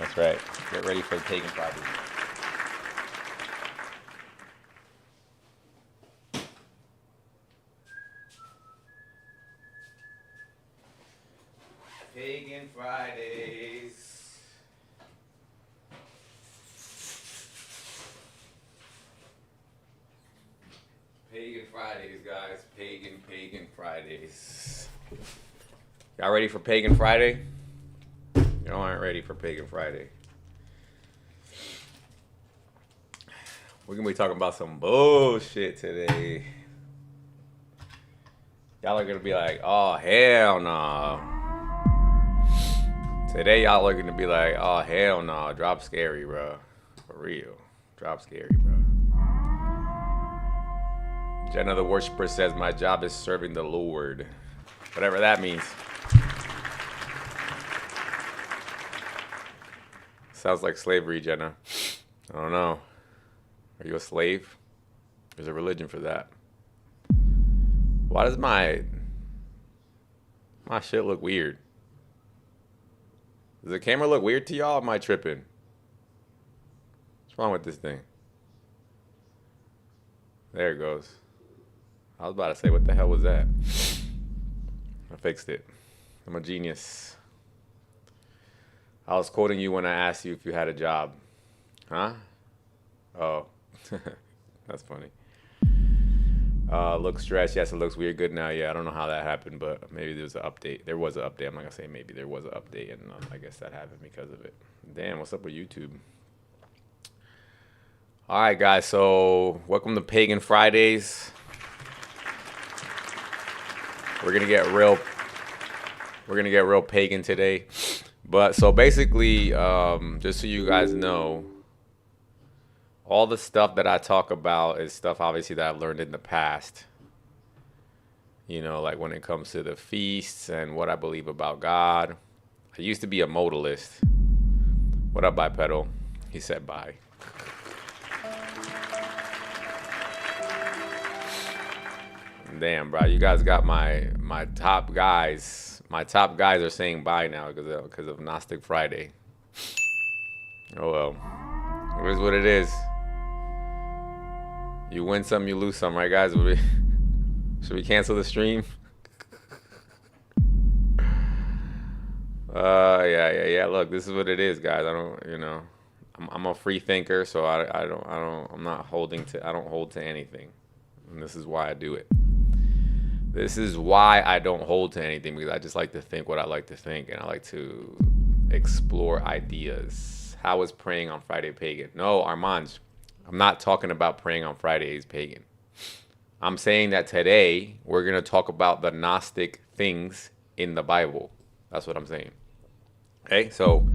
That's right. Get ready for the Pagan Friday. Pagan Fridays. Pagan Fridays, guys. Pagan Fridays. Y'all ready for Pagan Friday? Y'all aren't ready for Pagan Friday. We're gonna be talking about some bullshit today. Y'all are gonna be like, oh hell no. Today y'all are gonna be like, oh hell no, drop scary, bro. For real. Drop scary, bro. Jenna the worshiper says my job is serving the Lord. Whatever that means. Sounds like slavery, Jenna. I don't know. Are you a slave? There's a religion for that. Why does my shit look weird? Does the camera look weird to y'all? Or am I tripping? What's wrong with this thing? There it goes. I was about to say, what the hell was that? I fixed it. I'm a genius. I was quoting you when I asked you if you had a job. Huh? Oh. That's funny. Looks stretched. Yes, it looks weird. Good now. Yeah, I don't know how that happened, but maybe there was an update. There was an update. I'm not going to say maybe. There was an update, and I guess that happened because of it. Damn, what's up with YouTube? All right, guys. So, welcome to Pagan Fridays. We're going to get real pagan today. But so basically, just so you guys know, all the stuff that I talk about is stuff obviously that I've learned in the past. You know, like when it comes to the feasts and what I believe about God. I used to be a modalist. What up, Bipedal? He said bye. Damn, bro, you guys got my top guys. My top guys are saying bye now because of Gnostic Friday. Oh well, it is what it is. You win some, you lose some, right, guys? Should we cancel the stream? Yeah. Look, this is what it is, guys. I don't, you know, I'm a free thinker, so I'm not holding to. I don't hold to anything, and this is why I do it. This is why I don't hold to anything, because I just like to think what I like to think, and I like to explore ideas. How is praying on Friday pagan? No, Armand, I'm not talking about praying on Fridays pagan. I'm saying that today we're going to talk about the Gnostic things in the Bible. That's what I'm saying. Okay, so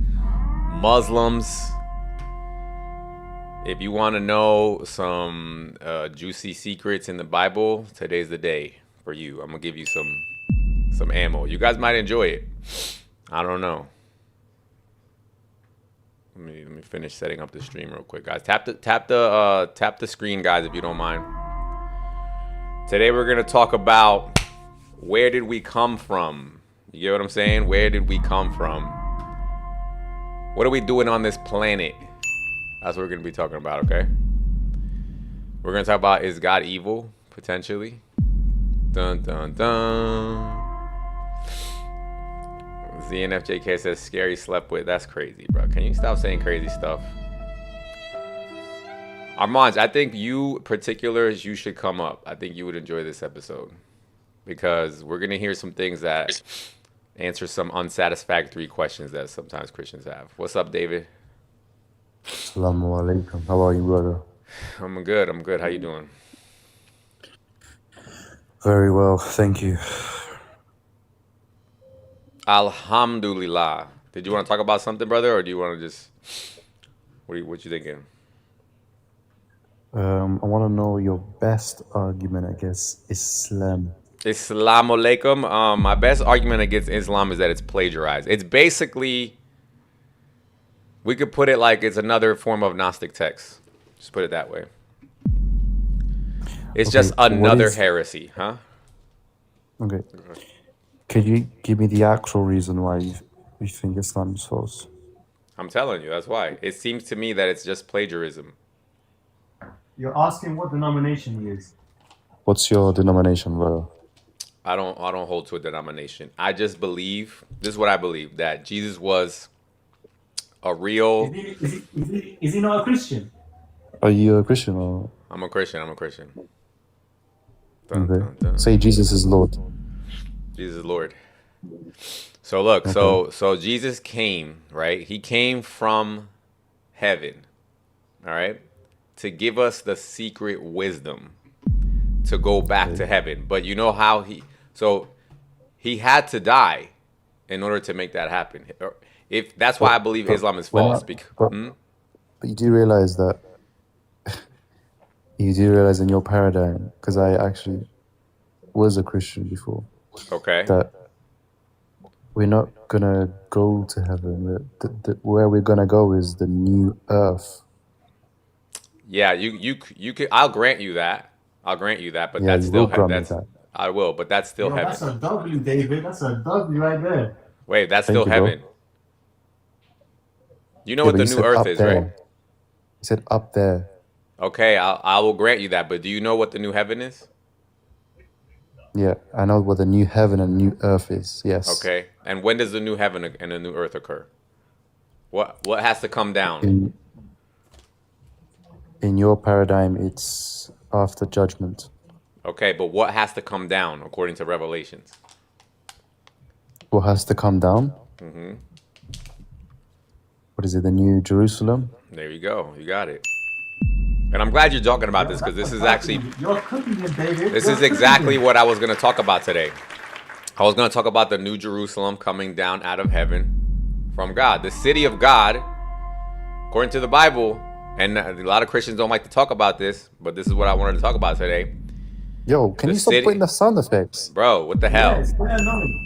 Muslims, if you want to know some juicy secrets in the Bible, today's the day for you. I'm gonna give you some ammo. You guys might enjoy it. I don't know. Let me finish setting up the stream real quick, guys. Tap the screen, guys, if you don't mind. Today we're gonna talk about where did we come from. You get what I'm saying? Where did we come from? What are we doing on this planet? That's what we're gonna be talking about. Okay. We're gonna talk about, is God evil potentially? Dun dun dun. ZNFJK says scary slept with. That's crazy, bro. Can you stop saying crazy stuff? Armand, I think you particulars, you should come up. I think you would enjoy this episode because we're gonna hear some things that answer some unsatisfactory questions that sometimes Christians have. What's up, David? Assalamu alaikum. How are you, brother? I'm good. How you doing? Very well, thank you. Alhamdulillah. Did you want to talk about something, brother, or do you want to just... What you thinking? I want to know your best argument against Islam. Assalamu alaikum. My best argument against Islam is that it's plagiarized. It's basically... We could put it like it's another form of Gnostic text. Just put it that way. It's just another heresy, huh? Okay. Could you give me the actual reason why you think Islam is false? I'm telling you, that's why. It seems to me that it's just plagiarism. You're asking what denomination he is. What's your denomination, bro? I don't hold to a denomination. I just believe, this is what I believe, that Jesus was a Is real he, is he, is he, is he not a Christian? Are you a Christian or I'm a Christian. I'm a Christian. Dun, okay? dun, dun. Say Jesus is Lord. Jesus is Lord. So look, Okay. so Jesus came, right? He came from heaven, all right, to give us the secret wisdom to go back Okay. to heaven. But you know how he had to die in order to make that happen. If that's why I believe But Islam is when false. Because but you do realize that in your paradigm, because I actually was a Christian before, okay, that we're not gonna go to heaven. Where we're gonna go is the new earth. yeah, you could. I'll grant you that. I'll grant you that. But Yeah, that's you will still grant me that's that. I will. But that's still Yo, heaven. that's a W, David. That's a W right there. Wait, that's Thank still you, bro. heaven. You know Yeah, what but the you new said earth up is, right? there. You said up there. Okay, I will grant you that. But do you know what the new heaven is? Yeah, I know what the new heaven and new earth is. Yes. Okay, and when does the new heaven and the new earth occur? What has to come down? In in your paradigm, it's after judgment. Okay, but what has to come down according to Revelations? What has to come down? What is it? The new Jerusalem? There you go. You got it. And I'm glad you're talking about Yo, this because that's this a is actually W. You're cooking it, David. this You're is cooking exactly it. what I was going to talk about today. I was going to talk about the new Jerusalem coming down out of heaven from God, the city of God, according to the Bible. And a lot of Christians don't like to talk about this, but this is what I wanted to talk about today. Yo, can The you stop putting city, the sound effects? bro. What the Yeah, hell? it's very annoying.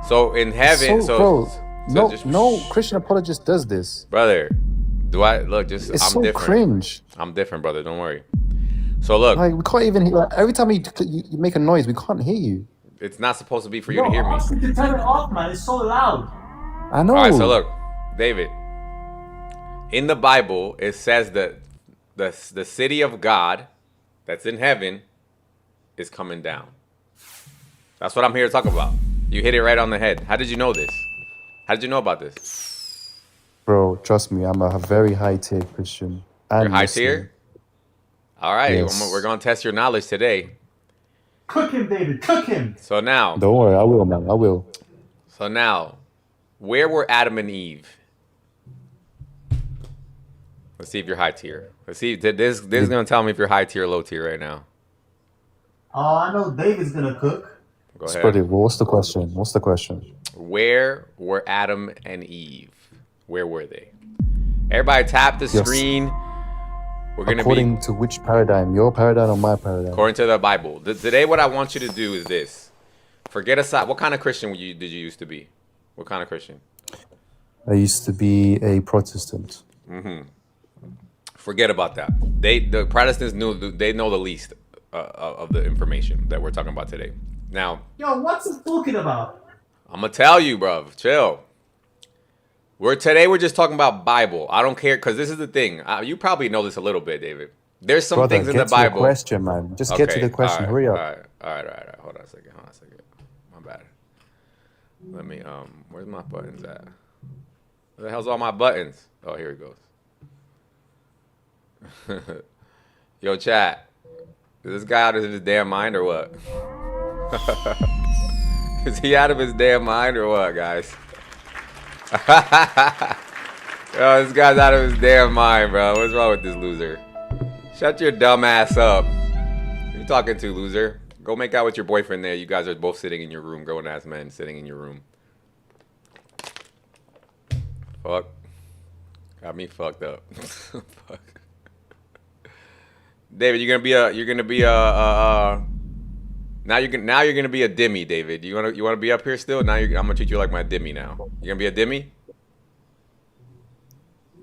So in It's heaven, so, bro. so No, just no Christian apologist does this. brother. Do I look? Just It's I'm so different. cringe. I'm different, brother. Don't worry. So look, Like we can't even hear. Like, every time you make a noise, we can't hear you. it's not supposed to be for you Yo, to hear me. ask him to turn it off, man. It's so loud. I All right. So know. look, David. In the Bible, it says that the city of God that's in heaven is coming down. That's what I'm here to talk about. You hit it right on the head. How did you know this? How did you know about this? Bro, trust me, I'm a very high tier Christian You're and high Muslim. tier? All right, we're Yes. going to test your knowledge today. Cook him, David. Cook him. So now, Don't worry, I will, man. I will. so now, where were Adam and Eve? Let's see if you're high tier. Let's see. This is going to tell me if you're high tier or low tier right now. I know David's gonna cook. Go Spread it. ahead. Well, what's the question? What's the question? Where were Adam and Eve? Where were they? Everybody tap the Yes. screen. We're going to be According to which paradigm? Your paradigm or my paradigm? according to the Bible. Today, what I want you to do is this. Forget aside. What kind of Christian did you used to be? What kind of Christian? I used to be a Protestant. Forget about that. The Protestants they know the least of the information that we're talking about today. Now, Yo, what's he talking about? I'm gonna tell you, bro. Chill. We're just talking about Bible. I don't care because this is the thing. You probably know this a little bit, David. There's some Brother, things in the get to the Bible. question, man. Just get to Okay. the question. All right. Hurry All up. right. All right. All right. Hold on a second. My bad. Let me. Where's my buttons at? Where the hell's all my buttons? Oh, here it goes. Yo, chat. Is this guy out of his damn mind or what? Is he out of his damn mind or what, guys? Yo, this guy's out of his damn mind, bro. What's wrong with this loser? Shut your dumb ass up. Who you talking to, loser? Go make out with your boyfriend there. You guys are both sitting in your room. Grown ass men sitting in your room. Fuck. Got me fucked up. Fuck. David, you're gonna be now you're gonna be a dimmy, David. You wanna be up here still? Now I'm gonna treat you like my dimmy now. You gonna be a dimmy?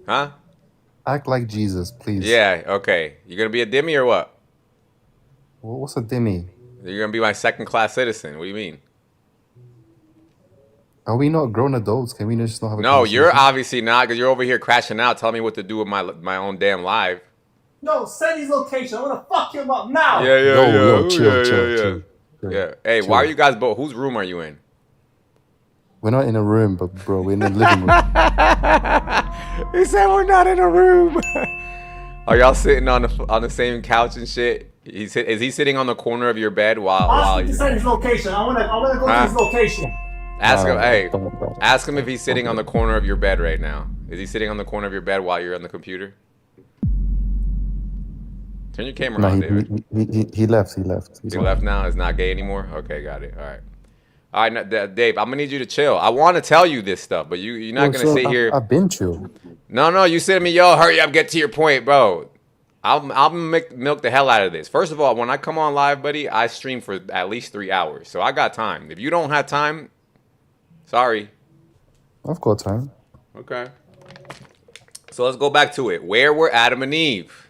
Huh? Act like Jesus, please. Yeah, okay. You gonna be a dimmy or what? What's a dimmy? You're gonna be my second class citizen. What do you mean? Are we not grown adults? Can we just not have a No, you're conversation? obviously not because you're over here crashing out, telling me what to do with my own damn live. No, send his location. I want to fuck him up now. Yeah, yeah, Yo, yeah. yo, Ooh, chill, yeah, chill, yeah, yeah. chill, chill, Yeah. Hey, why are chill. you guys both? Whose room are you in? We're not in a room, but bro, we're in the living room. He said we're not in a room. Are y'all sitting on the same couch and shit? Is he sitting on the corner of your bed while Ask him to you send his location. I want to go to his location. ask him? Nah, Hey, don't. ask him if he's sitting on the corner of your bed right now. Is he sitting on the corner of your bed while you're on the computer? Turn your camera No, on, David. he left. He left. He left now. It's not gay anymore. Okay, got it. All right. All right, Dave. I'm gonna need you to chill. I want to tell you this stuff, but you're not gonna sit here. I've been chill. No. You said to me, yo, hurry up, get to your point, bro. I'll milk the hell out of this. First of all, when I come on live, buddy, I stream for at least 3 hours, so I got time. If you don't have time, sorry. I've got time. Okay. So let's go back to it. Where were Adam and Eve?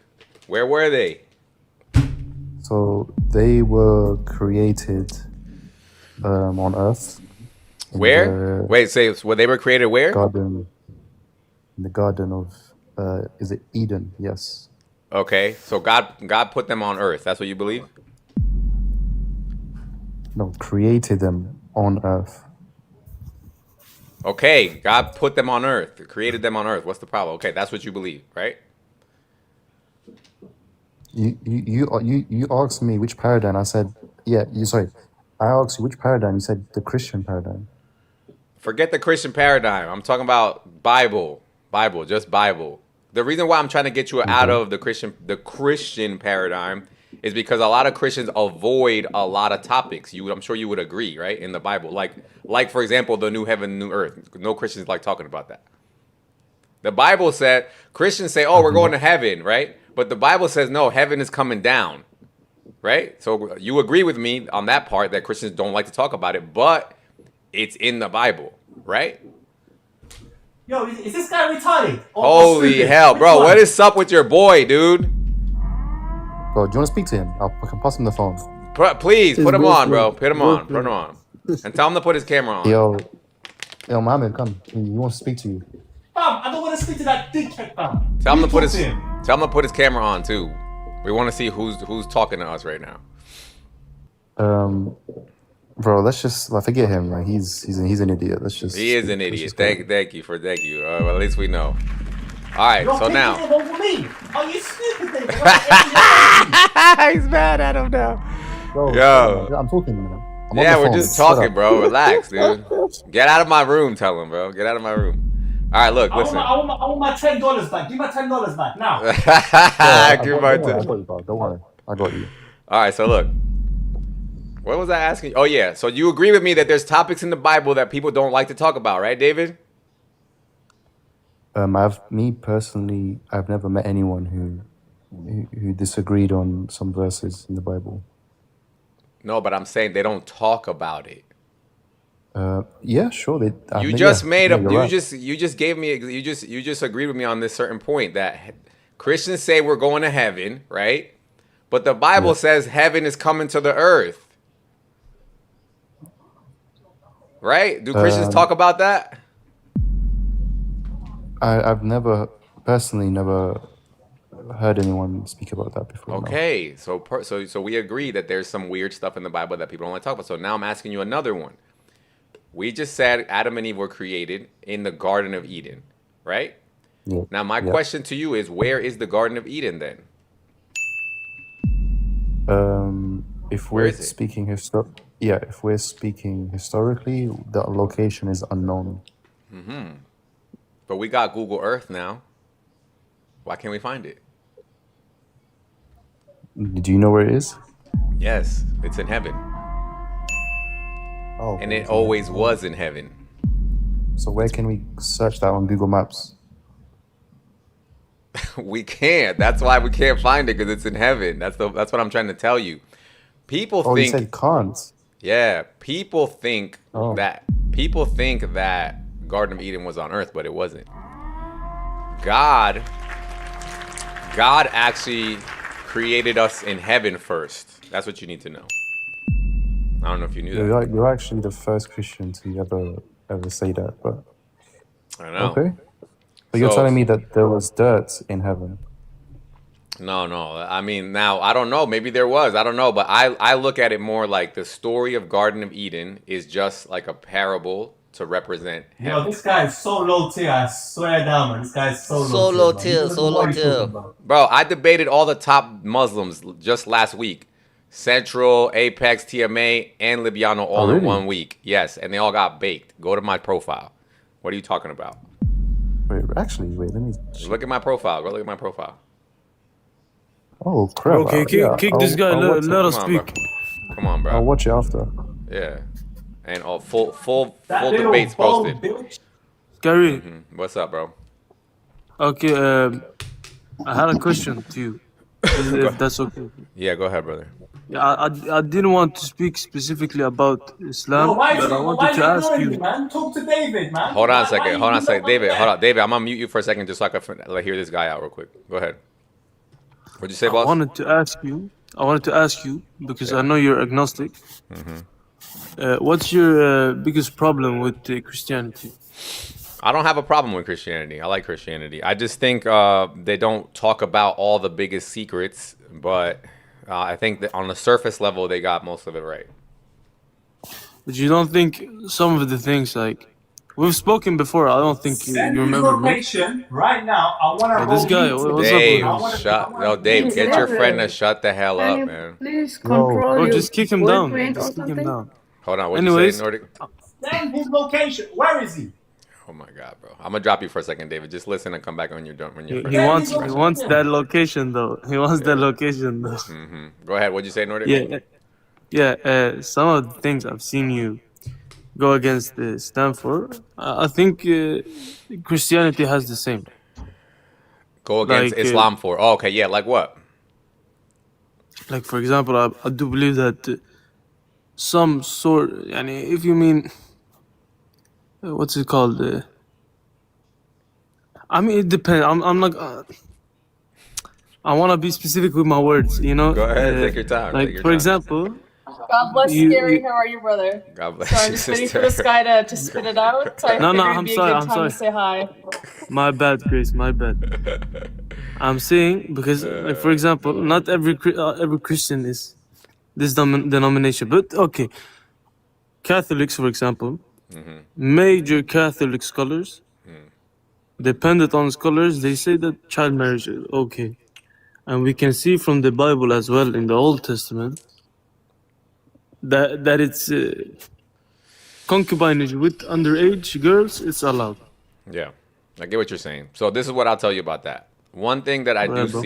Where were they? So they were created on Earth. Where? Wait, say they were created where? In the Garden of is it Eden? Yes. Okay, so God put them on Earth. That's what you believe? No, created them on Earth. Okay, God put them on Earth, created them on Earth. What's the problem? Okay, that's what you believe, right? You asked me which paradigm. I said, yeah. I asked you which paradigm. You said the Christian paradigm. Forget the Christian paradigm. I'm talking about Bible, just Bible. The reason why I'm trying to get you out of the Christian paradigm is because a lot of Christians avoid a lot of topics. I'm sure you would agree, right? In the Bible, like for example, the new heaven, new earth. No Christians like talking about that. The Bible said Christians say, "Oh, we're going to heaven," right? But the Bible says, "No, heaven is coming down," right? So you agree with me on that part that Christians don't like to talk about it, but it's in the Bible, right? Yo, is this guy retarded? Holy hell, bro! What is up with your boy, dude? Bro, do you want to speak to him? I can pass him the phone. Please put him on, bro. Put him on, and tell him to put his camera on. Yo, Mohammed, come. He wants to speak to you. Fam, I don't want to speak to that dickhead, fam. Tell him to put his camera on too. We want to see who's talking to us right now. Bro, let's just forget him. Like he's an idiot. He is an idiot. Thank you. Well, at least we know. All right, so now. Are you stupid? He's mad at him now. Bro, yo, I'm talking, man. Yeah, we're just talking, bro. Relax, dude. Get out of my room. Tell him, bro. Get out of my room. All right, look, listen. I want my $10 back. Give my $10 back now. Give my $10. Don't worry. I got you. All right, so look. What was I asking? Oh, yeah. So you agree with me that there's topics in the Bible that people don't like to talk about, right, David? Me personally, I've never met anyone who disagreed on some verses in the Bible. No, but I'm saying they don't talk about it. Yeah, sure. You just agreed with me on this certain point that Christians say we're going to heaven, right? But the Bible says heaven is coming to the earth. Right? Do Christians talk about that? I've personally never heard anyone speak about that before. Okay, no. So we agree that there's some weird stuff in the Bible that people don't want to talk about. So now I'm asking you another one. We just said Adam and Eve were created in the Garden of Eden, right? Yeah. Now my question to you is, where is the Garden of Eden then? If we're speaking historically, the location is unknown. Mm-hmm. But we got Google Earth now. Why can't we find it? Do you know where it is? Yes, it's in heaven. Oh, and it always was in heaven. So where can we search that on Google Maps? We can't. That's why we can't find it, because it's in heaven. That's what I'm trying to tell you. People think. You said can't. Yeah, people think that Garden of Eden was on Earth, but it wasn't. God actually created us in heaven first. That's what you need to know. I don't know if you knew that. You're actually the first Christian to ever ever say that, but I know. okay. So you're So telling me that there was dirt in heaven? no. I mean, now I don't know. Maybe there was. I don't know. But I look at it more like the story of Garden of Eden is just like a parable to represent Yo, heaven. this guy is so low tier. I swear down, man. This guy is so low Solo tier, man. He tier, doesn't know solo what he's talking tier. about. Bro, I debated all the top Muslims just last week. Central, Apex, TMA, and Libiano all Oh, in really? 1 week. Yes, and they all got baked. Go to my profile. What are you talking about? Wait, actually, wait. Let me. Look at my profile. Go look at my profile. Oh crap! Okay, Yeah, kick this guy. I'll watch Let it. us Come on, bro. speak. Come on, I'll bro. watch it after. Yeah. And all full That little debates bald posted. bitch. Gary. What's up, bro? Okay. I had a question to you, if that's okay. Yeah, go ahead, brother. Yeah, I didn't want to speak specifically about Yo, Islam, why but I you wanted to ask ignoring me, you. man? Talk to David, man. Hold on a Why second. you Hold on a not second. on David, there? hold on. David, I'm going to mute you for a second just so I can hear this guy out real quick. Go ahead. What'd you say, I boss? wanted to ask you because I know you're agnostic. What's your biggest problem with Christianity? I don't have a problem with Christianity. I like Christianity. I just think they don't talk about all the biggest secrets, but I think that on the surface level, they got most of it right. But you don't think some of the things, like we've spoken before, I don't think you Send his remember me. location right now. I want to Hey, this roll guy, you today. what's up with Dave, him? Dave, get your friend to David, shut the hell can up, you man. please Yo, control Bro, your just kick him down. boyfriend or Just kick him something? down. Hold on. What'd you Anyways, say, Nordic? Send his location. Where is he? Oh my God, bro. I'm gonna drop you for a second, David. Just listen and come back when you're done. When you're he finished. Send wants his he wants location. that location though. He wants that location though. Go ahead. What'd you say, Nordic? Yeah. Some of the things I've seen you go against Stanford, I think Christianity has the same. Go against Like, Islam for. Oh, okay, yeah. Like what? like for example, I do believe that some sort. Yani, if you mean, what's it called? I mean, it depends. I'm not. I want to be specific with my words. You know. Go ahead. Take your time. Like Take your for time. example, God bless You- Gary. you- How are you, brother? God bless So I'm you, just waiting sister. for this guy to spit it out. So I No, figured I'm it'd be sorry, a good I'm time sorry. to say hi. my bad, Grace. My bad. I'm saying because, like, for example, not every Christian is this denomination, but okay, Catholics, for example, major Catholic scholars, dependent on scholars, they say that child marriage is okay, and we can see from the Bible as well in the Old Testament that it's concubinage with underage girls. It's allowed. Yeah, I get what you're saying. So this is what I'll tell you about that. One thing that I Go do ahead, bro.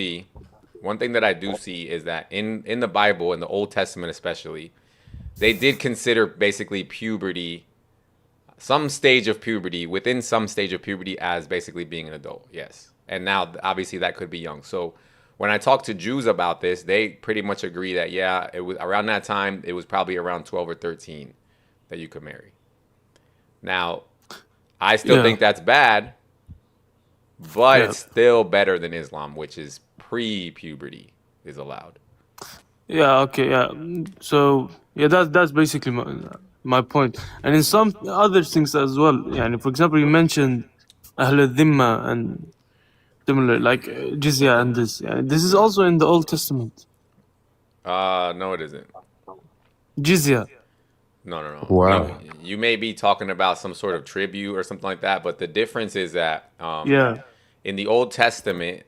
see is that in the Bible, in the Old Testament especially, they did consider basically puberty, some stage of puberty, within some stage of puberty as basically being an adult. Yes. And now obviously that could be young. So when I talk to Jews about this, they pretty much agree that yeah, it was around that time, it was probably around 12 or 13 that you could marry. Now, I still Yeah. think that's bad, but Yeah. it's still better than Islam, which is pre-puberty is allowed. Yeah. Okay. Yeah. So yeah, that's basically my point. And in some other things as well. Yeah. For example, you mentioned Ahl al-Dhimma and similar, like jizya and this. Yeah, this is also in the Old Testament. No, it isn't. Jizya. No. Wow. You may be talking about some sort of tribute or something like that, but the difference is that Yeah. in the Old Testament,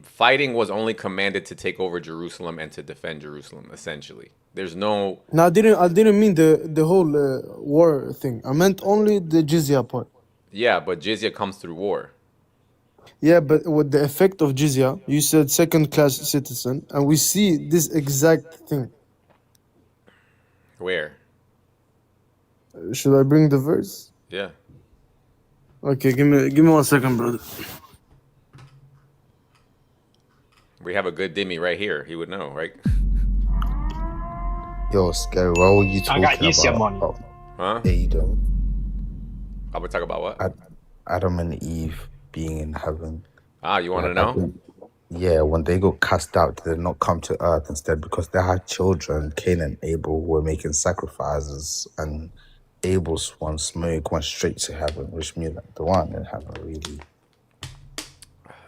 fighting was only commanded to take over Jerusalem and to defend Jerusalem, essentially. There's no... No, I didn't mean the whole war thing. I meant only the jizya part. Yeah, but jizya comes through war. Yeah, but with the effect of jizya, you said second-class citizen, and we see this exact thing. Where? Should I bring the verse? Yeah. Okay. Give me 1 second, brother. We have a good Demi right here. He would know, right? Yo, Scary, what were you I talking got easier about? money. Oh, Huh? Adam, I would talk about what? Adam and Eve being in heaven. You want to know? Yeah, when they got cast out, did they not come to earth instead because they had children? Cain and Abel were making sacrifices, and Abel's one smoke went straight to heaven, which means that the one in heaven really.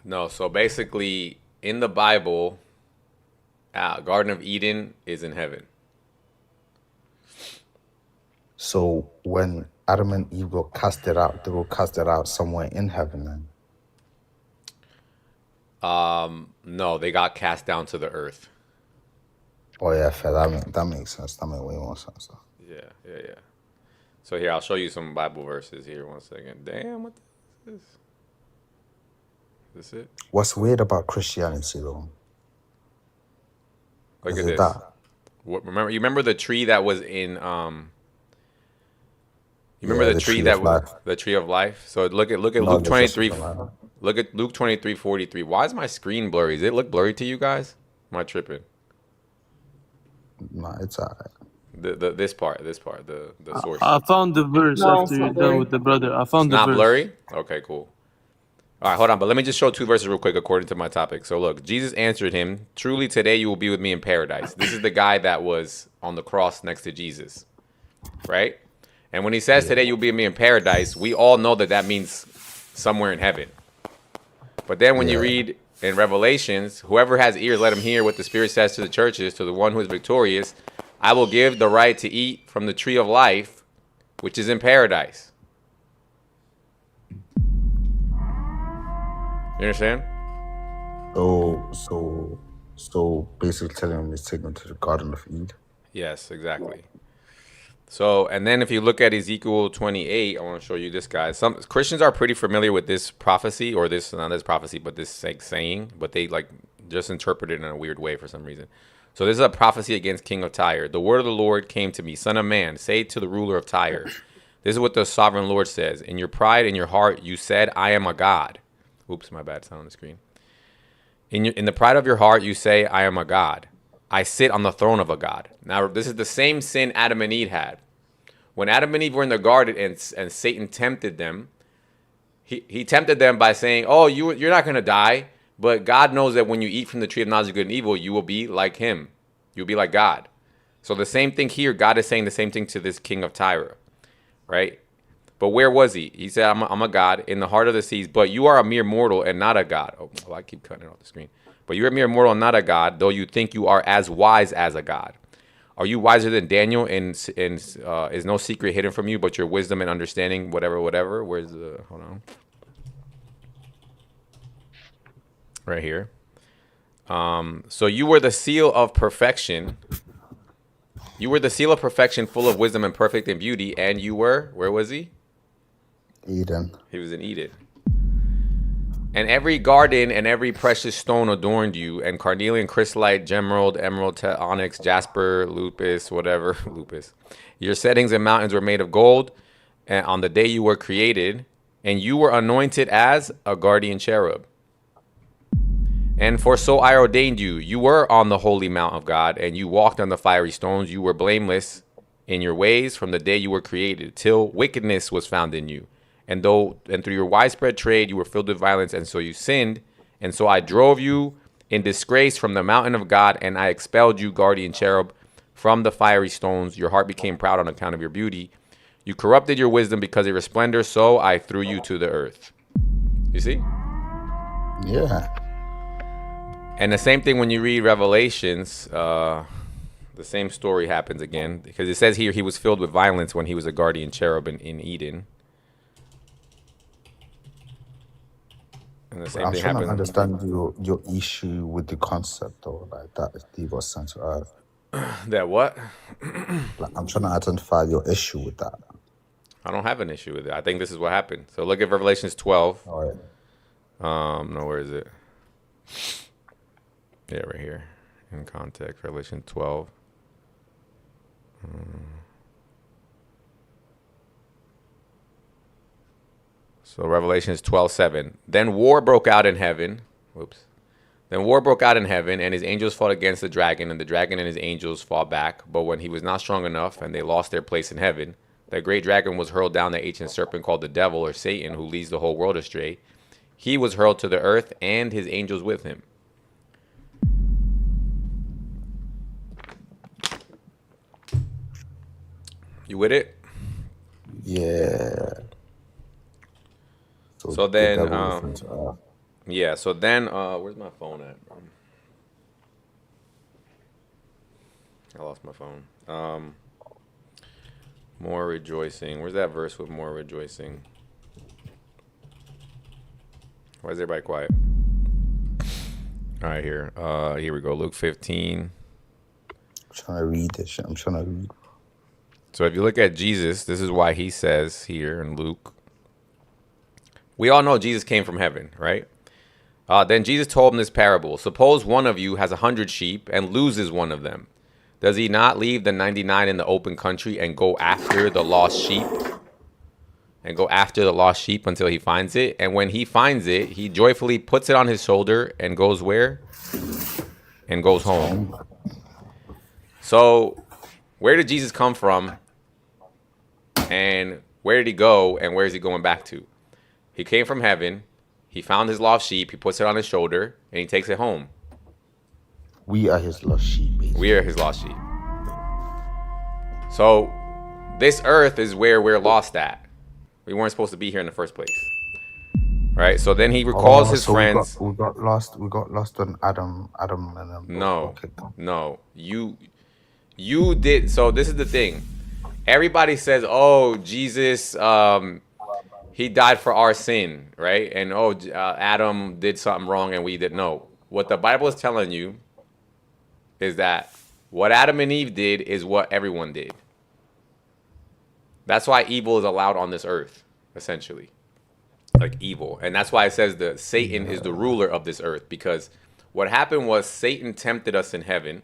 No, so basically, in the Bible, Garden of Eden is in heaven. So when Adam and Eve got casted out, they were casted out somewhere in heaven then. No, they got cast down to the earth. Oh yeah, fair. That makes sense. That makes way more sense. Yeah. So here, I'll show you some Bible verses here. 1 second. Damn, what is this? Is this it? What's weird about Christianity though? Look Is at it this. that? You remember the tree that was in you remember Yeah, the tree of life. the tree of life? So look at No, Luke there's just 23. something like that. Look at Luke 23:43. Why is my screen blurry? Does it look blurry to you guys? Am I tripping? Nah, it's alright. This part, the source. I found the verse No, after it's you're not done blurry. with the brother. I It's found the not verse. blurry? Okay, cool. All right, hold on. But let me just show two verses real quick according to my topic. So look, Jesus answered him, "Truly today you will be with me in paradise." This is the guy that was on the cross next to Jesus, right? And when he says today you'll be with me in paradise, we all know that that means somewhere in heaven. But then when you read in Revelations, whoever has ears, let him hear what the Spirit says to the churches, to the one who is victorious. I will give the right to eat from the tree of life, which is in paradise. You understand? So basically telling him to take him to the Garden of Eden. Yes, exactly. So, and then if you look at Ezekiel 28, I want to show you this, guy. Some Christians are pretty familiar with this prophecy, or this, not this prophecy, but this saying, but they like just interpret it in a weird way for some reason. So this is a prophecy against King of Tyre. The word of the Lord came to me, son of man, say to the ruler of Tyre, this is what the sovereign Lord says. In your pride, in your heart, you said, I am a God. Oops, my bad, it's not on the screen. In the pride of your heart, you say, I am a God. I sit on the throne of a God. Now, this is the same sin Adam and Eve had. When Adam and Eve were in the garden and Satan tempted them, he tempted them by saying, oh, you're not going to die. But God knows that when you eat from the tree of knowledge of good and evil, you will be like him. You'll be like God. So the same thing here, God is saying the same thing to this king of Tyre, right? But where was he? He said, I'm a God in the heart of the seas, but you are a mere mortal and not a God. Oh, I keep cutting it off the screen. But you're a mere mortal and not a God, though you think you are as wise as a God. Are you wiser than Daniel? And is no secret hidden from you, but your wisdom and understanding, whatever. Where's the, hold on. Right here. So you were the seal of perfection. You were the seal of perfection, full of wisdom and perfect in beauty. And you were, where was he? Eden. He was in Eden. And every garden and every precious stone adorned you, and carnelian, chrysolite, gemerald, emerald, onyx, jasper, lupus, whatever, lupus. Your settings and mountains were made of gold, and on the day you were created, and you were anointed as a guardian cherub. And for so I ordained you. You were on the holy mount of God, and you walked on the fiery stones. You were blameless in your ways from the day you were created, till wickedness was found in you. And through your widespread trade you were filled with violence, and so you sinned. And so I drove you in disgrace from the mountain of God, and I expelled you, guardian cherub, from the fiery stones. Your heart became proud on account of your beauty. You corrupted your wisdom because of your splendor, so I threw you to the earth. You see? Yeah. And the same thing when you read Revelations, the same story happens again. Because it says here he was filled with violence when he was a guardian cherub in Eden. And the same I'm thing trying to happened. understand your issue with the concept though, like that he was sent to earth. That what? Like I'm trying to identify your issue with that. I don't have an issue with it. I think this is what happened. So look at Revelations 12. All right. No, where is it? Yeah, right here. In context, Revelation 12. So Revelations 12:7. Then war broke out in heaven. Whoops. Then war broke out in heaven, and his angels fought against the dragon, and the dragon and his angels fought back. But when he was not strong enough, and they lost their place in heaven, the great dragon was hurled down, the ancient serpent called the devil, or Satan, who leads the whole world astray. He was hurled to the earth, and his angels with him. You with it? Yeah. So the then, devil referring to Earth. yeah. So then, where's my phone at, bro? I lost my phone. More rejoicing. Where's that verse with more rejoicing? Why is everybody quiet? All right, here. Here we go. Luke 15. I'm trying to read this shit. I'm trying to read. So if you look at Jesus, this is why he says here in Luke. We all know Jesus came from heaven, right? Then Jesus told him this parable. Suppose one of you has 100 sheep and loses one of them. Does he not leave the 99 in the open country and go after the lost sheep? And go after the lost sheep until he finds it. And when he finds it, he joyfully puts it on his shoulder and goes where? And goes home. So where did Jesus come from? And where did he go? And where is he going back to? He came from heaven. He found his lost sheep. He puts it on his shoulder and he takes it home. We are his lost sheep, basically. We are his lost sheep. So this earth is where we're lost at. We weren't supposed to be here in the first place. Right? So then he recalls his so friends. We got lost on Adam and them. No. Okay. No. You did. So this is the thing. Everybody says, oh, Jesus, he died for our sin, right? And oh, Adam did something wrong and we didn't know. What the Bible is telling you is that what Adam and Eve did is what everyone did. That's why evil is allowed on this earth, essentially. Like evil. And that's why it says that Satan is the ruler of this earth. Because what happened was Satan tempted us in heaven.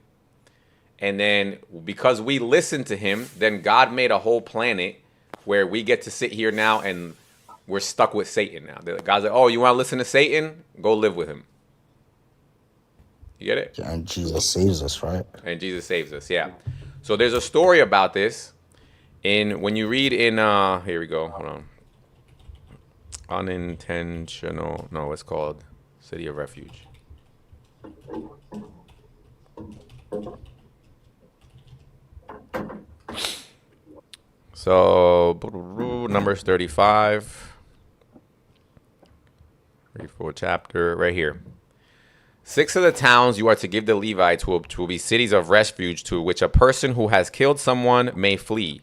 And then because we listened to him, then God made a whole planet where we get to sit here now and we're stuck with Satan now. God's like, oh, you want to listen to Satan? Go live with him. You get it? Yeah, and Jesus saves us, right? And Jesus saves us, yeah. So there's a story about this when you read in, here we go, hold on. Unintentional, no, it's called City of Refuge. So, Numbers 35. 34 chapter, right here. 6 of the towns you are to give the Levites will be cities of refuge to which a person who has killed someone may flee.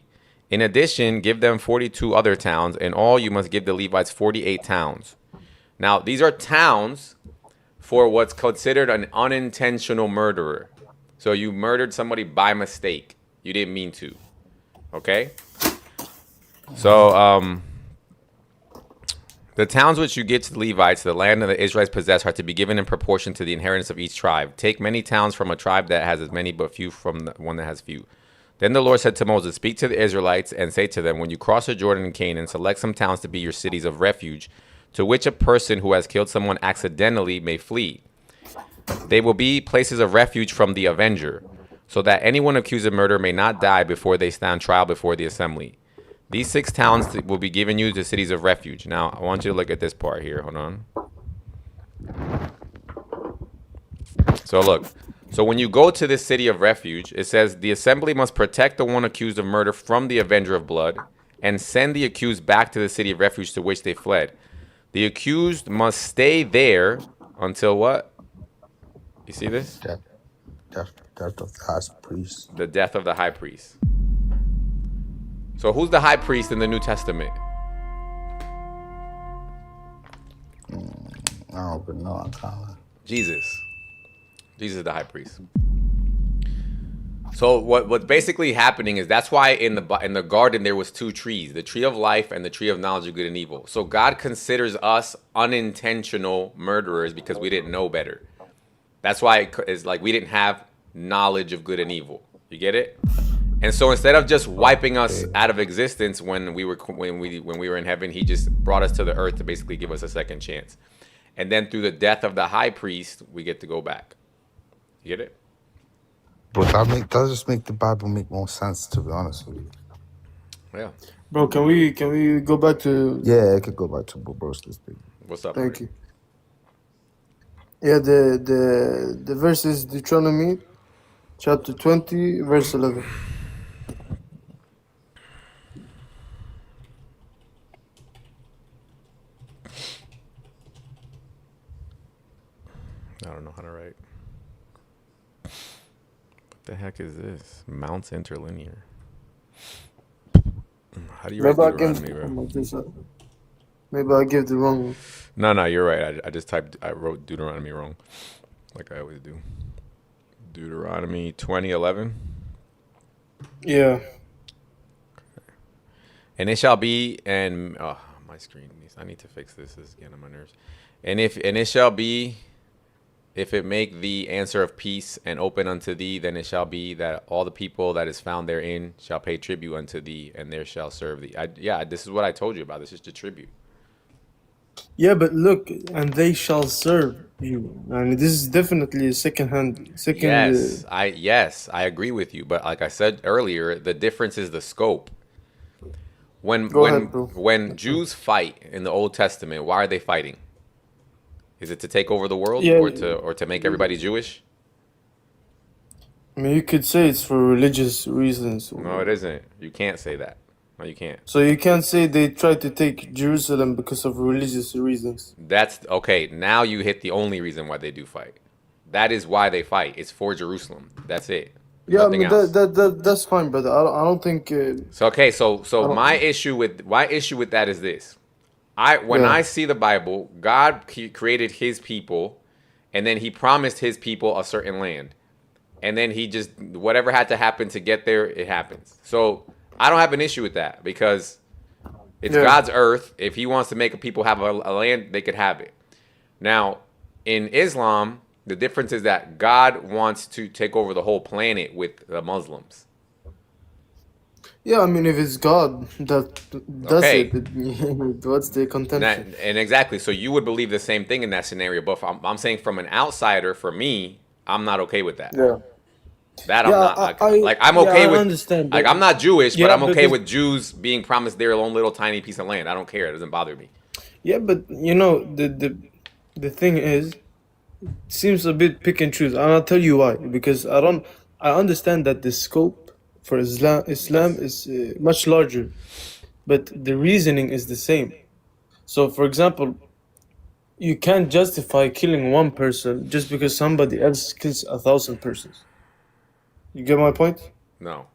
In addition, give them 42 other towns. In all, you must give the Levites 48 towns. Now, these are towns for what's considered an unintentional murderer. So you murdered somebody by mistake. You didn't mean to. Okay? So, the towns which you give to the Levites, the land that the Israelites possess, are to be given in proportion to the inheritance of each tribe. Take many towns from a tribe that has as many, but few from the one that has few. Then the Lord said to Moses, speak to the Israelites and say to them, when you cross the Jordan in Canaan, select some towns to be your cities of refuge, to which a person who has killed someone accidentally may flee. They will be places of refuge from the avenger, so that anyone accused of murder may not die before they stand trial before the assembly. These 6 towns will be given you to cities of refuge. Now, I want you to look at this part here. Hold on. So look. So when you go to this city of refuge, it says, the assembly must protect the one accused of murder from the avenger of blood and send the accused back to the city of refuge to which they fled. The accused must stay there until what? You see this? Death of the high priest. The death of the high priest. So who's the high priest in the New Testament? I don't even know. I can't. Jesus. Jesus is the high priest. So what's basically happening is that's why in the garden there was 2 trees, the tree of life and the tree of knowledge of good and evil. So God considers us unintentional murderers because we didn't know better. That's why it's like we didn't have knowledge of good and evil. You get it? And so instead of just wiping us out of existence when we were in heaven, he just brought us to the earth to basically give us a second chance. And then through the death of the high priest, we get to go back. You get it? But that just make the Bible make more sense, to be honest with you. Yeah. Bro, can we go back to? Yeah, I could go back to Bobros this thing. What's up? Thank you. Yeah, the verse is Deuteronomy, chapter 20, verse 11. I don't know how to write. What the heck is this? Mounts interlinear. How do you write Maybe I gave. Deuteronomy, Oh bro? my goodness. Maybe I gave the wrong one. No, you're right. I wrote Deuteronomy wrong, like I always do. Deuteronomy 20:11. Yeah. And it shall be, and oh, my screen needs. I need to fix this. This is getting on my nerves. And it shall be, if it make thee answer of peace and open unto thee, then it shall be that all the people that is found therein shall pay tribute unto thee, and there shall serve thee. This is what I told you about. This is the tribute. Yeah, but look, and they shall serve you. And this is definitely a second. Yes, I agree with you. But like I said earlier, the difference is the scope. When Go ahead, bro. when Jews fight in the Old Testament, why are they fighting? Is it to take over the world, Yeah. or to make everybody Jewish? I mean, you could say it's for religious reasons. No, it isn't. You can't say that. No, you can't. So you can't say they tried to take Jerusalem because of religious reasons. That's okay. Now you hit the only reason why they do fight. That is why they fight. It's for Jerusalem. That's it. Yeah, I Nothing mean else. that's fine, but I don't think. So okay, so don't- my issue with that is this. When Yeah. I see the Bible, God created His people, and then He promised His people a certain land, and then He just whatever had to happen to get there, it happens. So I don't have an issue with that because it's Yeah. God's earth. If He wants to make a people have a land, they could have it. Now, in Islam, the difference is that God wants to take over the whole planet with the Muslims. Yeah, I mean, if it's God that does Okay. it, what's the contention? And exactly, so you would believe the same thing in that scenario. But I'm saying from an outsider, for me, I'm not okay with that. Yeah. That I'm Yeah, not. I- Like I'm yeah, okay I with. understand, Like but- I'm not Jewish, but Yeah, I'm okay because- with Jews being promised their own little tiny piece of land. I don't care. It doesn't bother me. Yeah, but you know the thing is, it seems a bit pick and choose, and I'll tell you why. Because I understand that the scope for Islam is much larger, but the reasoning is the same. So, for example, you can't justify killing one person just because somebody else kills 1,000 persons. You get my point? No.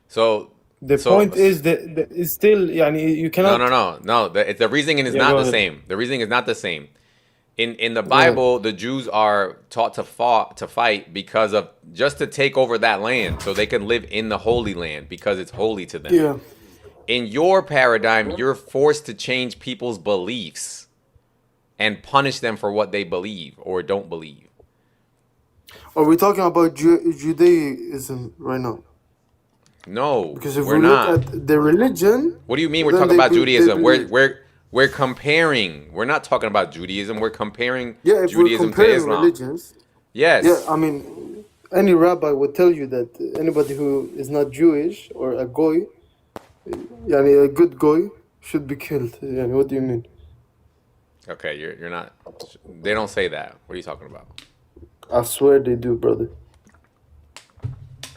So The so- point is that it's still, يعني, you cannot. No. The reasoning is Yeah, not go the ahead. same. The reasoning is not the same. In the Bible, the Jews are taught to fight because of just to take over that land so they can live in the Holy Land because it's holy to them. Yeah. In your paradigm, you're forced to change people's beliefs and punish them for what they believe or don't believe. Are we talking about Judaism right now? No, Because if we're we not. look at the religion, What do you mean we're then talking they about be- Judaism? they be- We're comparing. We're not talking about Judaism. We're comparing yeah, if we're Judaism to comparing Islam. religions, Yes. yeah, I mean, any rabbi would tell you that anybody who is not Jewish or a goy, yani a good goy, should be killed. Yani, what do you mean? Okay, you're not. They don't say that. What are you talking about? I swear they do, brother.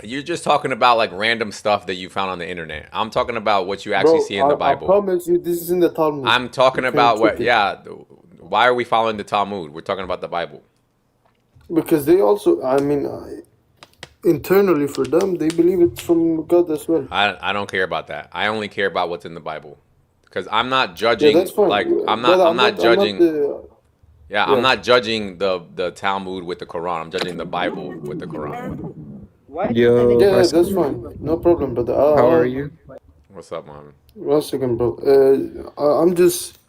You're just talking about like random stuff that you found on the internet. I'm talking about what you actually Bro, see in the I Bible. promise you, this is in the Talmud. I'm talking You can't about what? trick it. Yeah. Why are we following the Talmud? We're talking about the Bible. Because they also, I mean, internally for them, they believe it's from God as well. I don't care about that. I only care about what's in the Bible. Because I'm not judging. Yeah, that's fine. Like I'm Brother, not judging. yeah. I'm not judging the Talmud with the Quran. I'm judging the Bible with the Quran. Yo, Yeah, Bryce, that's fine. No problem, brother. how are you? What's up, man? One second, bro. I'm just.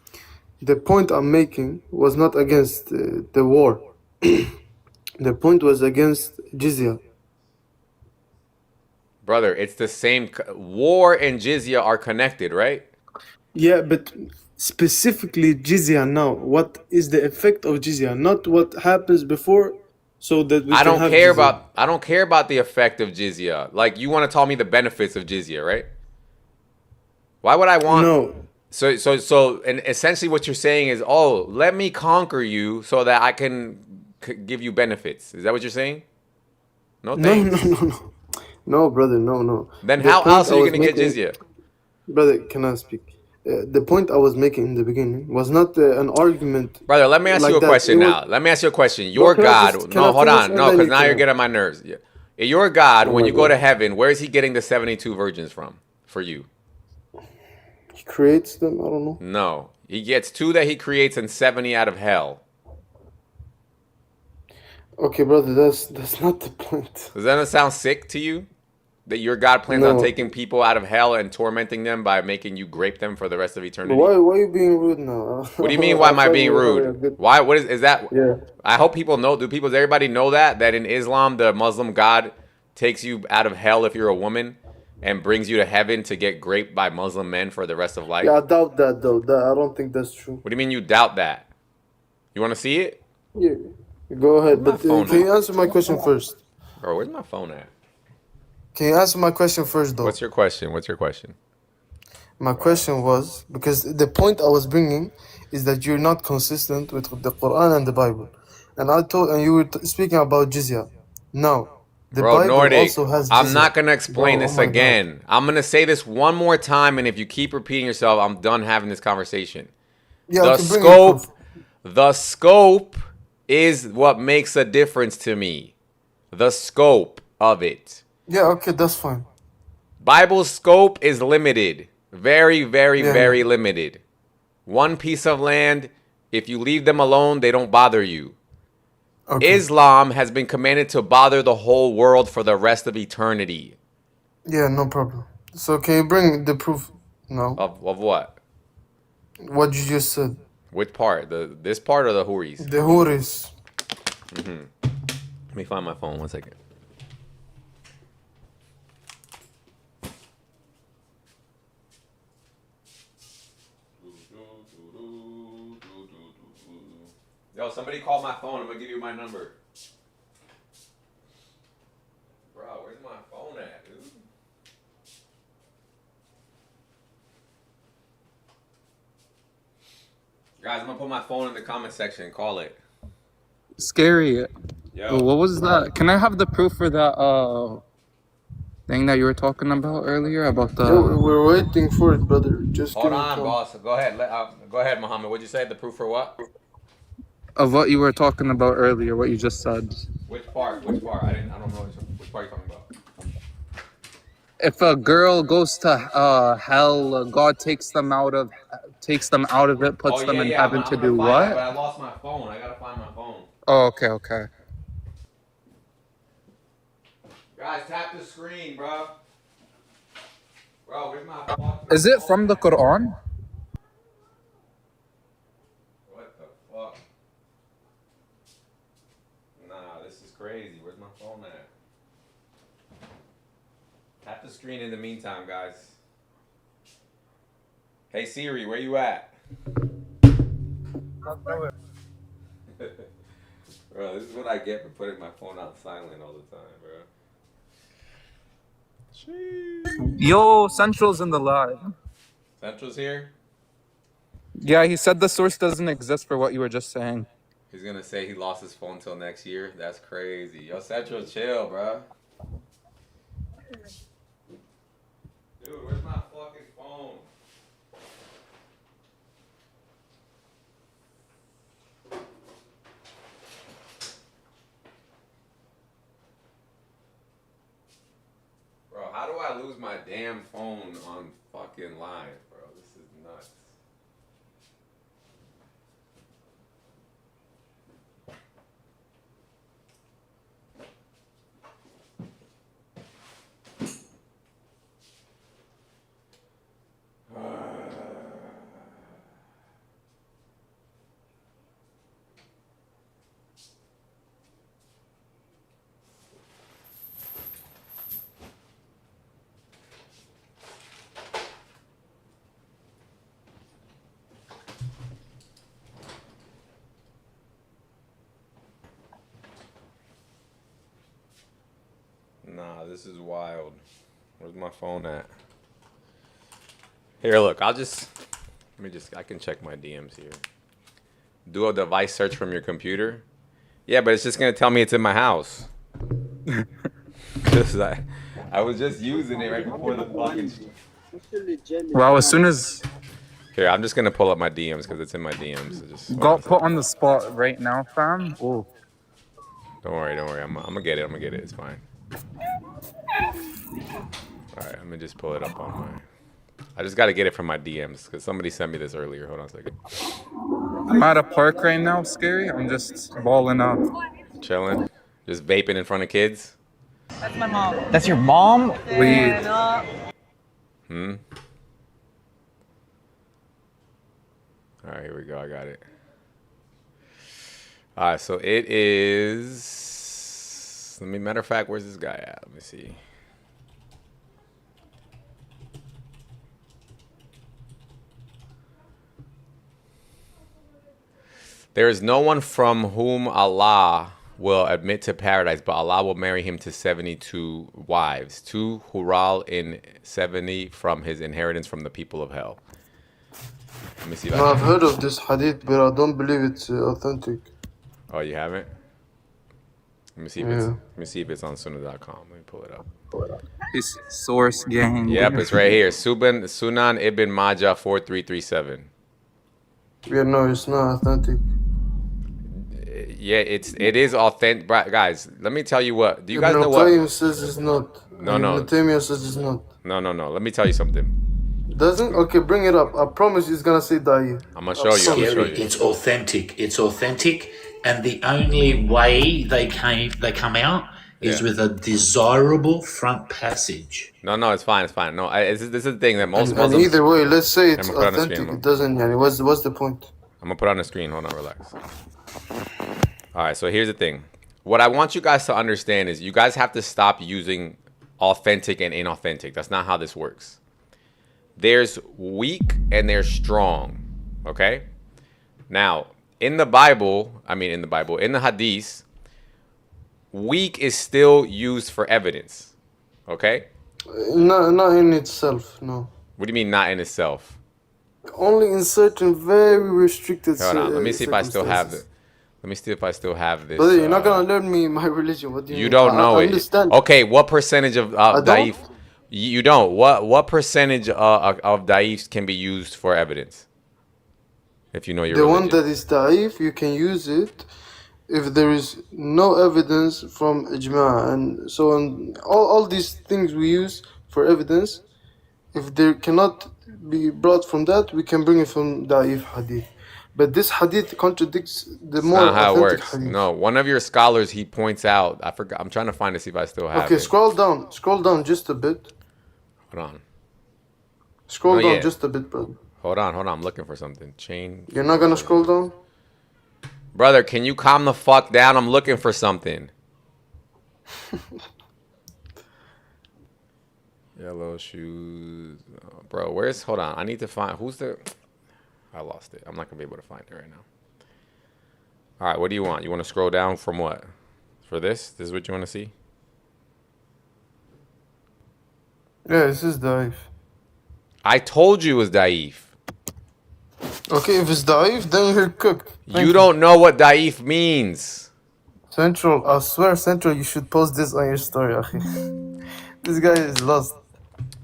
The point I'm making was not against the war. The point was against jizya. Brother, it's the same. War and jizya are connected, right? Yeah, but specifically jizya now. What is the effect of jizya? Not what happens before, so that we I can don't have care jizya. about the effect of jizya. Like you want to tell me the benefits of jizya, right? Why would I want? No. So, and essentially what you're saying is, oh, let me conquer you so that I can give you benefits. Is that what you're saying? No, No, thanks. no, brother, no. Then The how point else I are you was gonna get making- jizya? Brother, can I speak? The point I was making in the beginning was not an argument Brother, let me ask you like a that. question It was now. Let me ask you a question. no. Your God, Can I no, hold finish on. and No, then because you now you're can? getting on my nerves. Yeah. Your God, Oh when my you go to God. heaven, where is he getting the 72 virgins from for you? He creates them. I don't know. No. He gets 2 that he creates and 70 out of hell. Okay, brother. That's not the point. Does that not sound sick to you? That your God plans on No. taking people out of hell and tormenting them by making you grape them for the rest of But eternity? why are you being rude now? What do you mean, why I am I thought being we were having a rude? good. Why? What is that? Yeah. I hope people know. Does everybody know that in Islam, the Muslim God takes you out of hell if you're a woman and brings you to heaven to get raped by Muslim men for the rest of Yeah, life? I doubt that though. I don't think that's true. What do you mean you doubt that? You want to see it? Yeah. Go Where's ahead, my but phone can at? you answer my question first? Bro, where's my phone at? Can you answer my question first, though? What's your question? What's your question? My question was because the point I was bringing is that you're not consistent with the Quran and the Bible, and you were speaking about jizya. Now, the Bro, Bible Nordic, also has I'm jizya. not going to explain Bro, oh this my God. again. I'm going to say this one more time, and if you keep repeating yourself, I'm done having this conversation. Yeah, The okay, bring your scope, proof. the scope is what makes a difference to me. The scope of it. Yeah, okay, that's fine. Bible's scope is limited. Very, very, Yeah, yeah. very limited. One piece of land, if you leave them alone, they don't bother you. Okay. Islam has been commanded to bother the whole world for the rest of eternity. Yeah, no problem. So can you bring the proof now? Of what? What you just said. Which part? This part or the Houris? The Houris. Let me find my phone. 1 second. Yo, somebody call my phone. I'm gonna give you my number. Bro, where's my phone at, dude? Guys, I'm gonna put my phone in the comment section. Call it. Scary. Yo. What was that? Can I have the proof for that thing that you were talking about earlier about Yeah, the we're waiting for it, brother. Just Hold give me on, time. boss. Go ahead. Go ahead, Muhammad. What'd you say? The proof for what? of what you were talking about earlier, what you just said? Which part? Which part? I don't know which part you're talking about. If a girl goes to hell, God takes them out of it, puts Oh them yeah, in yeah. heaven I'm to gonna do find that, what? but I lost my phone. I gotta find my phone. Oh, okay. Guys, tap the screen, bro. Bro, where's my fucking Is it phone from the at? Quran? What the fuck? Nah, this is crazy. Where's my phone at? Tap the screen in the meantime, guys. Hey Siri, where you at? Bro, this is what I get for putting my phone on silent all the time, bro. Sheesh. Yo, Central's in the live. Central's here. Yeah, he said the source doesn't exist for what you were just saying. He's gonna say he lost his phone till next year. That's crazy. Yo, Central, chill, bro. Dude, where's my fucking phone? Bro, how do I lose my damn phone on fucking live, bro? This is nuts. Nah, this is wild. Where's my phone at? Here, look. I can check my DMs here. Do a device search from your computer. Yeah, but it's just gonna tell me it's in my house. Cause I was just using it right before the fucking. Wow, as soon as Here, I'm just gonna pull up my DMs because it's in my DMs. So just hold on a Got put second. on the spot right now, fam. Oh, Don't worry, don't worry. I'm gonna get it. I'm gonna get it. It's fine. All right, let me just pull it up on my. I just gotta get it from my DMs because somebody sent me this earlier. Hold on a second. I'm at a park right now, scary. I'm just balling out. Chilling, just vaping in front of kids. That's my mom. That's your mom? Weed. Hmm. All right, here we go. I got it. All right, so it is. Let me. Matter of fact, where's this guy at? Let me see. There is no one from whom Allah will admit to paradise, but Allah will marry him to 72 wives, 2 hural in 70 from his inheritance from the people of hell. Let me see if No, I I've can. heard of this hadith, but I don't believe it's authentic. Oh, you haven't? Let me see if it's. Yeah. Let me see if it's on Sunnah.com. Let me pull it up. His source gang. Yep, it's right here. Sunan Ibn Majah 4337. Yeah, no, it's not authentic. Yeah, it is authentic, guys. Let me tell you what. Do you guys Ibn know what? al-Qayyim says it's not. No, And no. Ibn Taymiyyah says it's not. No. Let me tell you something. Doesn't? Okay, bring it up. I promise he's gonna say da'if. I'm gonna show you. I'm gonna show Scary. you. It's authentic. It's authentic, and the only way they come out is Yeah. with a desirable front passage. No, it's fine. It's fine. No, this is the thing that most And Muslims. either way, let's say it's I'm gonna put it on the authentic. screen, It doesn't. Yani, what's the point? I'm gonna put it on the screen. Hold on, relax. All right. So here's the thing. What I want you guys to understand is you guys have to stop using authentic and inauthentic. That's not how this works. There's weak and there's strong. Okay. Now, in the Hadith, weak is still used for evidence. Okay. Not in itself. No. What do you mean not in itself? Only in certain very restricted. Hold on. Let me see if I still have it. circumstances. Let me see if I still have this. Brother, you're not gonna learn me my religion. What do you You mean? don't know I it. understand. Okay, what percentage of don't? daif? You don't. What percentage of daifs can be used for evidence? If you know your The one religion. that is da'if, you can use it if there is no evidence from ijma and so on. All these things we use for evidence, if there cannot be brought from that, we can bring it from da'if hadith. But this hadith contradicts the It's more not how it authentic works. hadith. No, one of your scholars he points out. I forgot. I'm trying to find to see if I still have Okay, it. scroll down just a bit. Hold on. Scroll No, down yeah. just a bit, brother. Hold on. I'm looking for something. Chain. You're not gonna scroll down? Brother, can you calm the fuck down? I'm looking for something. Yellow shoes. Bro, where's... Hold on. I need to find... Who's the... I lost it. I'm not going to be able to find it right now. All right, what do you want? You want to scroll down from what? For this? This is what you want to see? Yeah, this is da'if. I told you it was daif. Okay, if it's da'if, then you're cooked. Thank You don't know what daif means. Central, I swear, Central, you should post this on your story, akhi. This guy is lost.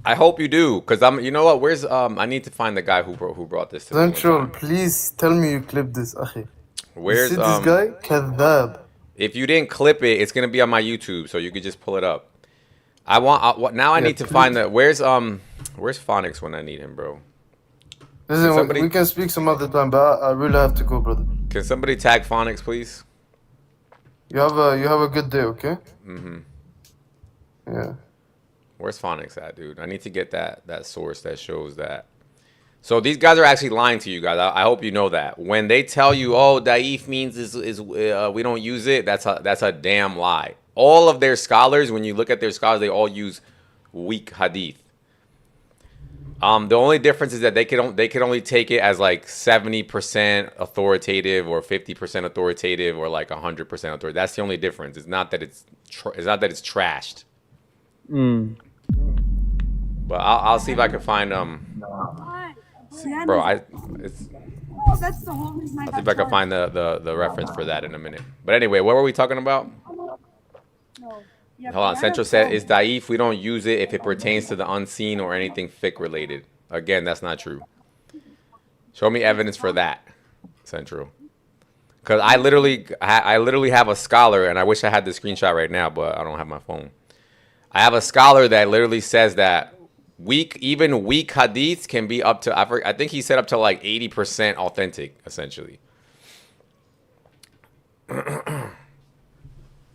I hope you do, because I'm... You know what? Where's... I need to find the guy who brought this to me one Central, time. please tell me you clipped this, akhi. Where's... You see this guy? Kadhab. If you didn't clip it, it's gonna be on my YouTube, so you could just pull it up. I need to find the where's Phonics when I need him, bro. Listen, somebody- we can speak some other time, but I really have to go, brother. Can somebody tag Phonics, please? You have a good day, okay? Mm-hmm. Yeah. Where's Phonics at, dude? I need to get that source that shows that. So these guys are actually lying to you guys. I hope you know that. When they tell you, "Oh, daif means we don't use it," that's a damn lie. All of their scholars, when you look at their scholars, they all use weak hadith. The only difference is that they can only take it as like 70% authoritative or 50% authoritative or like 100% authoritative. That's the only difference. It's not that it's trashed. But I'll see if I can find bro. That's the whole reason I'll see if I can find the reference for that in a minute. But anyway, what were we talking about? Hold on. Central said is daif. We don't use it if it pertains to the unseen or anything fiqh related. Again, that's not true. Show me evidence for that, Central. Because I literally have a scholar, and I wish I had the screenshot right now, but I don't have my phone. I have a scholar that literally says that even weak hadiths can be up to, I think he said up to like 80% authentic, essentially.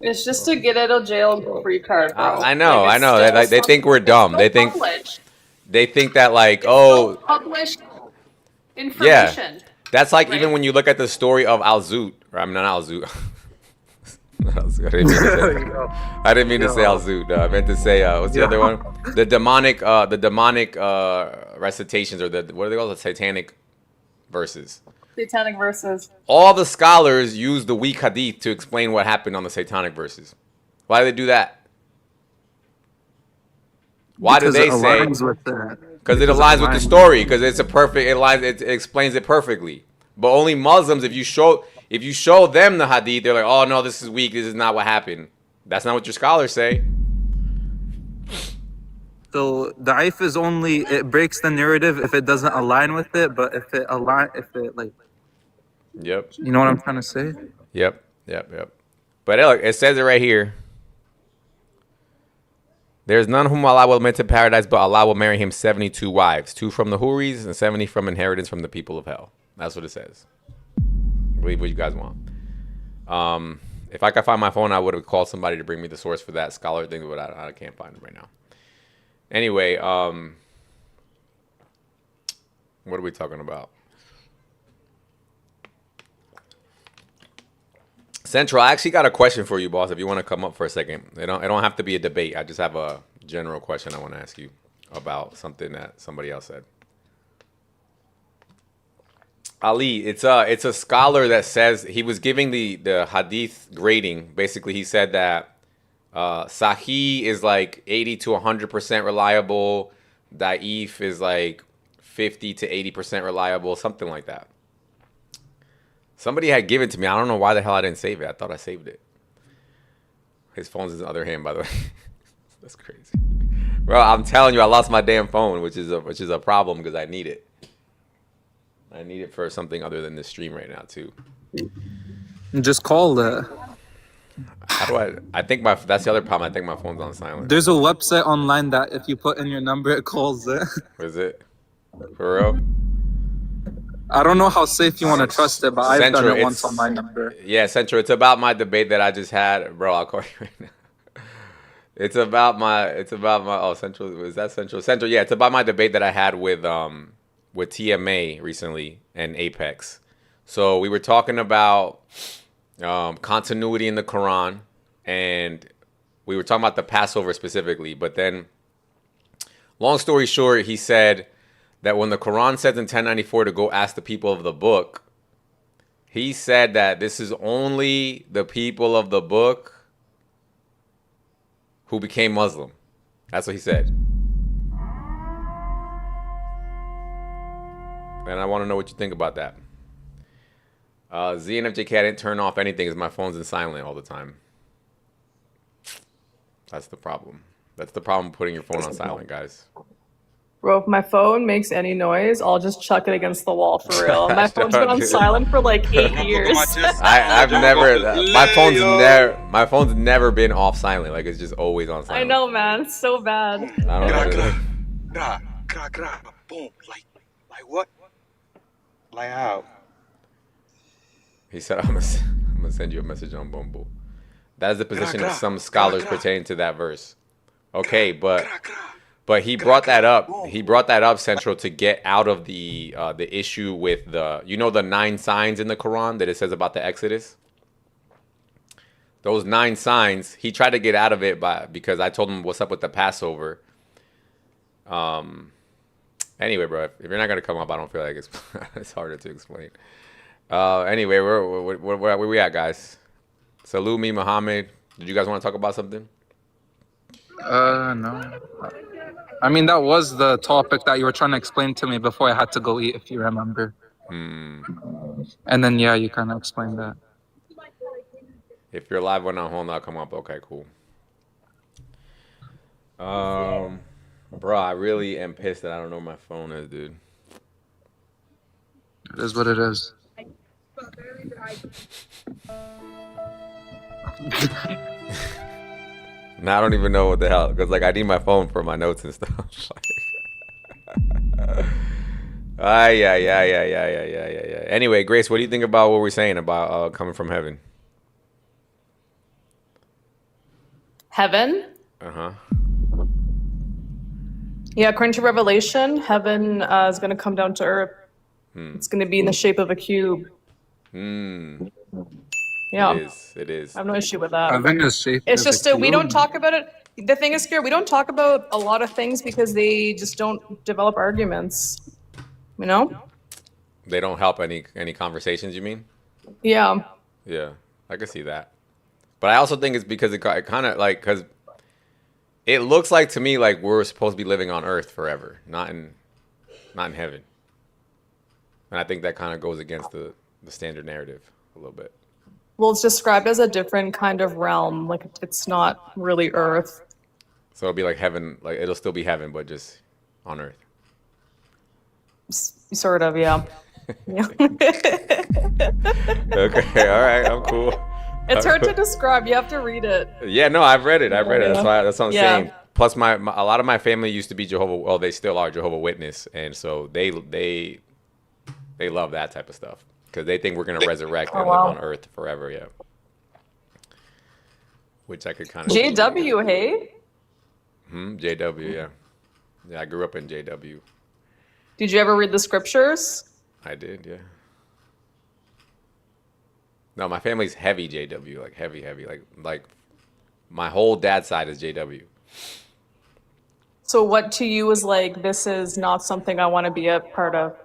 It's just to get out of jail free card, bro. I know, Like, I it's know. still They think we're dumb. They They think that like, still oh, published yeah. information. That's like even when you look at the story of Al-Zut, or I'm not Al-Zut. I didn't mean to say Al-Zut. I meant to say what's the other one? The demonic recitations, or what are they called? The satanic verses. Satanic verses. All the scholars use the weak hadith to explain what happened on the satanic verses. Why do they do that? Why do they say? Because it aligns with the story. Because it's a perfect. It explains it perfectly. But only Muslims, if you show them the hadith, they're like, oh no, this is weak. This is not what happened. That's not what your scholars say. So da'if is only, it breaks the narrative if it doesn't align with it, but if it like, Yep. you know what I'm trying to say? Yep. But look, it says it right here. There's none whom Allah will admit to paradise, but Allah will marry him 72 wives, 2 from the Huris and 70 from inheritance from the people of hell. That's what it says. Believe what you guys want. If I could find my phone, I would have called somebody to bring me the source for that scholar thing, but I can't find it right now. Anyway, what are we talking about? Central, I actually got a question for you, boss. If you want to come up for a second, it don't have to be a debate. I just have a general question I want to ask you about something that somebody else said. Ali, it's a scholar that says he was giving the hadith grading. Basically, he said that Sahih is like 80 to 100% reliable. Da'if is like 50 to 80% reliable, something like that. Somebody had given it to me. I don't know why the hell I didn't save it. I thought I saved it. His phone's in the other hand, by the way. That's crazy. Bro, I'm telling you, I lost my damn phone, which is a problem because I need it. I need it for something other than this stream right now too. Just call it. How do I think that's the other problem. I think my phone's on silent. There's a website online that if you put in your number, it calls it. Is it? For real? I don't know how safe you want to trust it, but I've done it once on my number. Yeah, Central, it's about my debate that I just had. Bro, I'll call you right now. It's about my Central, is that Central? Central, yeah, it's about my debate that I had with TMA recently and Apex. So we were talking about continuity in the Quran, and we were talking about the Passover specifically. But then, long story short, he said that when the Quran says in 1094 to go ask the people of the book, he said that this is only the people of the book who became Muslim. That's what he said. And I want to know what you think about that. ZNFJK, I didn't turn off anything because my phone's in silent all the time. That's the problem. That's the problem putting your phone on silent, guys. Bro, if my phone makes any noise, I'll just chuck it against the wall for real. My phone's been on silent for like 8 years. I've never. My phone's never been off silent. Like it's just always on silent. I know, man. It's so bad. I don't know. Boom. Like what? Like how? He said, I'm gonna send you a message on Bumble. That is the position of some scholars pertaining to that verse. Okay, but he brought that up. He brought that up, Central, to get out of the issue with the 9 signs in the Quran that it says about the Exodus. Those 9 signs, he tried to get out of it because I told him what's up with the Passover. Anyway, bro, if you're not gonna come up, I don't feel like it's harder to explain. Anyway, where we at, guys? Salute me, Muhammad. Did you guys want to talk about something? No. I mean, that was the topic that you were trying to explain to me before I had to go eat, if you remember. And then, yeah, you kind of explained that. If you're live when I'm home, I'll come up. Okay, cool. Bro, I really am pissed that I don't know where my phone is, dude. It is what it is. Now I don't even know what the hell, because like I need my phone for my notes and stuff. Yeah. Anyway, Grace, what do you think about what we're saying about coming from heaven? Heaven? Uh-huh. Yeah, according to Revelation, heaven is going to come down to earth. It's going to be in the shape of a cube. Yeah. It is. I have no issue with that. Heaven is shaped It's as a just we don't cube. talk about it. The thing is, here we don't talk about a lot of things because they just don't develop arguments. You know? They don't help any conversations, you mean? Yeah. Yeah, I can see that. But I also think it's because it kind of like, because it looks like to me like we're supposed to be living on earth forever, not in heaven. And I think that kind of goes against the standard narrative a little bit. Well, it's described as a different kind of realm. Like it's not really earth. So it'll be like heaven, like it'll still be heaven, but just on earth. Sort of, yeah. Yeah. Okay, all right, I'm cool. It's hard to describe. You have to read it. Yeah, no, I've read it. That's what I'm Yeah. saying. Plus, a lot of my family used to be they still are Jehovah's Witness, and so they love that type of stuff because they think we're gonna resurrect and live on Earth forever. Yeah, which I could kind of JW, hey? JW, yeah. I grew up in JW. Did you ever read the scriptures? I did, yeah. No, my family's heavy JW, like heavy, like my whole dad's side is JW. So what to you is like, this is not something I want to be a part of?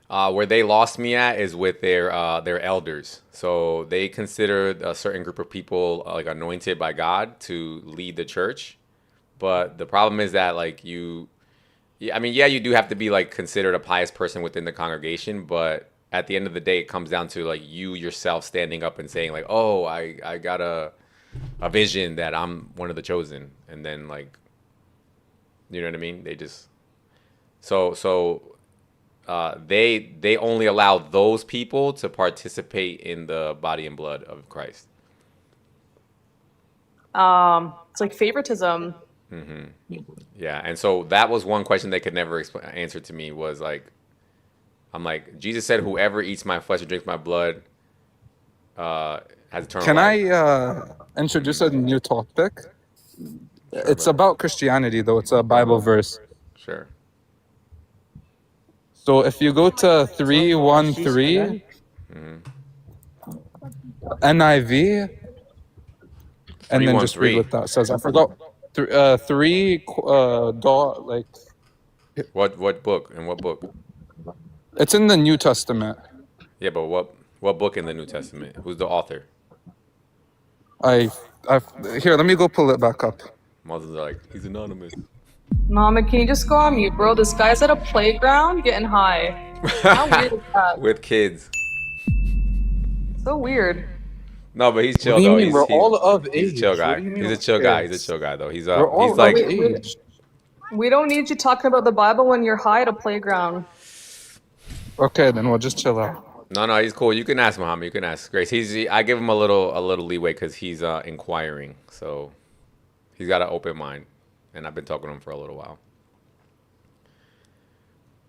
Where they lost me at is with their elders. So they considered a certain group of people like anointed by God to lead the church. But the problem is that like you do have to be like considered a pious person within the congregation, but at the end of the day, it comes down to like you yourself standing up and saying like, oh, I got a vision that I'm one of the chosen. And then like, you know what I mean? They just, they only allow those people to participate in the body and blood of Christ. It's like favoritism. Yeah. And so that was one question they could never answer to me was like, I'm like, Jesus said, whoever eats my flesh and drinks my blood has eternal Can life. I introduce a new topic? It's about Christianity, though. It's a Bible verse. Sure. So if you go to 313 NIV, and then just read what that says. I forgot. What book and what book? It's in the New Testament. Yeah, but what book in the New Testament? Who's the author? Here, let me go pull it back up. Muslims are like, he's anonymous. Mama, can you just go on mute, bro? This guy's at a playground getting high. How weird is that? With kids. So weird. No, but he's chill What do you though. mean? We're all of He's a age. chill guy. What do you mean He's a of chill guy. age? He's a chill guy though. He's We're all he's like of age. We don't need you talking about the Bible when you're high at a playground. Okay, then we'll just chill out. No, he's cool. You can ask Muhammad. You can ask Grace. I give him a little leeway because he's inquiring. So he's got an open mind, and I've been talking to him for a little while.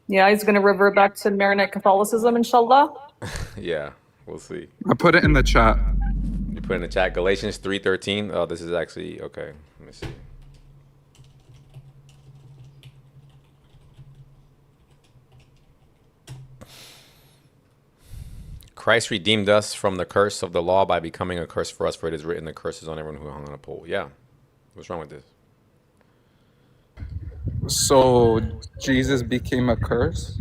Yeah, he's gonna revert back to Maronite Catholicism, inshallah. Yeah, we'll see. I put it in the chat. You put in the chat Galatians 3:13. Oh, this is actually okay. Let me see. Christ redeemed us from the curse of the law by becoming a curse for us, for it is written, the curse is on everyone who hung on a pole. Yeah. What's wrong with this? So Jesus became a curse?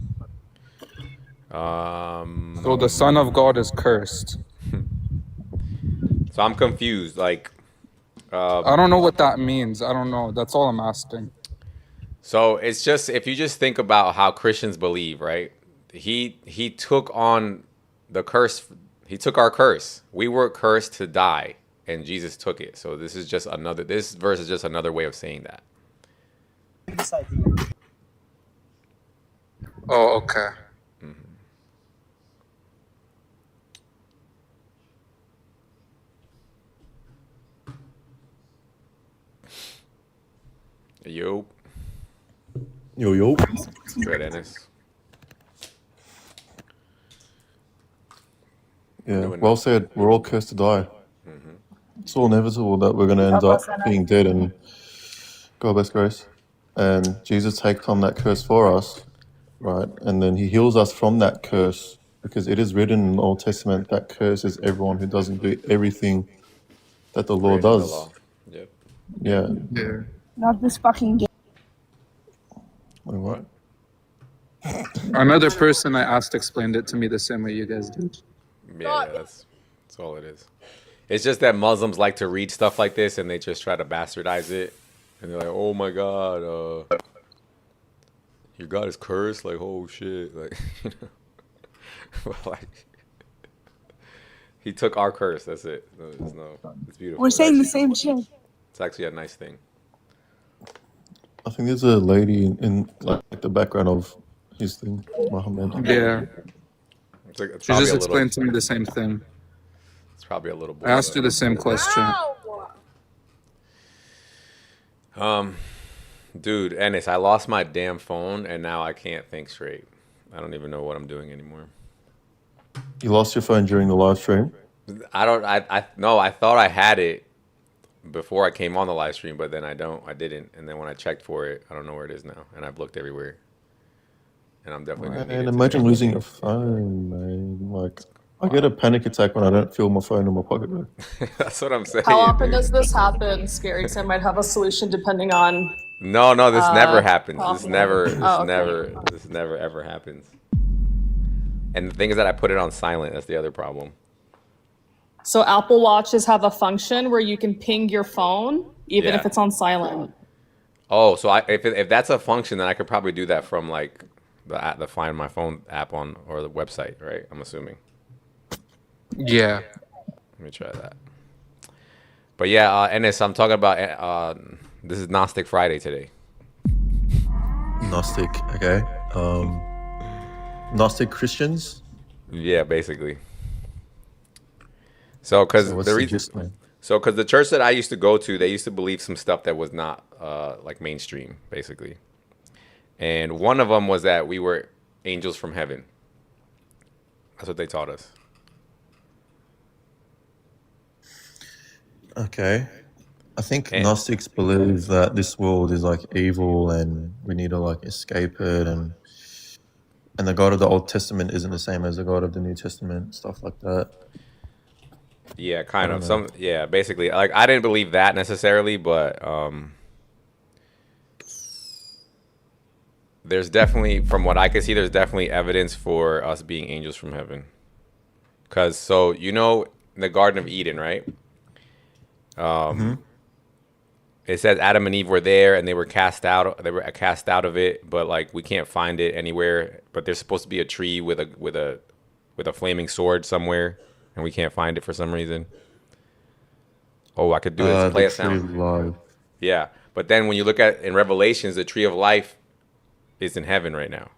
So the Son of God is cursed. So I'm confused. Like, I don't know what that means. I don't know. That's all I'm asking. So it's just, if you just think about how Christians believe, right? He took on the curse. He took our curse. We were cursed to die, and Jesus took it. So this verse is just another way of saying that. Oh, okay. Yo, Yo. good Ennis. Yeah, Doing well that. said. We're all cursed to die. It's all inevitable that we're going to end up being dead and God bless grace. And Jesus takes on that curse for us, right? And then he heals us from that curse because it is written in the Old Testament that curses everyone who doesn't do everything that the law Written in the does. law. Yep. Yeah. Yeah. Not this fucking game. Wait, what? Another person I asked explained it to me the same way you guys did. Yeah, that's all it is. It's just that Muslims like to read stuff like this and they just try to bastardize it. And they're like, oh my God, your God is cursed. Like, oh shit. Like, you know, like, he took our curse. That's it. It's beautiful. We're saying the same shit. It's actually a nice thing. I think there's a lady in like the background of his thing, Muhammad. Yeah. It's She probably just a little. explained to me the same thing. It's probably a little. I asked her the same question. Dude, Ennis, I lost my damn phone and now I can't think straight. I don't even know what I'm doing anymore. You lost your phone during the live stream? No, I thought I had it before I came on the live stream, but then I didn't. And then when I checked for it, I don't know where it is now. And I've looked everywhere. And I'm definitely gonna need And it imagine today. losing your phone, man. Like, I get a panic attack when I don't feel my phone in my pocket, bro. That's what I'm saying. How often dude. does this happen? Scary. So I might have a solution depending on. No, this never happens. This problem. never Okay. this never ever happens. And the thing is that I put it on silent. That's the other problem. So Apple Watches have a function where you can ping your phone even Yeah. if it's on silent. Oh, so if that's a function, then I could probably do that from like the Find My Phone app on or the website, right? I'm assuming. Yeah. Let me try that. But yeah, Ennis, I'm talking about this is Gnostic Friday today. Gnostic, okay. Gnostic Christians? Yeah, basically. So because So what's the gist, man? the church that I used to go to, they used to believe some stuff that was not like mainstream, basically. And one of them was that we were angels from heaven. That's what they taught us. Okay. I think Gnostics believe that this world is like evil and we need to like escape it, and the God of the Old Testament isn't the same as the God of the New Testament, stuff like that. Yeah, kind I of. don't know. Yeah, basically. Like I didn't believe that necessarily, but there's definitely, from what I can see, there's definitely evidence for us being angels from heaven. Cause so in the Garden of Eden, right? It says Adam and Eve were there and they were cast out. They were cast out of it, but like we can't find it anywhere. But there's supposed to be a tree with a flaming sword somewhere, and we can't find it for some reason. Oh, I could do this. Play a sound. Live. Yeah, but then when you look at in Revelations, the tree of life is in heaven right now.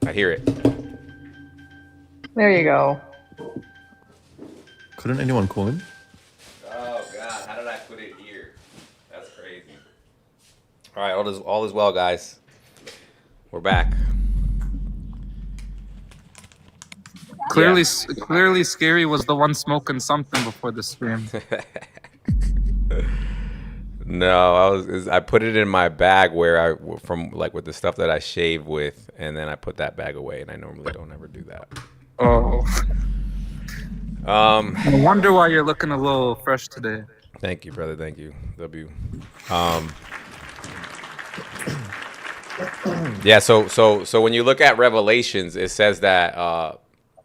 I hear it. There you go. Couldn't anyone call him? Oh God, how did I put it here? That's crazy. All right, all is well, guys. We're back. Clearly, Scary was the one smoking something before the stream. No, I put it in my bag with the stuff that I shave with, and then I put that bag away, and I normally don't ever do that. Oh. No wonder why you're looking a little fresh today. Thank you, brother. Thank you. W. Yeah. So when you look at Revelations, it says that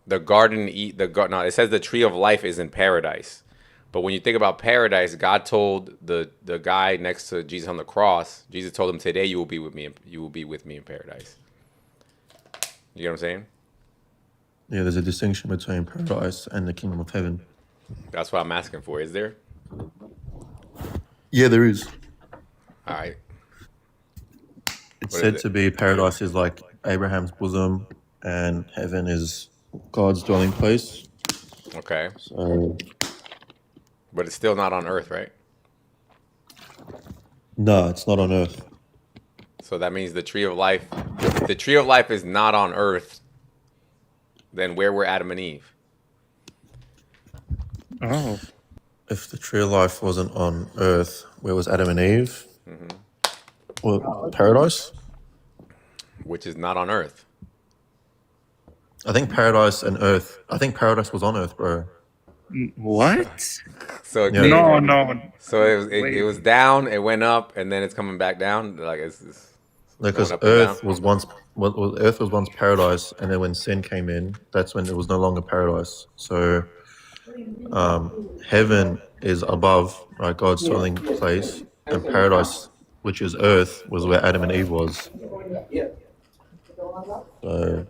it says the tree of life is in paradise. But when you think about paradise, God told the guy next to Jesus on the cross, Jesus told him, "Today you will be with me. You will be with me in paradise." You know what I'm saying? Yeah, there's a distinction between paradise and the kingdom of heaven. That's what I'm asking for. Is there? Yeah, there is. All right. It's What said is to be paradise is like Abraham's bosom, and heaven is God's dwelling place. Okay. So But it's still not on Earth, right? no, it's not on Earth. So that means the tree of life, if the tree of life is not on Earth, then where were Adam and Eve? Oh. If the tree of life wasn't on Earth, where was Adam and Eve? Well, paradise. Which is not on Earth. I think paradise and Earth. I think paradise was on Earth, bro. What? So it Yeah. came, No. so it was down, it went up, and then it's coming back down. Like it's Because going up and Earth down. was once Earth was once paradise, and then when sin came in, that's when it was no longer paradise. So, heaven is above, right? God's dwelling place, and paradise, which is Earth, was where Adam and Eve was. So,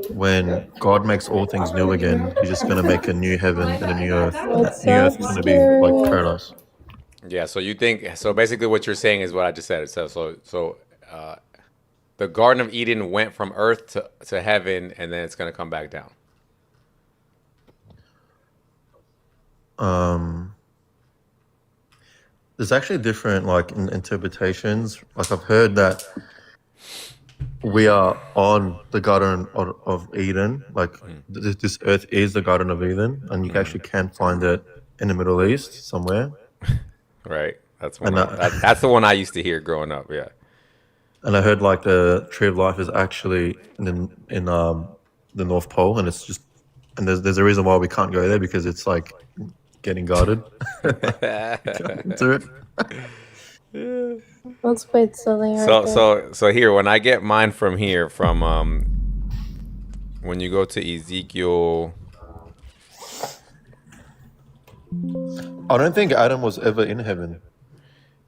when God makes all things new again, He's just going to make a new heaven and a new Earth. What's New Earth up, is going to be like Scary? paradise. Yeah. So you think so? Basically, what you're saying is what I just said. So the Garden of Eden went from Earth to heaven, and then it's going to come back down. There's actually different interpretations. Like I've heard that we are on the Garden of Eden. Like this earth is the Garden of Eden, and you actually can find it in the Middle East somewhere. Right. That's And that's the one I used to hear growing up. Yeah. And I heard like the Tree of Life is actually in the North Pole, and it's just and there's a reason why we can't go there because it's like getting guarded. That's quite silly, right there. So here, when I get mine from here, from when you go to Ezekiel, I don't think Adam was ever in heaven.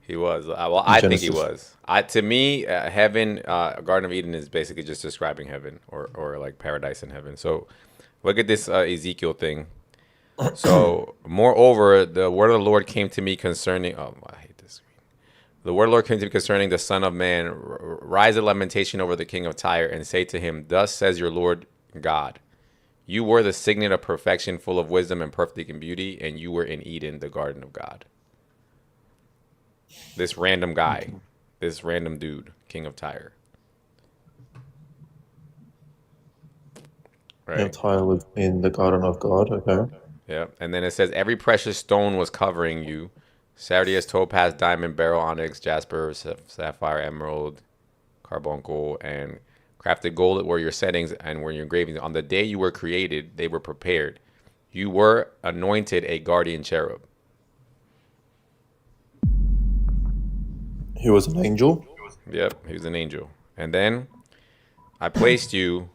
he was. Well, I think he Genesis. was. To me, heaven, Garden of Eden is basically just describing heaven or like paradise in heaven. So look at this Ezekiel thing. So, moreover, the word of the Lord came to me concerning. Oh, I hate this screen. The word of the Lord came to me concerning the Son of Man. Rise a lamentation over the king of Tyre, and say to him, Thus says your Lord God, you were the signet of perfection, full of wisdom and perfect in beauty, and you were in Eden, the garden of God. This random guy, this random dude, king of Tyre. Right. Yeah, Tyre was in the Garden of God. Okay. Yeah, and then it says, every precious stone was covering you. Sardius, topaz, diamond, beryl, onyx, jasper, sapphire, emerald, carbuncle, and crafted gold were your settings and were your engravings. On the day you were created, they were prepared. You were anointed a guardian cherub. He was an angel. Yep, he was an angel. And then I placed you.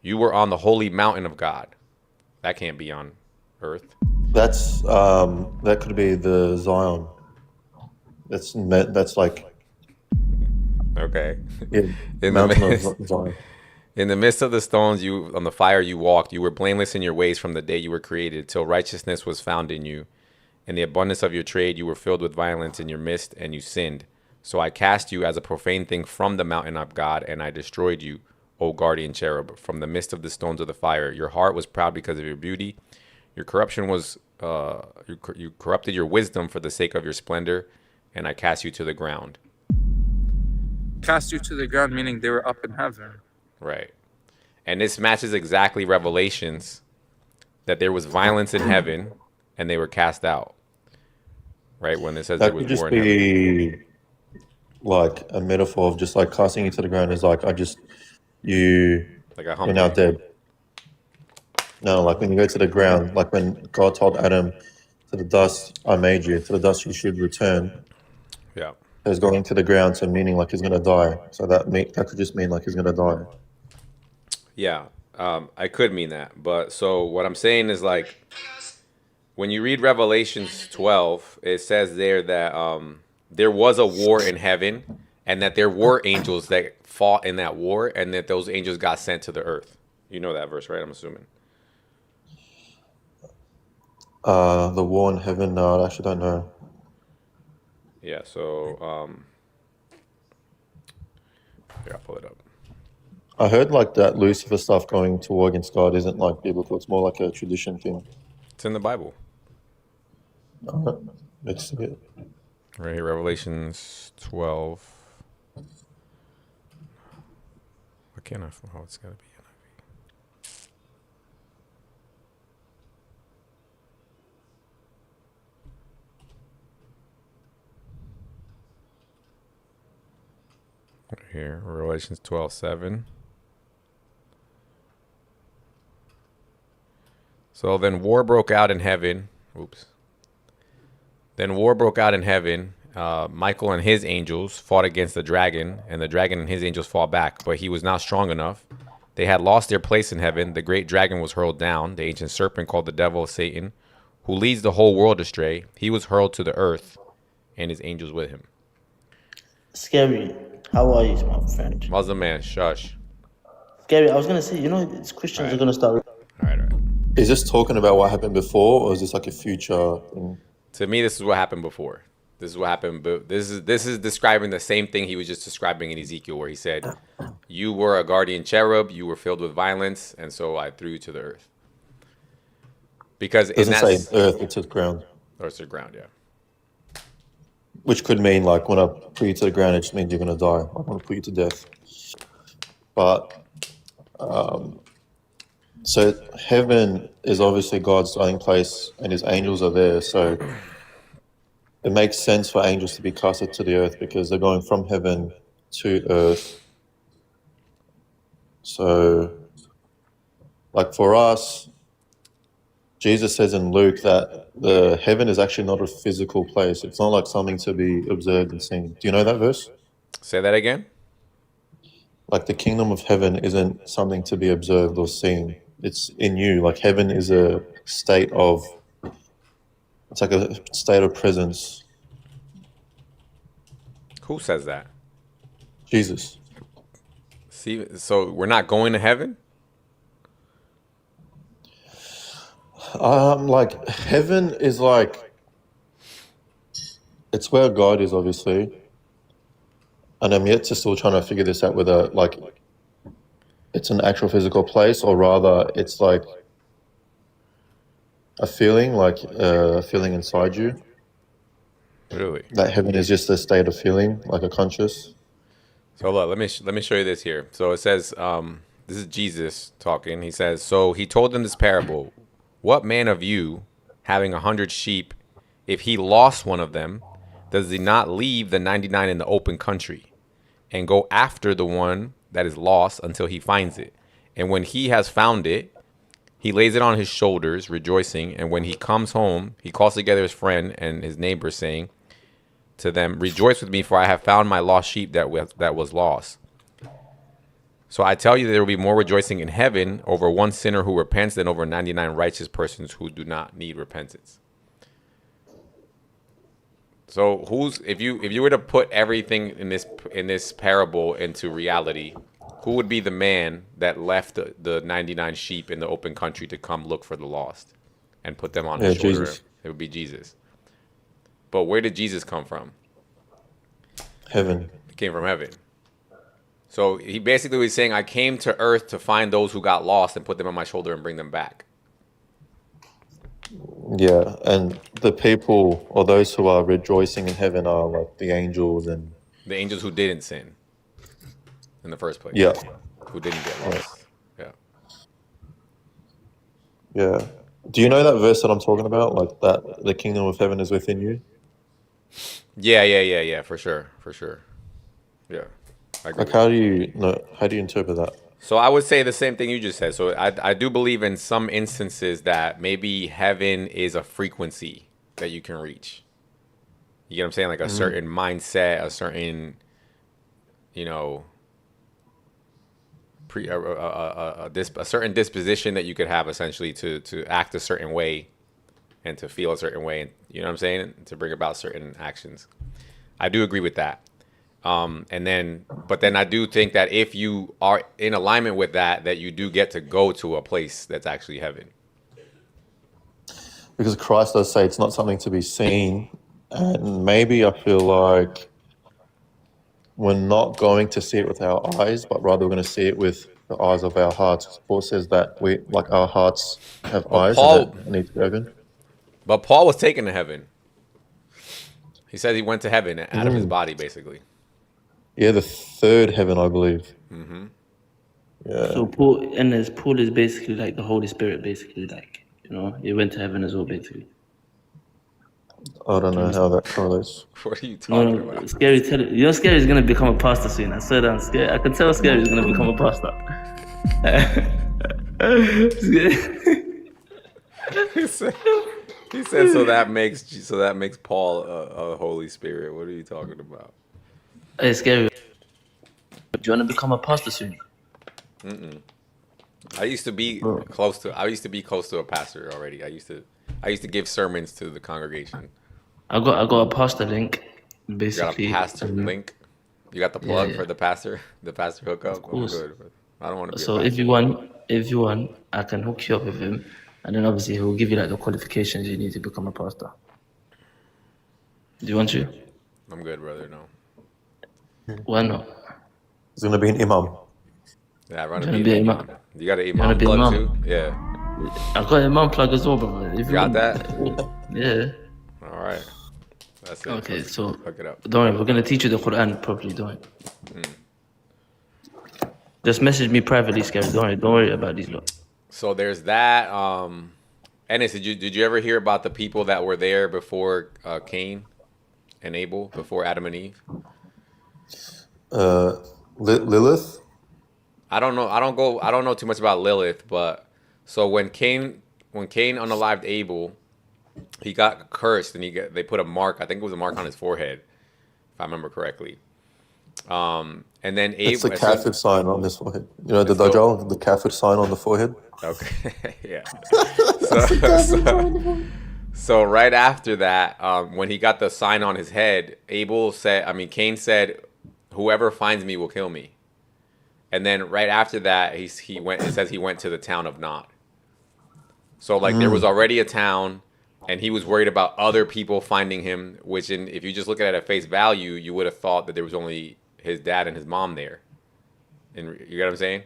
You were on the holy mountain of God. That can't be on Earth. That's that could be the Zion. That's like Okay. yeah, mountain of Zion. In the midst of the stones, you on the fire you walked. You were blameless in your ways from the day you were created, till righteousness was found in you. In the abundance of your trade, you were filled with violence in your midst, and you sinned. So I cast you as a profane thing from the mountain of God, and I destroyed you, O guardian cherub, from the midst of the stones of the fire. Your heart was proud because of your beauty. Your corruption was you corrupted your wisdom for the sake of your splendor, and I cast you to the ground. Cast you to the ground, meaning they were up in heaven. Right. And this matches exactly Revelations, that there was violence in heaven, and they were cast out. Right, when it says That there was could just war in heaven. be like a metaphor of just like casting you to the ground is like you're now dead. No, like when you go to the ground, like when God told Adam, to the dust I made you, to the dust you should return. Yeah. He's going to the ground, so meaning like he's gonna die. So that could just mean like he's gonna die. Yeah, I could mean that. But so what I'm saying is like, when you read Revelations 12, it says there that there was a war in heaven, and that there were angels that fought in that war, and that those angels got sent to the earth. You know that verse, right? I'm assuming. The war in heaven, no, I actually don't know. Yeah, so here, I'll pull it up. I heard like that Lucifer stuff going to war against God isn't like biblical. It's more like a tradition thing. It's in the Bible. All right, let's see it. Right here, Revelations 12. Why can't I? Oh, it's got to be NIV. Right here, Revelations 12:7. So then war broke out in heaven. Oops. Then war broke out in heaven. Michael and his angels fought against the dragon, and the dragon and his angels fought back, but he was not strong enough. They had lost their place in heaven. The great dragon was hurled down, the ancient serpent called the devil, Satan, who leads the whole world astray. He was hurled to the earth, and his angels with him. Scary, how are you, my friend? Muslim man, shush. Scary, I was gonna say, it's Christians are gonna start. All right. Is this talking about what happened before, or is this like a future thing? To me, this is what happened before. This is what happened. But this is describing the same thing he was just describing in Ezekiel, where he said, "You were a guardian cherub. You were filled with violence, and so I threw you to the earth." Because it doesn't say earth; it says ground. Or it's the ground, yeah. Which could mean like when I put you to the ground, it just means you're gonna die. I want to put you to death. But so heaven is obviously God's dwelling place, and His angels are there. So it makes sense for angels to be casted to the earth because they're going from heaven to earth. So, like for us, Jesus says in Luke that the heaven is actually not a physical place. It's not like something to be observed and seen. Do you know that verse? Say that again. Like the kingdom of heaven isn't something to be observed or seen. It's in you. Like heaven is a state of, it's like a state of presence. Who says that? Jesus. See, so we're not going to heaven? Like heaven is like, it's where God is, obviously. And I'm yet to still trying to figure this out, whether like it's an actual physical place or rather it's like a feeling, like a feeling inside you. Really? That heaven is just a state of feeling, like a conscious. So look, let me show you this here. So it says, this is Jesus talking. He says, so he told them this parable. What man of you, having 100 sheep, if he lost one of them, does he not leave the 99 in the open country and go after the one that is lost until he finds it? And when he has found it, he lays it on his shoulders, rejoicing. And when he comes home, he calls together his friend and his neighbor, saying to them, rejoice with me, for I have found my lost sheep that was lost. So I tell you, there will be more rejoicing in heaven over one sinner who repents than over 99 righteous persons who do not need repentance. So if you were to put everything in this parable into reality, who would be the man that left the 99 sheep in the open country to come look for the lost and put them on his shoulder? Jesus. It would be Jesus. But where did Jesus come from? Heaven. He came from heaven. So he basically was saying, I came to earth to find those who got lost and put them on my shoulder and bring them back. Yeah, and the people or those who are rejoicing in heaven are like the angels and the angels who didn't sin in the first place. Yeah. Who didn't get lost. Yeah. Yeah. Do you know that verse that I'm talking about? Like that the kingdom of heaven is within you? Yeah, for sure. Yeah. Like how do you interpret that? So I would say the same thing you just said. So I do believe in some instances that maybe heaven is a frequency that you can reach. You get what I'm saying? Like a certain mindset, a certain, a certain disposition that you could have essentially to act a certain way and to feel a certain way. And you know what I'm saying? To bring about certain actions. I do agree with that. But then I do think that if you are in alignment with that you do get to go to a place that's actually heaven. Because Christ does say it's not something to be seen. And maybe I feel like we're not going to see it with our eyes, but rather we're going to see it with the eyes of our hearts. Paul says that we, like, our hearts have But eyes Paul, and that need to be open. but Paul was taken to heaven. He said he went to heaven out of his body, basically. Yeah, the third heaven, I believe. Mm-hmm. Yeah. So Paul is basically like the Holy Spirit, basically, like, you know, he went to heaven as well, basically. I don't know how that correlates. What are you talking about? Scary, you know, Scary is gonna become a pastor soon. I swear down, Scary. I can tell Scary is gonna become a pastor. he said so that makes Paul a Holy Spirit. What are you talking about? Hey, Scary, do you want to become a pastor soon? Mm-mm. I used to be close to a pastor already. I used to give sermons to the congregation. I got a pastor link, basically. You got a pastor link? You got the plug for the pastor hookup? Of course. I'm good, but I don't want to be So a pastor. if you want, I can hook you up with him, and then obviously he'll give you like the qualifications you need to become a pastor. Do you want to? I'm good, brother. No. Why not? He's going to be an imam. Yeah, I want You to wanna be an be imam. You got an You wanna imam be plug imam? too? Yeah. I got a mom plug as well, brother. If You got that? Yeah. All right. That's it. Okay, so hook it up. don't worry, we're gonna teach you the Quran properly. Don't worry. Just message me privately, Scary. Don't worry about these lot. So there's that. Ennis, did you ever hear about the people that were there before Cain and Abel, before Adam and Eve? Lilith? I don't know. I don't know too much about Lilith, but so when Cain unalived Abel, he got cursed and they put a mark. I think it was a mark on his forehead, if I remember correctly. And then Abel. It's the kafir sign on his forehead. You know, the Dajjal, the kafir sign on the forehead. Okay, yeah. So right after that, when he got the sign on his head, Cain said, "Whoever finds me will kill me." And then right after that, he went. It says he went to the town of Nod. So there was already a town, and he was worried about other people finding him. Which, if you just look at it at face value, you would have thought that there was only his dad and his mom there. And you get what I'm saying?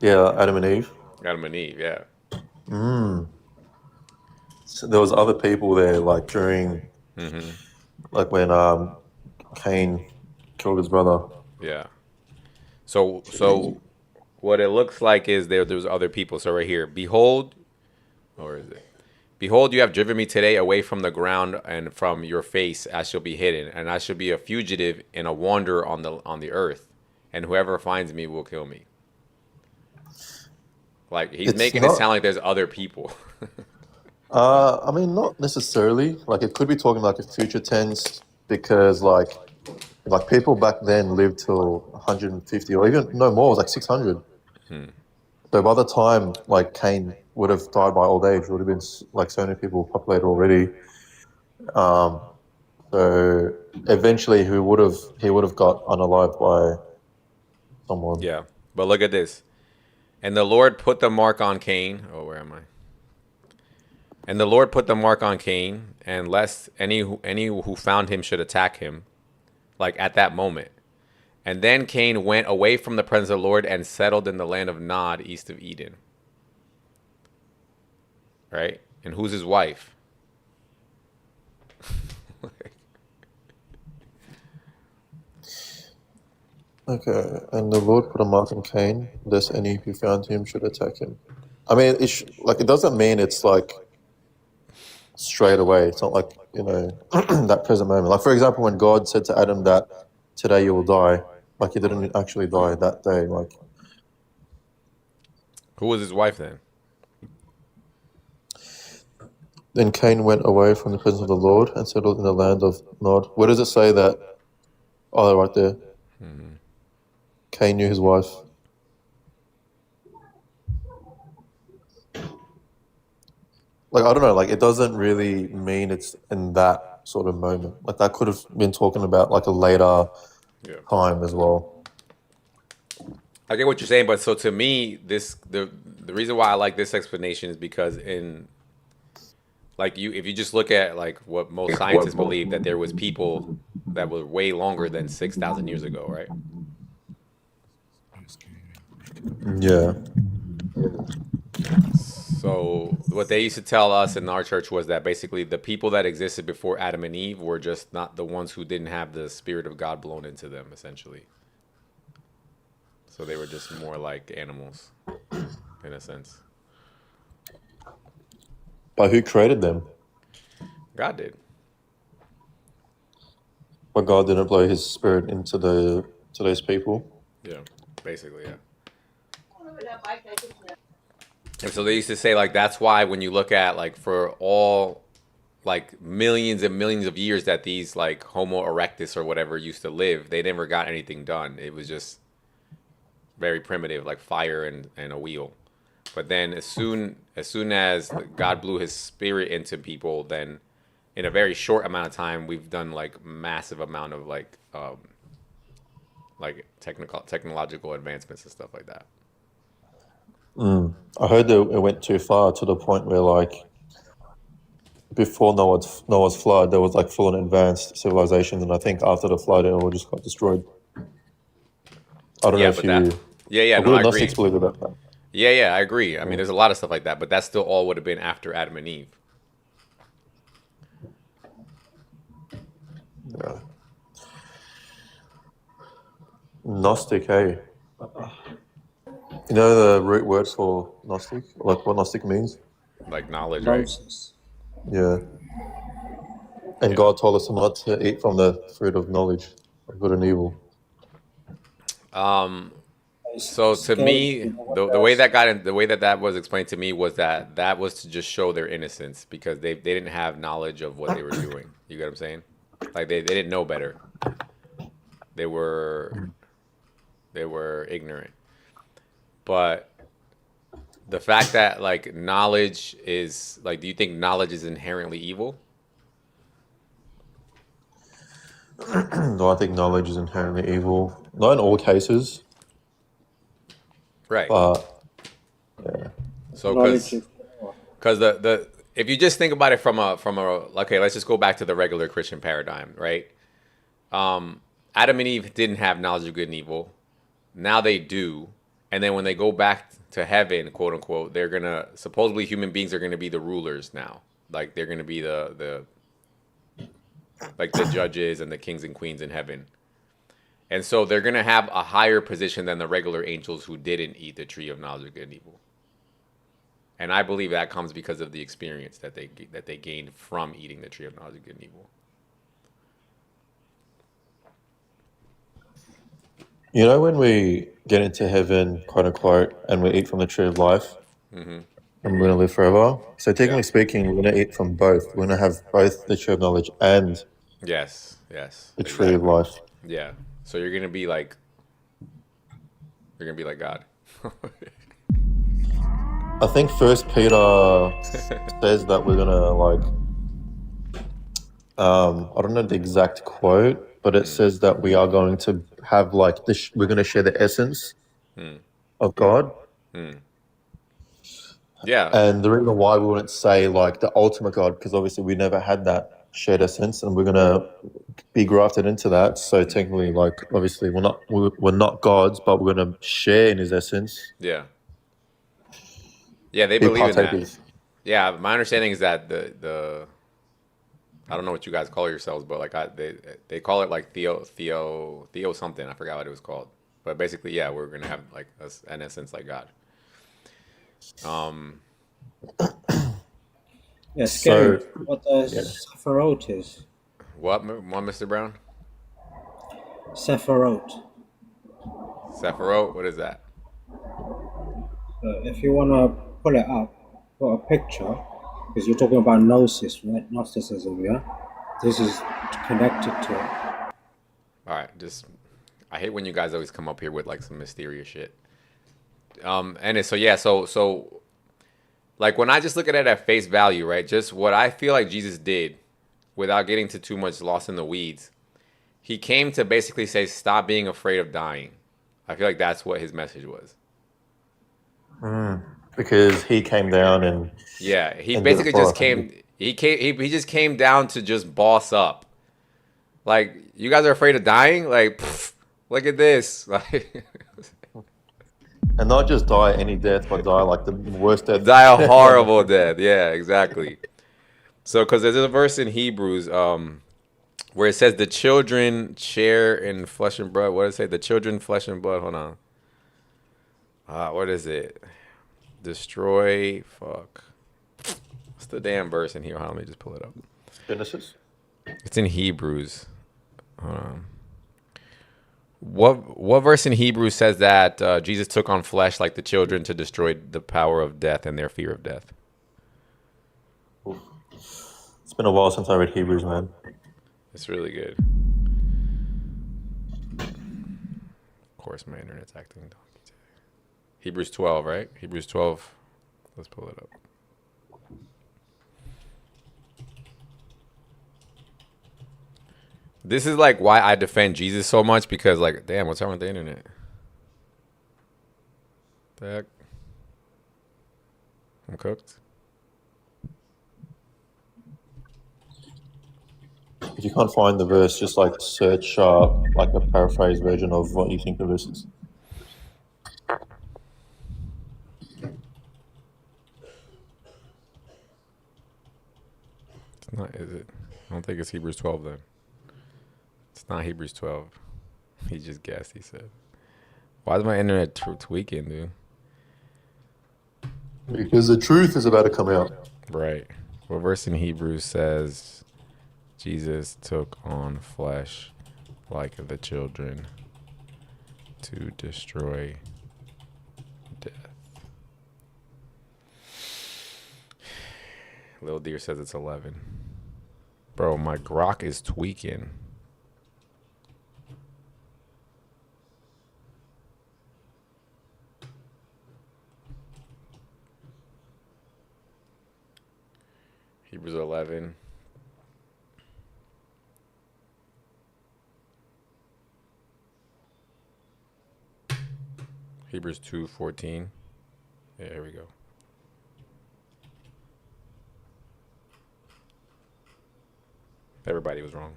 Yeah, Adam and Eve. Adam and Eve, yeah. So there was other people there, like during, like when Cain killed his brother. Yeah. So what it looks like is there's other people. So right here, behold, or is it? Behold, you have driven me today away from the ground, and from your face I shall be hidden, and I shall be a fugitive and a wanderer on the earth, and whoever finds me will kill me. Like he's making it sound like there's other people. I mean, not necessarily. Like it could be talking like a future tense because like people back then lived till 150 or even no more. It was like 600. So by the time like Cain would have died by old age, there would have been like so many people populated already. So eventually he would have got unalived by someone. Yeah, but look at this. And the Lord put the mark on Cain. Oh, where am I? And the Lord put the mark on Cain, and lest any who found him should attack him, like at that moment. And then Cain went away from the presence of the Lord and settled in the land of Nod, east of Eden. Right? And who's his wife? Okay, and the Lord put a mark on Cain, lest any who found him should attack him. I mean, it doesn't mean it's like straight away. It's not like, you know, that present moment. Like, for example, when God said to Adam that today you will die, like he didn't actually die that day. Like, who was his wife then? Then Cain went away from the presence of the Lord and settled in the land of Nod. Where does it say that? Oh, right there. Cain knew his wife. Like, I don't know, like, it doesn't really mean it's in that sort of moment. Like, that could have been talking about, like, a later time as well. I get what you're saying, but so to me, the reason why I like this explanation is because if you just look at, like, what most scientists believe, that there was people that were way longer than 6,000 years ago, right? Yeah. So what they used to tell us in our church was that basically the people that existed before Adam and Eve were just not the ones who didn't have the spirit of God blown into them, essentially. So they were just more like animals, in a sense. But who created them? God did. But God didn't blow His Spirit into those people. Yeah, basically, yeah. And so they used to say, like, that's why when you look at, like, for all, like, millions and millions of years that these, like, Homo erectus or whatever used to live, they never got anything done. It was just very primitive, like fire and a wheel. But then as soon as God blew His Spirit into people, then in a very short amount of time, we've done, like, massive amount of, like technological advancements and stuff like that. I heard that it went too far to the point where, like, before Noah's flood, there was like full and advanced civilizations, and I think after the flood, it all just got destroyed. I don't know if you. Yeah, no, I agree. Gnostics believe about that. Yeah, I agree. I mean, there's a lot of stuff like that, but that still all would have been after Adam and Eve. Yeah. Gnostic, hey. You know the root word for Gnostic? Like what Gnostic means? Like knowledge, right? Yeah. And God told us not to eat from the fruit of knowledge of good and evil. So to me, the way that was explained to me was that was to just show their innocence because they didn't have knowledge of what they were doing. You get what I'm saying? Like they didn't know better. They were ignorant. But the fact that like knowledge is like, do you think knowledge is inherently evil? No, I think knowledge is inherently evil. Not in all cases. Right. But yeah. So because the if you just think about it from a okay, let's just go back to the regular Christian paradigm, right? Adam and Eve didn't have knowledge of good and evil. Now they do. And then when they go back to heaven, quote unquote, they're gonna supposedly human beings are gonna be the rulers now. Like they're gonna be the judges and the kings and queens in heaven. And so they're gonna have a higher position than the regular angels who didn't eat the tree of knowledge of good and evil. And I believe that comes because of the experience that they gained from eating the tree of knowledge of good and evil. You know, when we get into heaven, quote unquote, and we eat from the tree of life, and we're going to live forever. So technically speaking, we're going to eat from both. We're going to have both the tree of knowledge and the tree of life. Yeah. So you're going to be like God. I think First Peter says that we're going to like, I don't know the exact quote, but it says that we are going to have like this. We're going to share the essence of God. Yeah. And the reason why we wouldn't say like the ultimate God, because obviously we never had that shared essence, and we're going to be grafted into that. So technically, like obviously we're not gods, but we're going to share in His essence. Yeah. Yeah, they believe in that. Yeah, my understanding is that the I don't know what you guys call yourselves, but like they call it like Theo something. I forgot what it was called. But basically, yeah, we're gonna have like an essence like God. Yeah, scary. What Sephiroth is? What, Mr. Brown? Sephiroth. Sephiroth? What is that? If you wanna pull it up, put a picture, because you're talking about gnosis, right? Gnosticism, yeah. This is connected to it. All right, I hate when you guys always come up here with like some mysterious shit. So like when I just look at it at face value, right? Just what I feel like Jesus did, without getting too much lost in the weeds, He came to basically say, stop being afraid of dying. I feel like that's what His message was. Because He came down and He basically just came. He just came down to just boss up. Like, you guys are afraid of dying? Like, look at this. Like, And not just die any death, but die like the worst death. Die a horrible death. Yeah, exactly. So, because there's a verse in Hebrews where it says the children share in flesh and blood. What does it say? The children, flesh and blood. Hold on. What is it? Destroy. Fuck. What's the damn verse in here? Hold on, let me just pull it up. Genesis? It's in Hebrews. Hold on. What verse in Hebrews says that Jesus took on flesh like the children to destroy the power of death and their fear of death? It's been a while since I read Hebrews, man. It's really good. Of course, my internet's acting donkey today. Hebrews 12, right? Hebrews 12. Let's pull it up. This is like why I defend Jesus so much, because like, damn, what's wrong with the internet? The heck? I'm cooked. If you can't find the verse, just like search like a paraphrase version of what you think the verse is. It's not, is it? I don't think it's Hebrews 12 then. It's not Hebrews 12. He just guessed, he said. Why is my internet tweaking, dude? Because the truth is about to come out. Right. What verse in Hebrews says Jesus took on flesh like the children to destroy death? Little Deer says it's 11. Bro, my grok is tweaking. Hebrews 11. Hebrews 2:14. Yeah, here we go. Everybody was wrong.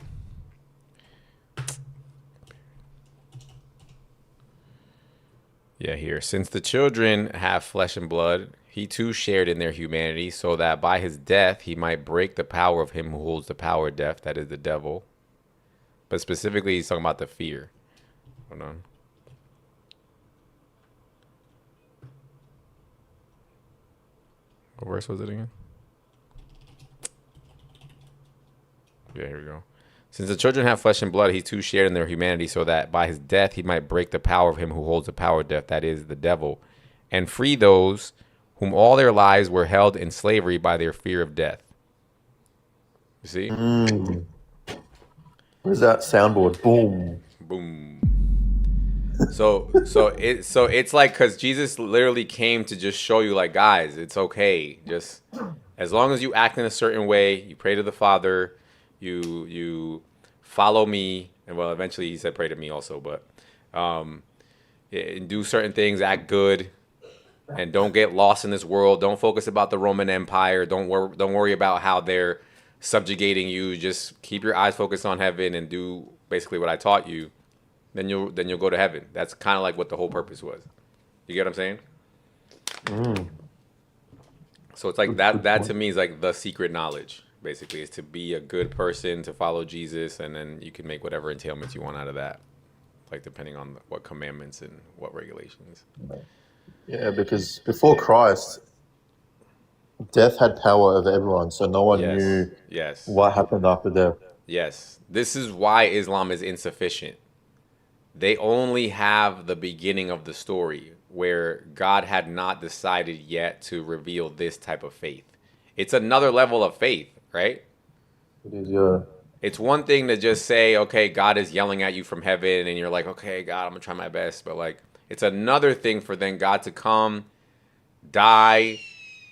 Yeah, here. Since the children have flesh and blood, he too shared in their humanity, so that by his death he might break the power of him who holds the power of death, that is the devil. But specifically, he's talking about the fear. Hold on. What verse was it again? Yeah, here we go. Since the children have flesh and blood, he too shared in their humanity, so that by his death he might break the power of him who holds the power of death, that is the devil, and free those whom all their lives were held in slavery by their fear of death. You see? Where's that soundboard? Boom. Boom. So it's like, because Jesus literally came to just show you, like, guys, it's okay. Just as long as you act in a certain way, you pray to the Father, you follow me, and well, eventually he said pray to me also, but do certain things, act good, and don't get lost in this world. Don't focus about the Roman Empire. Don't worry about how they're subjugating you. Just keep your eyes focused on heaven and do basically what I taught you. Then you'll go to heaven. That's kind of like what the whole purpose was. You get what I'm saying? So it's like that to me is like the secret knowledge, basically, is to be a good person, to follow Jesus, and then you can make whatever entailments you want out of that, like depending on what commandments and what regulations. Yeah, because before Christ, death had power over everyone, so no one knew what happened after death. Yes. This is why Islam is insufficient. They only have the beginning of the story, where God had not decided yet to reveal this type of faith. It's another level of faith, right? It is, yeah. It's one thing to just say, okay, God is yelling at you from heaven, and you're like, okay, God, I'm gonna try my best. But like, it's another thing for then God to come, die,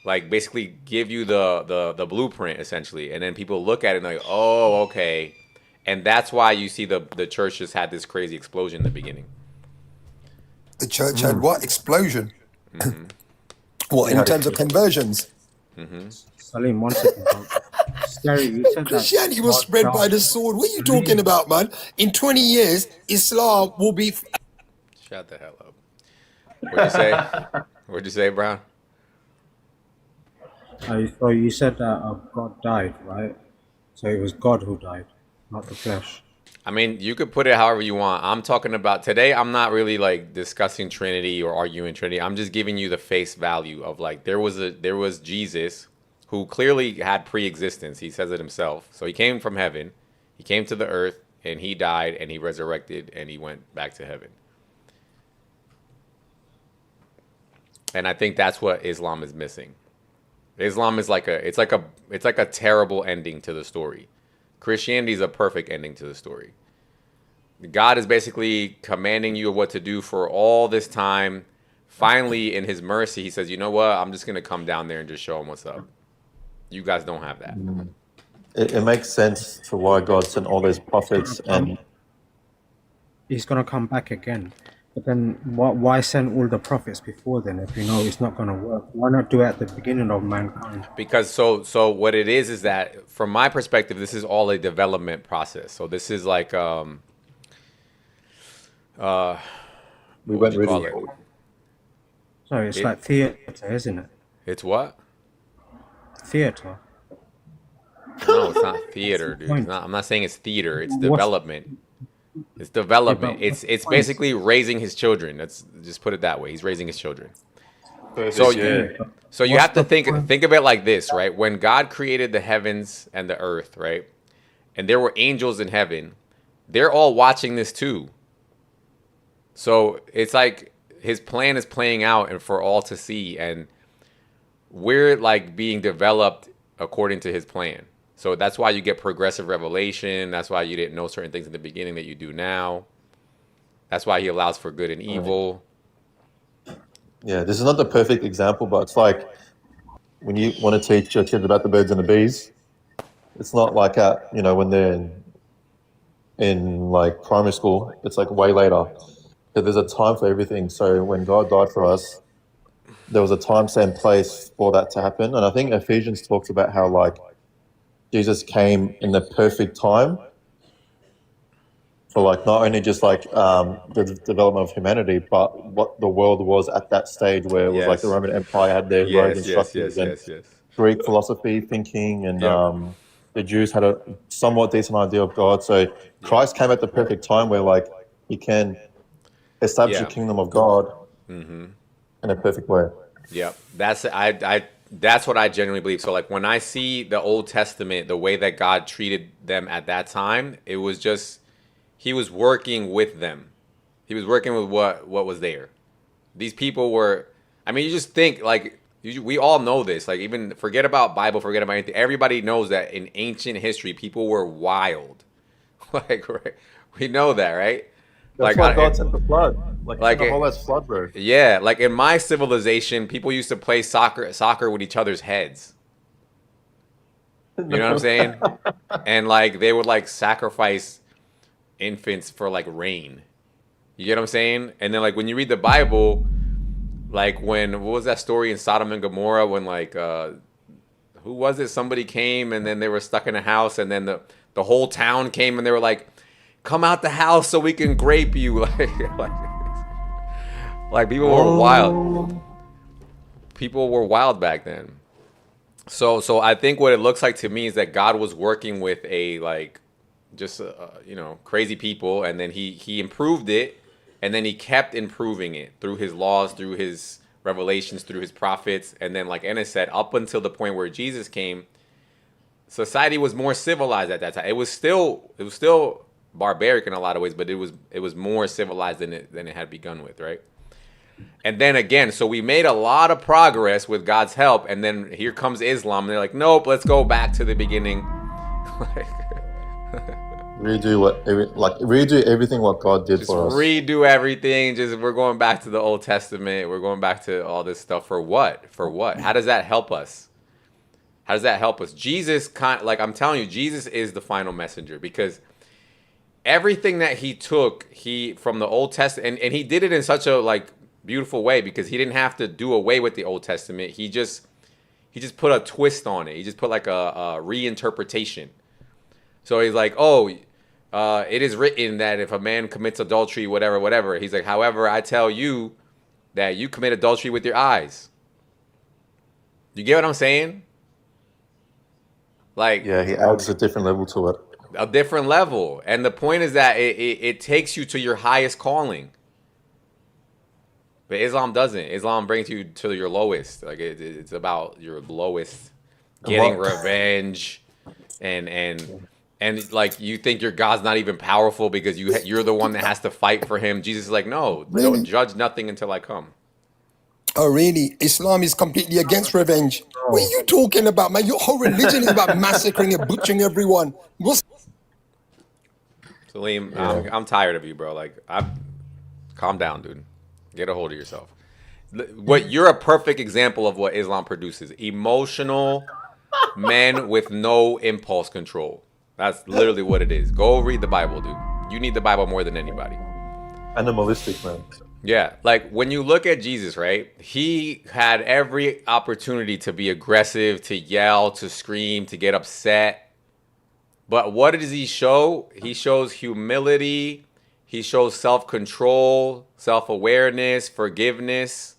like basically give you the blueprint essentially, and then people look at it and like, oh, okay. And that's why you see the church just had this crazy explosion in the beginning. The church had what? Explosion? What, in terms of conversions? Salim, 1 second. Scary, you said that Christianity was spread by the sword. What are you talking about, man? In 20 years, Islam will be... Shut the hell up. What'd you say? What'd you say, Brown? So you said that God died, right? So it was God who died, not the flesh. I mean, you could put it however you want. I'm talking about today. I'm not really like discussing Trinity or arguing Trinity. I'm just giving you the face value of like there was Jesus who clearly had pre-existence. He says it himself. So he came from heaven, he came to the earth, and he died, and he resurrected, and he went back to heaven. And I think that's what Islam is missing. Islam is like it's like a terrible ending to the story. Christianity is a perfect ending to the story. God is basically commanding you what to do for all this time. Finally, in his mercy, he says, you know what? I'm just going to come down there and just show them what's up. You guys don't have that. It makes sense to why God sent all those prophets and... He's going to come back again. But then why send all the prophets before then if you know it's not going to work? Why not do it at the beginning of mankind? Because so what it is that from my perspective, this is all a development process. So this is like we went really... Sorry, it's like theater, isn't it? It's what? Theater. No, it's not theater, dude. I'm not saying it's theater. It's development. It's development. It's basically raising his children. Let's just put it that way. He's raising his children. So you have to think of it like this, right? When God created the heavens and the earth, right? And there were angels in heaven, they're all watching this too. So it's like his plan is playing out and for all to see, and we're like being developed according to his plan. So that's why you get progressive revelation. That's why you didn't know certain things in the beginning that you do now. That's why he allows for good and evil. Yeah, this is not the perfect example, but it's like when you want to teach your kids about the birds and the bees, it's not like when they're in like primary school. It's like way later. But there's a time for everything. So when God died for us, there was a time, and place for that to happen. And I think Ephesians talks about how like Jesus came in the perfect time for like not only just like the development of humanity, but what the world was at that stage where it was like the Roman Empire had their roads and structures and Greek philosophy thinking, and the Jews had a somewhat decent idea of God. So Christ came at the perfect time where like he can establish the kingdom of God in a perfect way. Yeah, that's what I genuinely believe. So like when I see the Old Testament, the way that God treated them at that time, it was just he was working with them. He was working with what was there. These people were, I mean, you just think like we all know this. Like even forget about Bible, forget about anything. Everybody knows that in ancient history, people were wild. Like right? We know that, right? That's why God sent the flood. Like the whole ass flood, bro. Yeah, like in my civilization, people used to play soccer with each other's heads. You know what I'm saying? And like they would like sacrifice infants for like rain. You get what I'm saying? And then like when you read the Bible, like what was that story in Sodom and Gomorrah when like who was it? Somebody came and then they were stuck in a house, and then the whole town came and they were like, come out the house so we can grape you. Like people were wild. People were wild back then. So I think what it looks like to me is that God was working with a like just crazy people, and then he improved it, and then he kept improving it through his laws, through his revelations, through his prophets, and then like Ennis said, up until the point where Jesus came, society was more civilized at that time. It was still barbaric in a lot of ways, but it was more civilized than it had begun with, right? And then again, so we made a lot of progress with God's help, and then here comes Islam, and they're like, nope, let's go back to the beginning. redo everything what God did for us. Redo everything. Just we're going back to the Old Testament. We're going back to all this stuff for what? For what? How does that help us? How does that help us? Jesus, I'm telling you, Jesus is the final messenger, because everything that he took, from the Old Testament, and he did it in such a like beautiful way, because he didn't have to do away with the Old Testament. He just put a twist on it. He just put like a reinterpretation. So he's like, it is written that if a man commits adultery, whatever, he's like, however, I tell you that you commit adultery with your eyes. You get what I'm saying? Like, Yeah, he adds a different level to it. a different level. And the point is that it takes you to your highest calling. But Islam doesn't. Islam brings you to your lowest. Like it's about your lowest, getting revenge, and like you think your God's not even powerful because you're the one that has to fight for him. Jesus is like, no, Really? don't judge nothing until I come. Oh, really? Islam is completely against revenge. What are you talking about, man? Your whole religion is about massacring and butchering everyone. Salim, I'm tired of you, bro. Like, calm down, dude. Get a hold of yourself. You're a perfect example of what Islam produces: emotional men with no impulse control. That's literally what it is. Go read the Bible, dude. You need the Bible more than anybody. Animalistic, man. Yeah, like when you look at Jesus, right? He had every opportunity to be aggressive, to yell, to scream, to get upset. But what does he show? He shows humility. He shows self-control, self-awareness, forgiveness.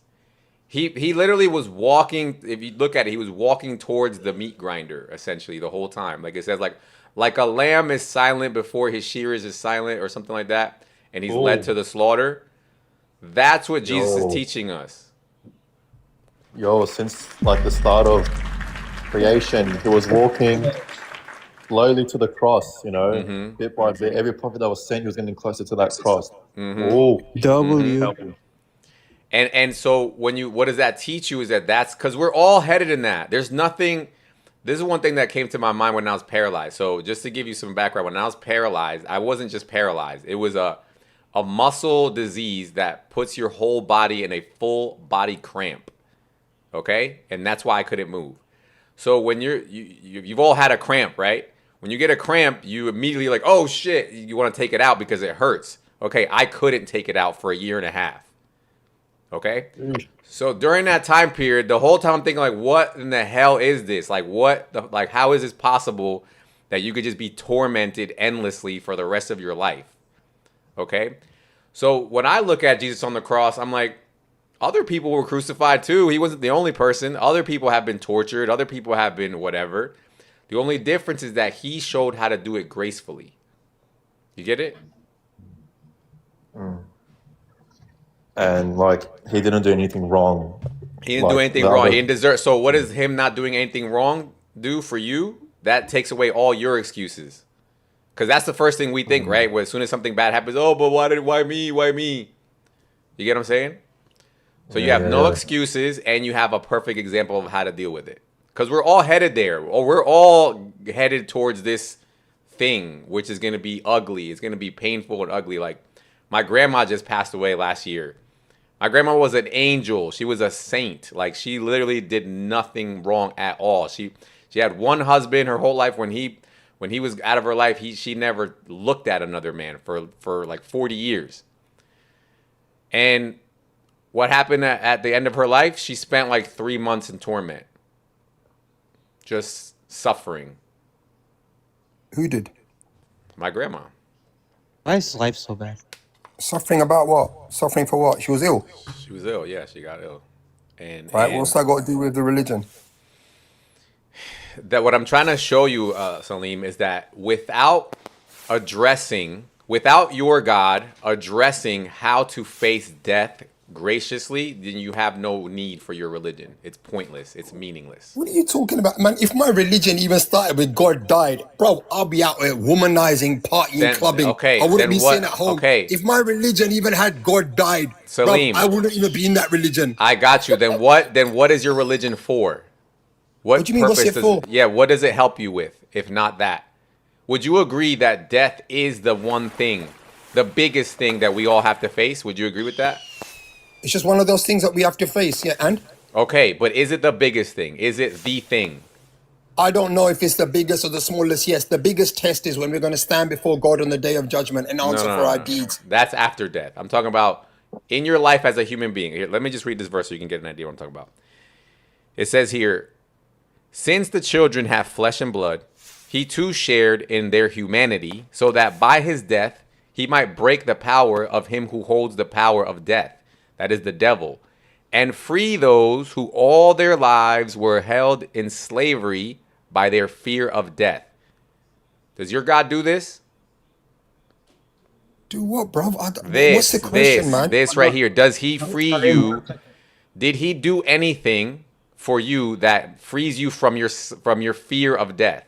He literally was walking, if you look at it, he was walking towards the meat grinder, essentially, the whole time. Like it says, like a lamb is silent before his shearers is silent or something like that, and he's led to the slaughter. That's what Jesus is teaching us. Since like the start of creation, he was walking slowly to the cross, bit by bit. Every prophet that was sent, he was getting closer to that cross. W. And so what does that teach you is that's because we're all headed in that. There's nothing. This is one thing that came to my mind when I was paralyzed. So just to give you some background, when I was paralyzed, I wasn't just paralyzed. It was a muscle disease that puts your whole body in a full body cramp. Okay? And that's why I couldn't move. So when you've all had a cramp, right? When you get a cramp, you immediately like, oh shit, you want to take it out because it hurts. Okay, I couldn't take it out for a year and a half. Okay? So during that time period, the whole time I'm thinking like, what in the hell is this? Like how is this possible that you could just be tormented endlessly for the rest of your life? Okay? So when I look at Jesus on the cross, I'm like, other people were crucified too. He wasn't the only person. Other people have been tortured. Other people have been whatever. The only difference is that he showed how to do it gracefully. You get it? And like he didn't do anything wrong. He didn't do anything wrong. He didn't deserve. So what does him not doing anything wrong do for you? That takes away all your excuses. Because that's the first thing we think, right? Where as soon as something bad happens, oh, but why me? Why me? You get what I'm saying? So you have no excuses, and you have a perfect example of how to deal with it. Because we're all headed there. Or we're all headed towards this thing, which is going to be ugly. It's going to be painful and ugly. Like, my grandma just passed away last year. My grandma was an angel. She was a saint. Like, she literally did nothing wrong at all. She had one husband her whole life. When he was out of her life, she never looked at another man for like 40 years. And what happened at the end of her life? She spent like 3 months in torment. Just suffering. Who did? My grandma. Why is life so bad? Suffering about what? Suffering for what? She was ill. She was ill, yeah, she got ill. And what's that got to do with the religion? That what I'm trying to show you, Salim, is that without your God addressing how to face death graciously, then you have no need for your religion. It's pointless. It's meaningless. What are you talking about, man? If my religion even started with God died, bro, I'll be out there womanizing, partying, clubbing. Okay, I wouldn't be sitting at home. Okay. If my religion even had God died, Salim, bro, I wouldn't even be in that religion. I got you. Then what is your religion for? What do you mean, what's it for? Yeah, what does it help you with, if not that? Would you agree that death is the one thing, the biggest thing that we all have to face? Would you agree with that? It's just one of those things that we have to face, yeah, and? Okay, but is it the biggest thing? Is it the thing? I don't know if it's the biggest or the smallest. Yes, the biggest test is when we're going to stand before God on the day of judgment and answer for our deeds. That's after death. I'm talking about in your life as a human being. Here, let me just read this verse so you can get an idea what I'm talking about. It says here, since the children have flesh and blood, he too shared in their humanity, so that by his death he might break the power of him who holds the power of death, that is the devil, and free those who all their lives were held in slavery by their fear of death. Does your God do this? Do what, bro? What's the question, man? This right here. Does he free you? Did he do anything for you that frees you from your fear of death?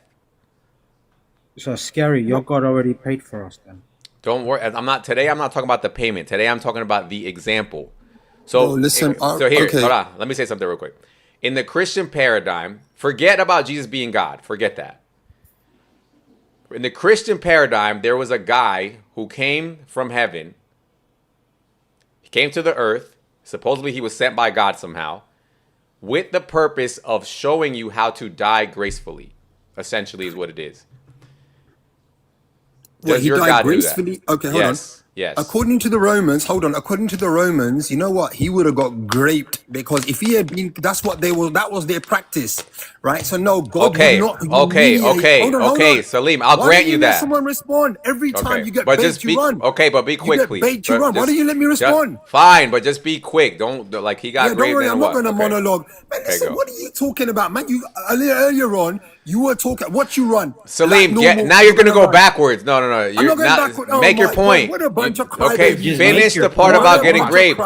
So scary. Your God already paid for us then. Don't worry. I'm not talking about the payment. Today I'm talking about the example. So Bro, listen. here, Okay. hold on. Let me say something real quick. In the Christian paradigm, forget about Jesus being God. Forget that. In the Christian paradigm, there was a guy who came from heaven. He came to the earth. Supposedly he was sent by God somehow, with the purpose of showing you how to die gracefully, essentially is what it is. Does your God gracefully? Do that? Okay, hold on. Yes. According to the Romans, according to the Romans, you know what? He would have got graped because if he had been, that was their practice, right? So no, God would not humiliate. Hold on. Salim, I'll grant you that. Let someone respond every time you get but baked, you run. Okay, but be quick, please. You get baked, you run. Why don't you let me respond? Fine, but just be quick. Don't like he got. Yeah, don't worry. I'm not going to monologue. Man, listen, what are you talking about, man? You earlier on, you were talking. What you run? Salim, now you're going to go backwards. No. I'm not going backwards. Make your point. What a bunch of crybabies. Finish the part about getting raped.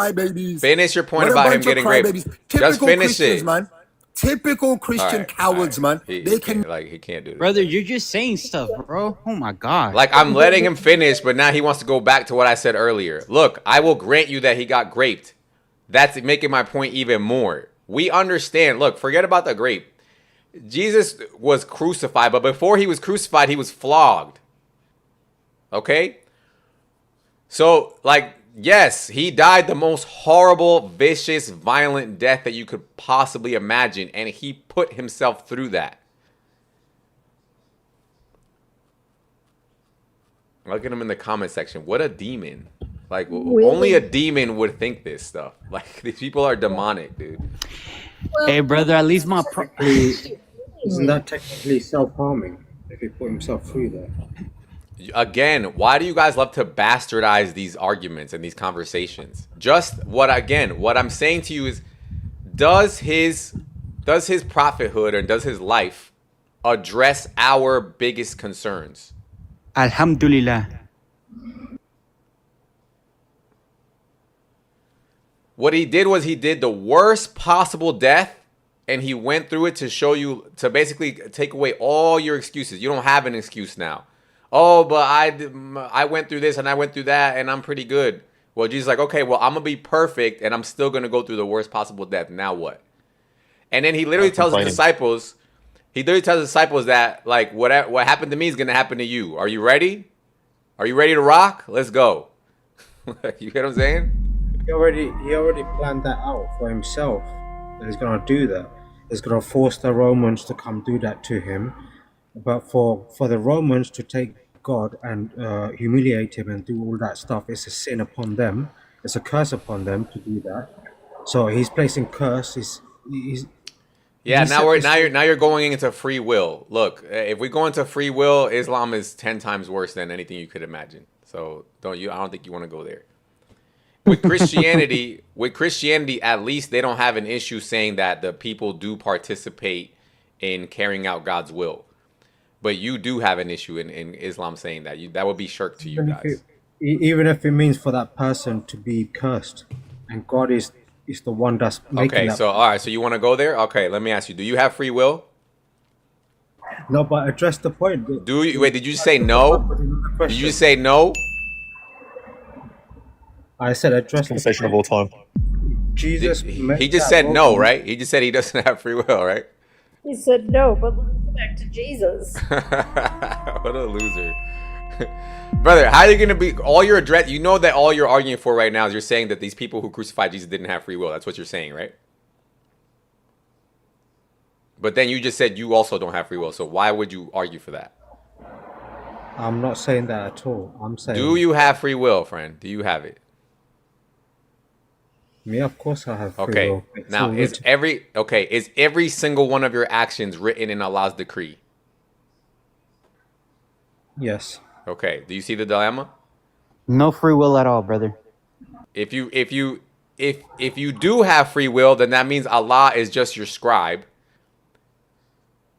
Finish your point about him getting raped. Just finish it, man. Typical Christian cowards, man. He can't do this. Brother, you're just saying stuff, bro. Oh my God. Like, I'm letting him finish, but now he wants to go back to what I said earlier. Look, I will grant you that he got graped. That's making my point even more. We understand. Look, forget about the grape. Jesus was crucified, but before he was crucified, he was flogged. Okay? So, like, yes, he died the most horrible, vicious, violent death that you could possibly imagine, and he put himself through that. Look at him in the comment section. What a demon. Like, Really? only a demon would think this stuff. Like, these people are demonic, dude. Hey, brother, at least my Isn't that technically self-harming if he put himself through there? Again, why do you guys love to bastardize these arguments and these conversations? What I'm saying to you is, does his prophethood or does his life address our biggest concerns? Alhamdulillah. What he did was he did the worst possible death, and he went through it to show you, to basically take away all your excuses. You don't have an excuse now. Oh, but I went through this and I went through that and I'm pretty good. Well, Jesus is like, okay, well, I'm going to be perfect and I'm still going to go through the worst possible death. Now what? And then he literally tells his disciples, that, like, what happened to me is going to happen to you. Are you ready? Are you ready to rock? Let's go. You get what I'm saying? He already planned that out for himself. That he's going to do that. He's going to force the Romans to come do that to him. But for the Romans to take God and humiliate him and do all that stuff, it's a sin upon them. It's a curse upon them to do that. So he's placing curse. Now you're going into free will. Look, if we go into free will, Islam is 10 times worse than anything you could imagine. So I don't think you want to go there. With Christianity, at least they don't have an issue saying that the people do participate in carrying out God's will. But you do have an issue in Islam saying that. That would be shirk to you guys. Even if it means for that person to be cursed, and God is the one that's making Okay, so all right, so you want to go there? Okay, let me ask you. Do you have free will? No, but address the point. Did you say no? Did you say no? I said address the conversation of all time. Jesus. He just said no, right? He just said he doesn't have free will, right? He said no, but let's go back to Jesus. What a loser. Brother, how are you going to be all your address? You know that all you're arguing for right now is you're saying that these people who crucified Jesus didn't have free will. That's what you're saying, right? But then you just said you also don't have free will. So why would you argue for that? I'm not saying that at all. I'm saying, do you have free will, friend? Do you have it? Me, of course I have free will. Now, is every single one of your actions written in Allah's decree? Yes. Okay. Do you see the dilemma? No free will at all, brother. If you if you do have free will, then that means Allah is just your scribe.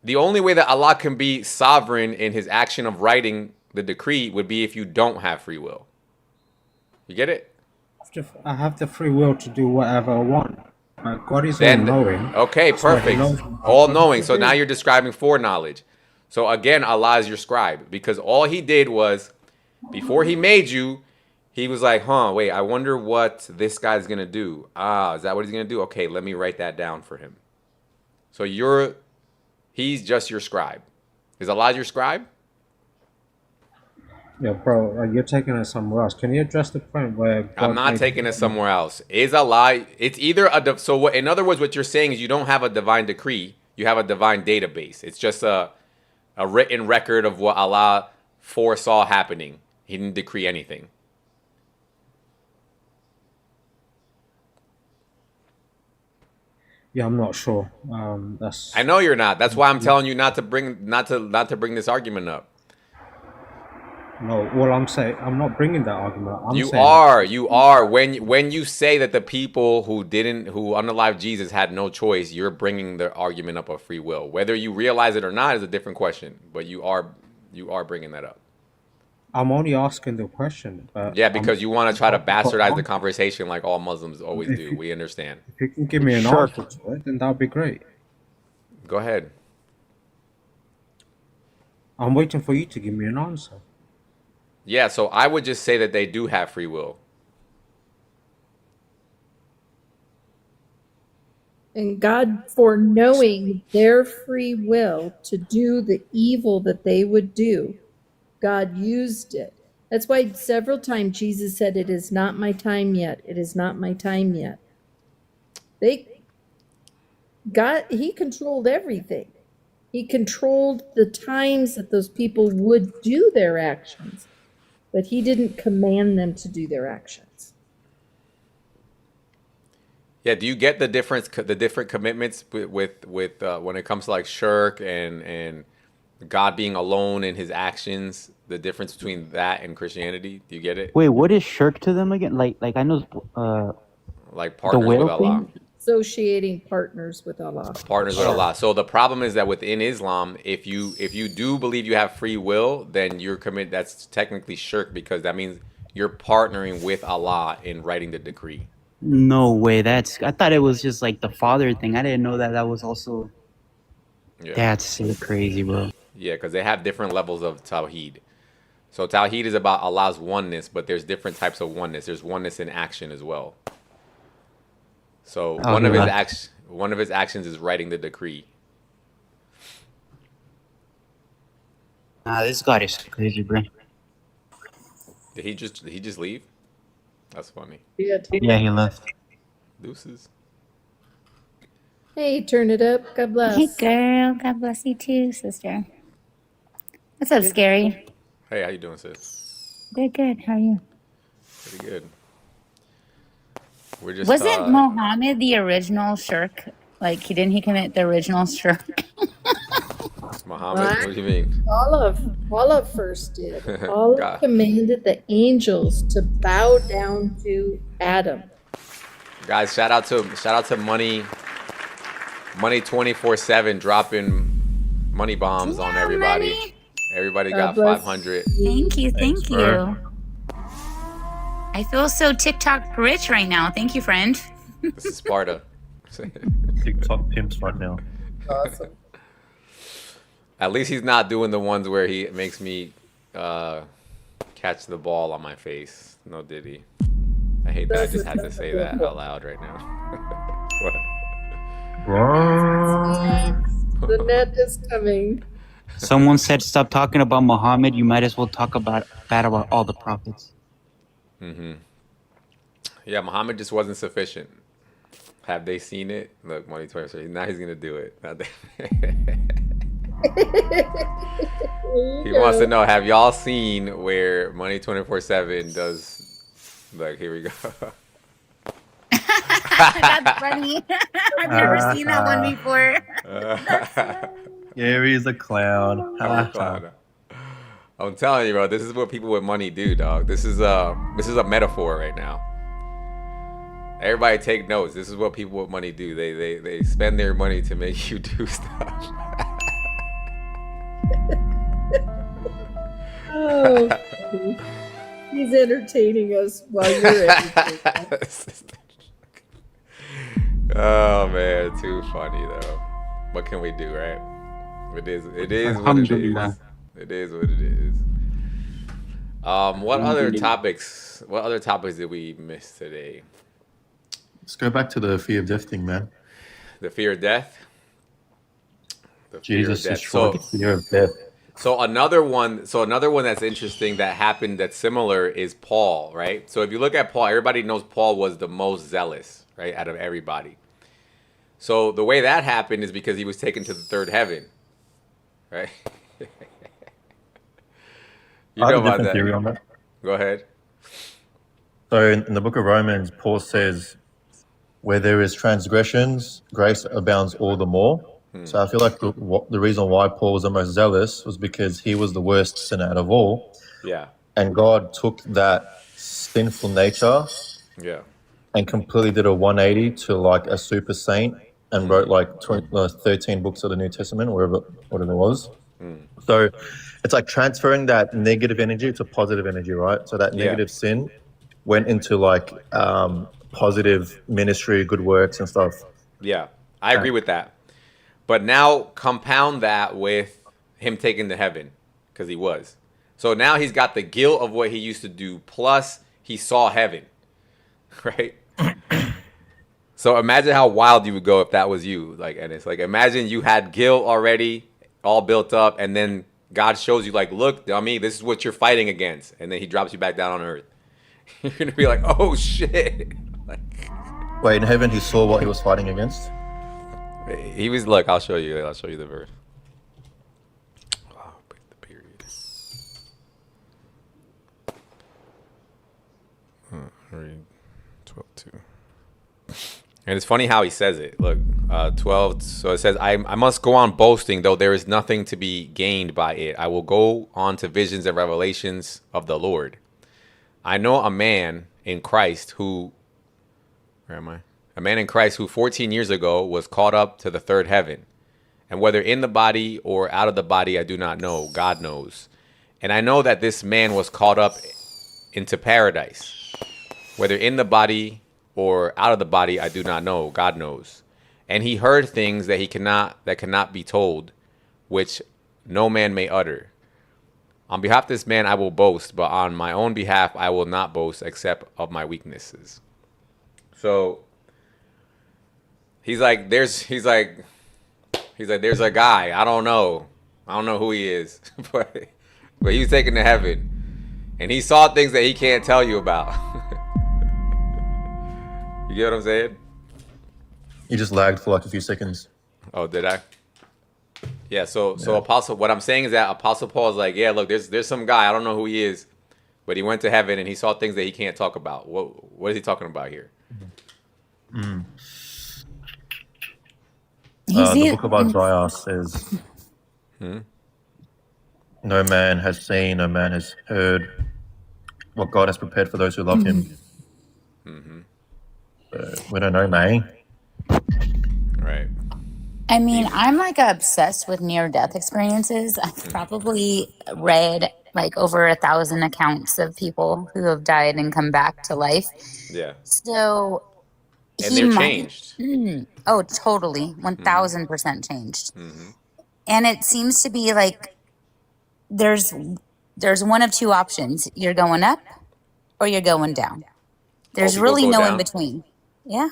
The only way that Allah can be sovereign in his action of writing the decree would be if you don't have free will. You get it? I have the free will to do whatever I want. God is Then, all-knowing. okay, so he perfect. knows what I'm All-knowing. supposed So to now do. you're describing foreknowledge. So again, Allah is your scribe because all he did was, before he made you, he was like, wait, I wonder what this guy's going to do. Is that what he's going to do? Okay, let me write that down for him. So he's just your scribe. Is Allah your scribe? Yeah, bro, you're taking it somewhere else. Can you address the point where God I'm not made taking it somewhere else. Is Allah, it's either so what, in other words, what you're saying is you don't have a divine decree, you have a divine database. It's just a written record of what Allah foresaw happening. He didn't decree anything. Yeah, I'm not sure. I know you're not. That's why I'm telling you not to bring this argument up. No, well, I'm not bringing that argument. You are. When you say that the people who unalived Jesus had no choice, you're bringing the argument up of free will. Whether you realize it or not is a different question, but you are bringing that up. I'm only asking the question. Yeah, because you want to try to bastardize the conversation like all Muslims always do. We understand. If you can give me an answer to it, then that would be great. Go ahead. I'm waiting for you to give me an answer. Yeah, so I would just say that they do have free will. And God, foreknowing their free will to do the evil that they would do, God used it. That's why several times Jesus said, "It is not my time yet. It is not my time yet." He controlled everything. He controlled the times that those people would do their actions, but he didn't command them to do their actions. Yeah, do you get the different commitments with when it comes to like shirk and God being alone in his actions, the difference between that and Christianity? Do you get it? Wait, what is shirk to them again? Like I know like partners with Allah. Associating partners with Allah. Partners with Allah. So the problem is that within Islam, if you do believe you have free will, then you're that's technically shirk because that means you're partnering with Allah in writing the decree. No way. I thought it was just like the father thing. I didn't know that was also. Yeah. That's so crazy, bro. Yeah, because they have different levels of Tawheed. So Tawheed is about Allah's oneness, but there's different types of oneness. There's oneness in action as well. So one of his actions is writing the decree. This God is crazy, bro. Did he just leave? That's funny. Yeah, he left. Deuces. Hey, turn it up. God bless. Hey, girl. God bless you too, sister. What's up, Scary? Hey, how you doing, sis? Good. How are you? Pretty good. We're just. Wasn't Muhammad the original shirk? Like, didn't he commit the original shirk? Muhammad? What do you mean? Allah first did. Allah commanded the angels to bow down to Adam. Guys, shout out to Money 24/7 dropping money bombs on everybody. Money. Everybody got 500. Thank you. Thanks, You. I feel so TikTok rich right now. Thank you, friend. This is Sparta. TikTok pimps right now. Awesome. At least he's not doing the ones where he makes me catch the ball on my face. No diddy. I hate that I just had to say that out loud right now. What? The net is coming. Someone said, "Stop talking about Muhammad. You might as well talk bad about all the prophets." Yeah, Muhammad just wasn't sufficient. Have they seen it? Look, Money 24. Now he's gonna do it. He wants to know, have y'all seen where Money 24/7 does? Like, here we go. That's funny. I've never seen that one before. Yeah, he's a clown. I'm telling you, bro. This is what people with money do, dog. This is a metaphor right now. Everybody take notes. This is what people with money do. They spend their money to make you do stuff. Oh, he's entertaining us while you're entertaining us. Oh man, too funny though. What can we do, right? It is what it is. Alhamdulillah. It is what it is. What other topics? What other topics did we miss today? Let's go back to the fear of death thing, man. The fear of death. The Jesus destroyed the fear of death. So another one that's interesting that happened that's similar is Paul, right? So if you look at Paul, everybody knows Paul was the most zealous, right, out of everybody. So the way that happened is because he was taken to the third heaven, right? You I know have a about different that. theory on that. Go ahead. So in the book of Romans, Paul says, where there is transgressions, grace abounds all the more. So I feel like the reason why Paul was the most zealous was because he was the worst sinner out of all. Yeah. And God took that sinful nature Yeah. and completely did a 180 to like a super saint and wrote like 13 books of the New Testament, whatever it was. So it's like transferring that negative energy to positive energy, right? So that negative sin went into like positive ministry, good works and stuff. Yeah, I agree with that. But now compound that with him taking to heaven, because he was. So now he's got the guilt of what he used to do, plus he saw heaven, right? So imagine how wild you would go if that was you. Like, and it's like, imagine you had guilt already, all built up, and then God shows you, like, look, dummy, this is what you're fighting against. And then he drops you back down on earth. You're going to be like, oh, shit. Wait, in heaven he saw what he was fighting against? He was, look, I'll show you the verse. Oh, the period. 12:2. And it's funny how he says it. Look, 12. So it says, I must go on boasting, though there is nothing to be gained by it. I will go on to visions and revelations of the Lord. I know a man in Christ who, where am I? A man in Christ who 14 years ago was caught up to the third heaven. And whether in the body or out of the body, I do not know. God knows. And I know that this man was caught up into paradise. Whether in the body or out of the body, I do not know. God knows. And he heard things that cannot be told, which no man may utter. On behalf of this man, I will boast, but on my own behalf, I will not boast except of my weaknesses. So he's like, there's a guy. I don't know who he is, but he was taken to heaven, and he saw things that he can't tell you about. You get what I'm saying? You just lagged for like a few seconds. Oh, did I? Yeah. So Apostle, what I'm saying is that Apostle Paul is like, yeah, look, there's some guy, I don't know who he is, but he went to heaven and he saw things that he can't talk about. What is he talking about here? The book of Isaiah says, no man has seen, no man has heard what God has prepared for those who love him. We don't know, man. Right. I mean, I'm like obsessed with near-death experiences. I've probably read like over 1,000 accounts of people who have died and come back to life. Yeah. So And they're changed. Oh, totally. 1,000% changed. And it seems to be like there's one of two options. You're going up or you're going down. There's people really go no down? in between. Yeah.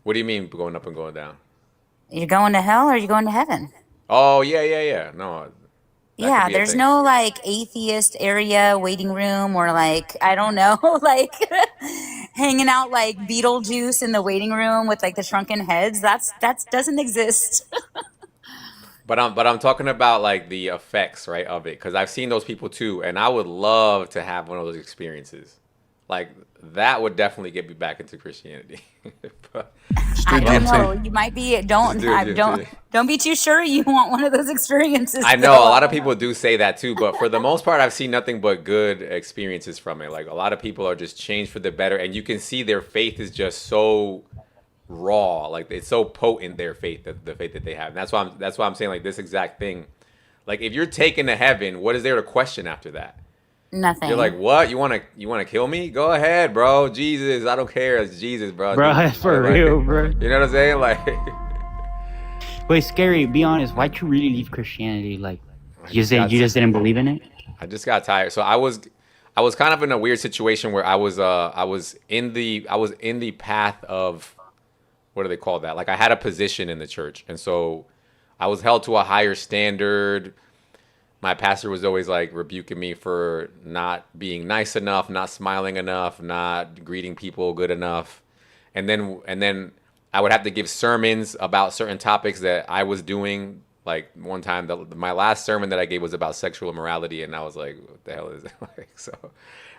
What do you mean going up and going down? You're going to hell or you're going to heaven. Oh, yeah. No. Yeah, there's no like atheist area waiting room or like, I don't know, like hanging out like Beetlejuice in the waiting room with like the shrunken heads. That doesn't exist. But I'm talking about like the effects, right, of it, because I've seen those people too, and I would love to have one of those experiences. Like that would definitely get me back into Christianity. But, I don't know. You might be. Just do it. Don't be too sure you want one of those experiences. I know a lot of people do say that too, but for the most part, I've seen nothing but good experiences from it. Like a lot of people are just changed for the better, and you can see their faith is just so raw. Like it's so potent, their faith, the faith that they have. And that's why I'm saying like this exact thing. Like if you're taken to heaven, what is there to question after that? Nothing. You're like, what? You wanna kill me? Go ahead, bro. Jesus, I don't care. It's Jesus, bro. Bro, for Like, real, bro. You know what I'm saying? Like, Wait, Scary, be honest. Why'd you really leave Christianity? Like, you just didn't believe in it? I just got tired. So I was kind of in a weird situation where I was in the path of, what do they call that? Like I had a position in the church, and so I was held to a higher standard. My pastor was always like rebuking me for not being nice enough, not smiling enough, not greeting people good enough. And then I would have to give sermons about certain topics that I was doing. Like one time, my last sermon that I gave was about sexual immorality, and I was like, "What the hell is it?" Like, so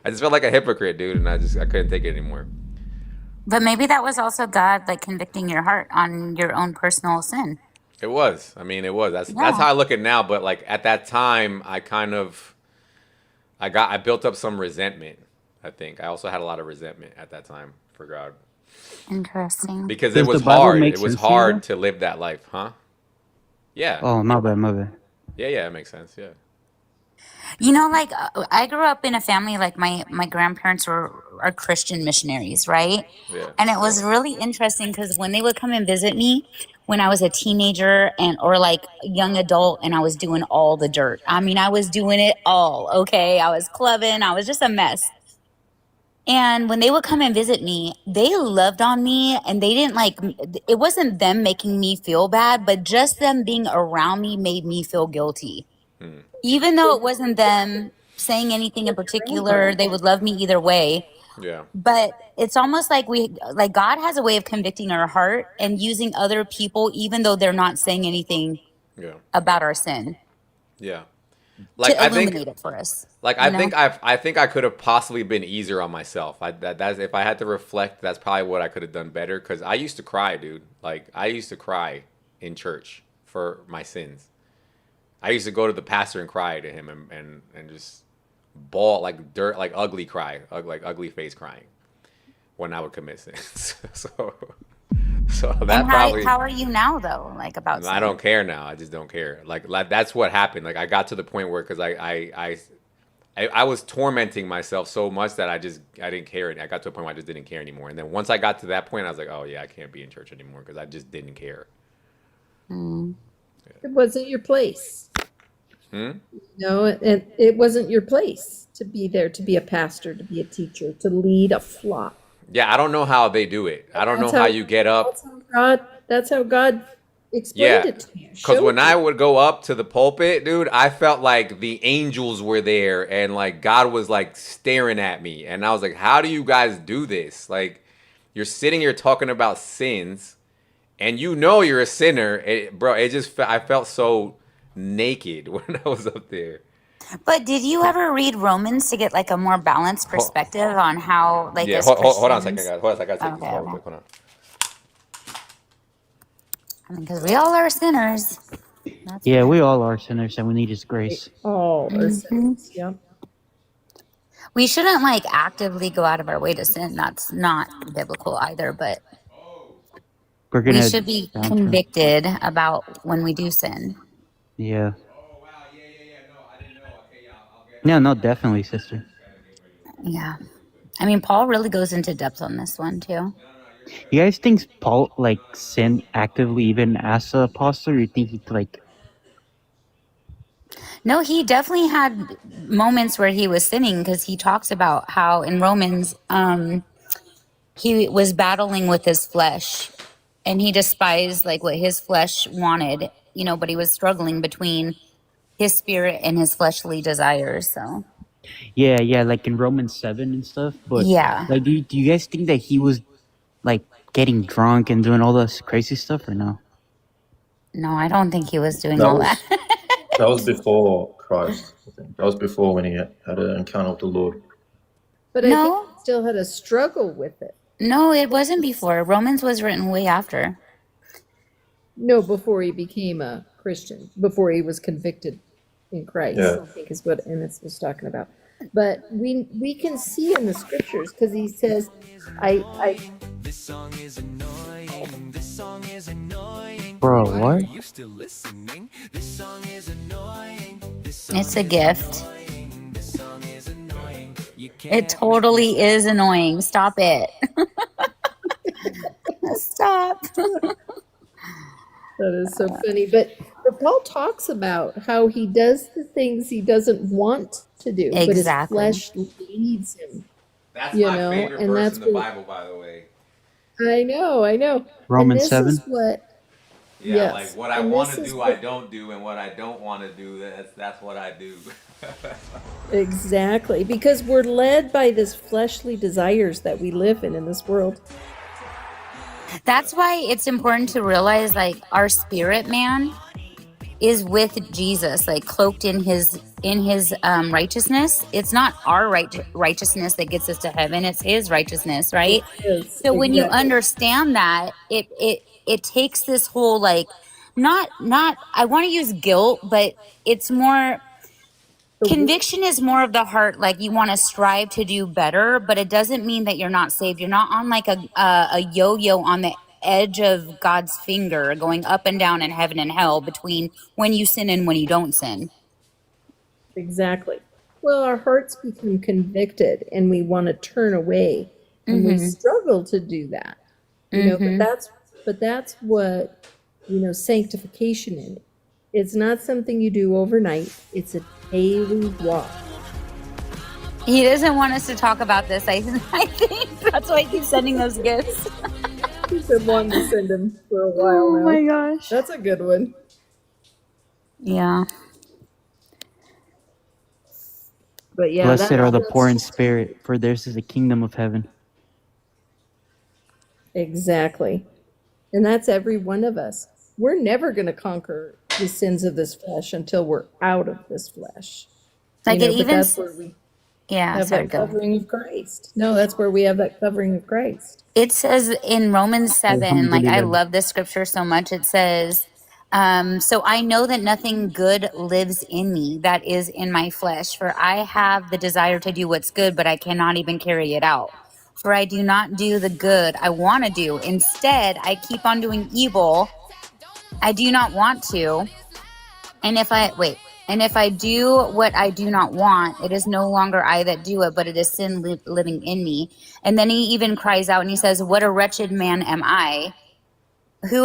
I just felt like a hypocrite, dude, and I couldn't take it anymore. But maybe that was also God like convicting your heart on your own personal sin. It was. I mean, it was. That's how I look at it now. But like at that time, I built up some resentment. I think I also had a lot of resentment at that time for God. Interesting. Because it was hard. It was hard to live that life, huh? Yeah. Oh, my bad. Yeah, it makes sense. Yeah. You know, like I grew up in a family like my grandparents are Christian missionaries, right? Yeah. And it was really interesting because when they would come and visit me when I was a teenager or like a young adult and I was doing all the dirt. I mean, I was doing it all, okay? I was clubbing. I was just a mess. And when they would come and visit me, they loved on me and they didn't it wasn't them making me feel bad, but just them being around me made me feel guilty. Even though it wasn't them saying anything in particular, they would love me either way. Yeah. But it's almost like God has a way of convicting our heart and using other people, even though they're not saying anything about our sin. Yeah. Like to illuminate it for us. Like I think I could have possibly been easier on myself. That's if I had to reflect, that's probably what I could have done better. Because I used to cry, dude. Like I used to cry in church for my sins. I used to go to the pastor and cry to him and just bawl like dirt, like ugly cry, like ugly face crying when I would commit sins. so that probably. How are you now though? Like about sin? I don't care now. I just don't care. Like that's what happened. Like I got to the point where because I was tormenting myself so much that I didn't care. I got to a point where I just didn't care anymore. And then once I got to that point, I was like, oh yeah, I can't be in church anymore because I just didn't care. It wasn't your place. No, it wasn't your place to be there, to be a pastor, to be a teacher, to lead a flock. Yeah, I don't know how they do it. I don't know how you get up. That's how God explained it to me. Because when I would go up to the pulpit, dude, I felt like the angels were there and like God was like staring at me. And I was like, how do you guys do this? Like, you're sitting here talking about sins and you know you're a sinner. I felt so naked when I was up there. But did you ever read Romans to get like a more balanced perspective on how like hold on a second, guys. Hold on a second. I gotta take this real quick. Hold on. I mean, because we all are sinners. Yeah, we all are sinners and we need His grace. All are sinners, yeah. We shouldn't like actively go out of our way to sin. That's not biblical either, but we should be convicted about when we do sin. Yeah. No, definitely, sister. Yeah. I mean, Paul really goes into depth on this one, too. You guys think Paul, like, sinned actively even as an apostle, or you think he, like... No, he definitely had moments where he was sinning, because he talks about how in Romans, he was battling with his flesh, and he despised, like, what his flesh wanted, you know, but he was struggling between his spirit and his fleshly desires, so... Yeah, like in Romans 7 and stuff, but... Yeah. Like, do you guys think that he was, like, getting drunk and doing all this crazy stuff, or no? No, I don't think he was doing all that. That was before Christ, I think. That was before when he had an encounter with the Lord. But I think he still had a struggle with it. No, it wasn't before. Romans was written way after. No, before he became a Christian, before he was convicted in Christ, Yeah. I think is what Ennis was talking about. But we can see in the scriptures because he says, This song is annoying. This song is annoying. Bro, Why what? are you still listening? This song is annoying. This song It's a is gift. annoying. This song is annoying. You It can't totally is annoying. Stop it. Stop. that is so funny. But Paul talks about how he does the things he doesn't want to do, but his Exactly. flesh leads him. That's You my know, favorite and verse that's in the what Bible, by the way. I know. And Romans this 7. is what Yeah, yes, like what I and want this to is do, what I don't do, and what I don't want to do, that's what I do. exactly, because we're led by this fleshly desires that we live in this world. That's why it's important to realize, like, our spirit man is with Jesus, like cloaked in his righteousness. It's not our righteousness that gets us to heaven, it's his righteousness, right? Yes, So when you exactly. understand that, it takes this whole, like, not I want to use guilt, but it's more conviction is more of the heart, like you want to strive to do better, but it doesn't mean that you're not saved. You're not on like a yo-yo on the edge of God's finger going up and down in heaven and hell between when you sin and when you don't sin. Exactly. Well, our hearts become convicted and we want to turn away, and we struggle to do that. You know, but that's what, sanctification is. It's not something you do overnight. It's a daily walk. He doesn't want us to talk about this. I think that's why he keeps sending those gifts. He's been wanting to send them for a while now. Oh my gosh. That's a good one. Yeah. But yeah, Blessed are the poor in spirit, for theirs is the kingdom of heaven. Exactly. And that's every one of us. We're never going to conquer the sins of this flesh until we're out of this flesh. Like it even, but that's where we have that covering of Christ. No, that's where we have that covering of Christ. It says in Romans 7, like I love this scripture so much. It says, so I know that nothing good lives in me, that is in my flesh, for I have the desire to do what's good, but I cannot even carry it out. For I do not do the good I want to do. Instead, I keep on doing evil I do not want to. And if I do what I do not want, it is no longer I that do it, but it is sin living in me. And then he even cries out and he says, what a wretched man am I? Who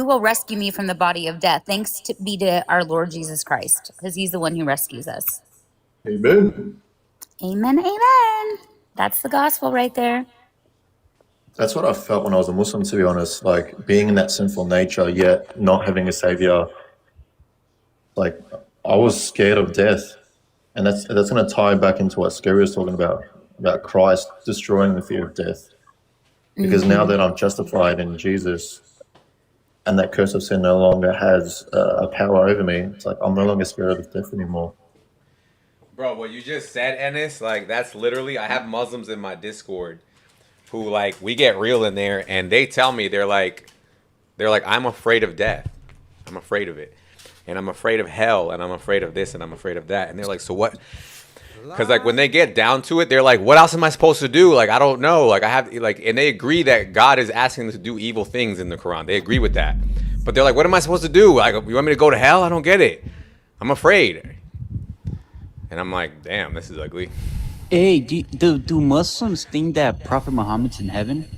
will rescue me from the body of death? Thanks be to our Lord Jesus Christ, because he's the one who rescues us. Amen. Amen, amen. That's the gospel right there. That's what I felt when I was a Muslim, to be honest. Like being in that sinful nature, yet not having a savior. Like I was scared of death, and that's going to tie back into what Scary was talking about Christ destroying the fear of death. Because now that I'm justified in Jesus, and that curse of sin no longer has a power over me, it's like I'm no longer scared of death anymore. Bro, what you just said, Ennis, like that's literally, I have Muslims in my Discord who, like, we get real in there, and they tell me they're like I'm afraid of death, I'm afraid of it, and I'm afraid of hell, and I'm afraid of this, and I'm afraid of that, and they're like, so what? Because like when they get down to it, they're like, what else am I supposed to do? Like I don't know. Like I have like, and they agree that God is asking them to do evil things in the Quran. They agree with that, but they're like, what am I supposed to do? Like, you want me to go to hell? I don't get it. I'm afraid. And I'm like, damn, this is ugly. Hey, do Muslims think that Prophet Muhammad's in heaven,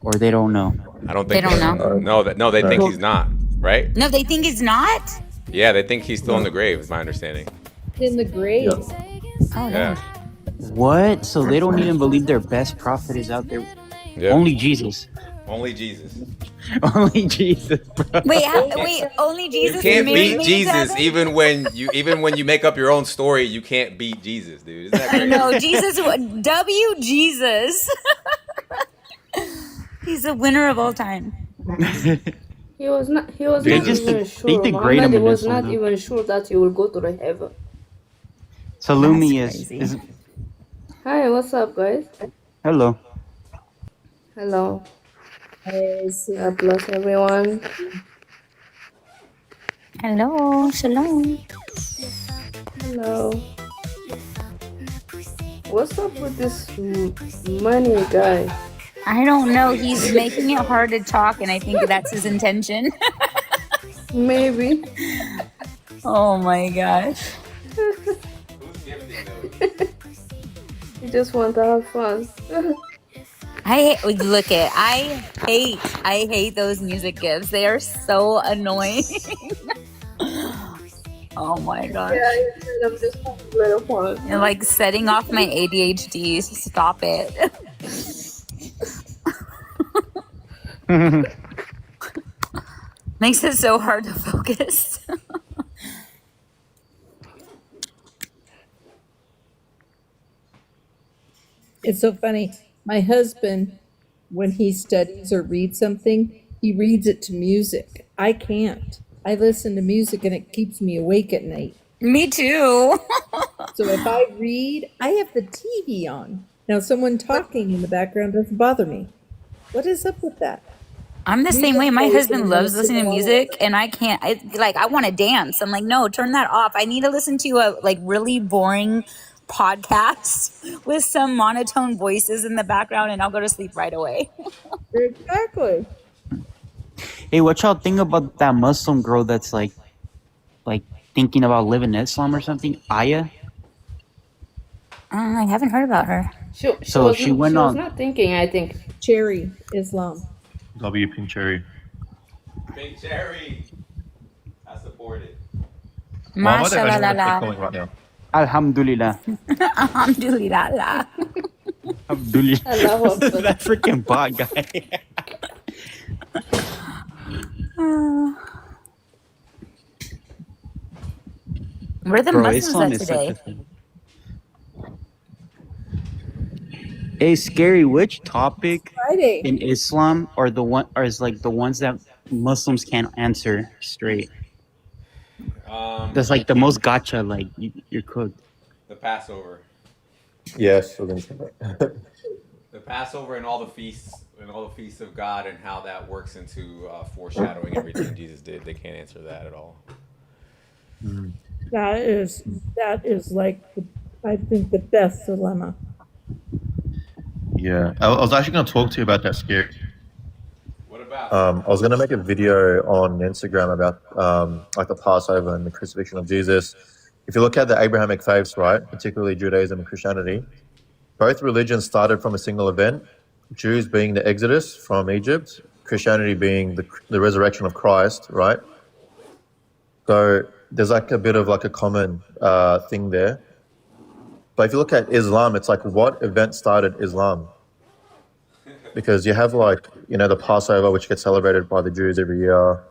or they don't know? I don't think they don't know. No, they think he's not. Right? No, they think he's not. Yeah, they think he's still in the grave. Is my understanding. In the grave. Oh yeah. What? So they don't even believe their best prophet is out there? Yeah. Only Jesus. Only Jesus. Only Jesus, bro. Wait, only Jesus. You can't beat Jesus even when you make up your own story. You can't beat Jesus, dude. Isn't that crazy? No, Jesus. He's the winner of all time. He was not They even sure. degrade him Muhammad in was this not one, even sure that he will go to the heaven. So Lumi is Hi, what's up, guys? hello. Hello. God bless everyone. Hello, shalom. Hello. What's up with this money guy? I don't know. He's making it hard to talk, and I think that's his intention. Maybe. Oh my gosh. You just want to have fun. I hate those music gifts. They are so annoying. Oh my gosh. Yeah, I'm just having a little fun. You're like setting off my ADHD. Stop it. Makes it so hard to focus. It's so funny. My husband, when he studies or reads something, he reads it to music. I can't. I listen to music and it keeps me awake at night. Me too. So if I read, I have the TV on. Now, someone talking in the background doesn't bother me. What is up with that? I'm the same way. My husband loves listening to music, and I can't. I want to dance. I'm like, no, turn that off. I need to listen to a really boring podcast with some monotone voices in the background, and I'll go to sleep right away. Exactly. Hey, what y'all think about that Muslim girl that's like thinking about living Islam or something? Aya. I haven't heard about her. She went was on. not thinking, I think. Cherry Islam. W Pink Cherry. Pink Cherry. I support it. Mashallah. Right now. Alhamdulillah. Alhamdulillah. Alhamdulillah. That freaking bot guy. Where are the Muslims at today? Hey, Scary, which topic Friday in Islam are the ones that Muslims can't answer straight? That's like the most gotcha, like you're cooked. The Passover. Yes. The Passover and all the feasts of God and how that works into foreshadowing everything Jesus did. They can't answer that at all. That is like, I think, the best dilemma. Yeah, I was actually going to talk to you about that, Scary. What about? I was going to make a video on Instagram about like the Passover and the crucifixion of Jesus. If you look at the Abrahamic faiths, right, particularly Judaism and Christianity, both religions started from a single event. Jews being the Exodus from Egypt, Christianity being the resurrection of Christ, right? So there's like a bit of like a common thing there. But if you look at Islam, it's like what event started Islam? Because you have the Passover, which gets celebrated by the Jews every year.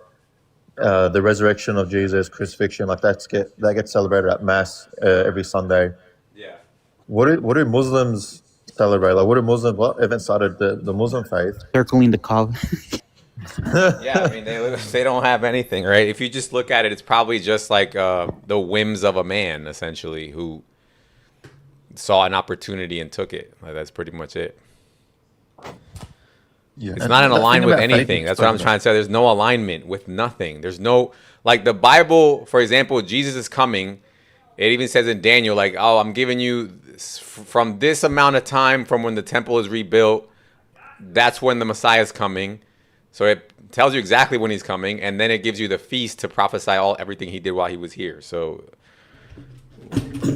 The resurrection of Jesus, crucifixion, that gets celebrated at Mass every Sunday. Yeah. What do Muslims celebrate? What event started the Muslim faith? Circling the Kaaba. Yeah, I mean they don't have anything, right? If you just look at it, it's probably just like the whims of a man, essentially, who saw an opportunity and took it. That's pretty much it. Yeah, it's not in alignment with anything. That's what I'm trying to say. There's no alignment with nothing. There's no, like the Bible, for example, Jesus is coming. It even says in Daniel, like, oh, I'm giving you from this amount of time from when the temple is rebuilt, that's when the Messiah is coming. So it tells you exactly when he's coming, and then it gives you the feast to prophesy everything he did while he was here. So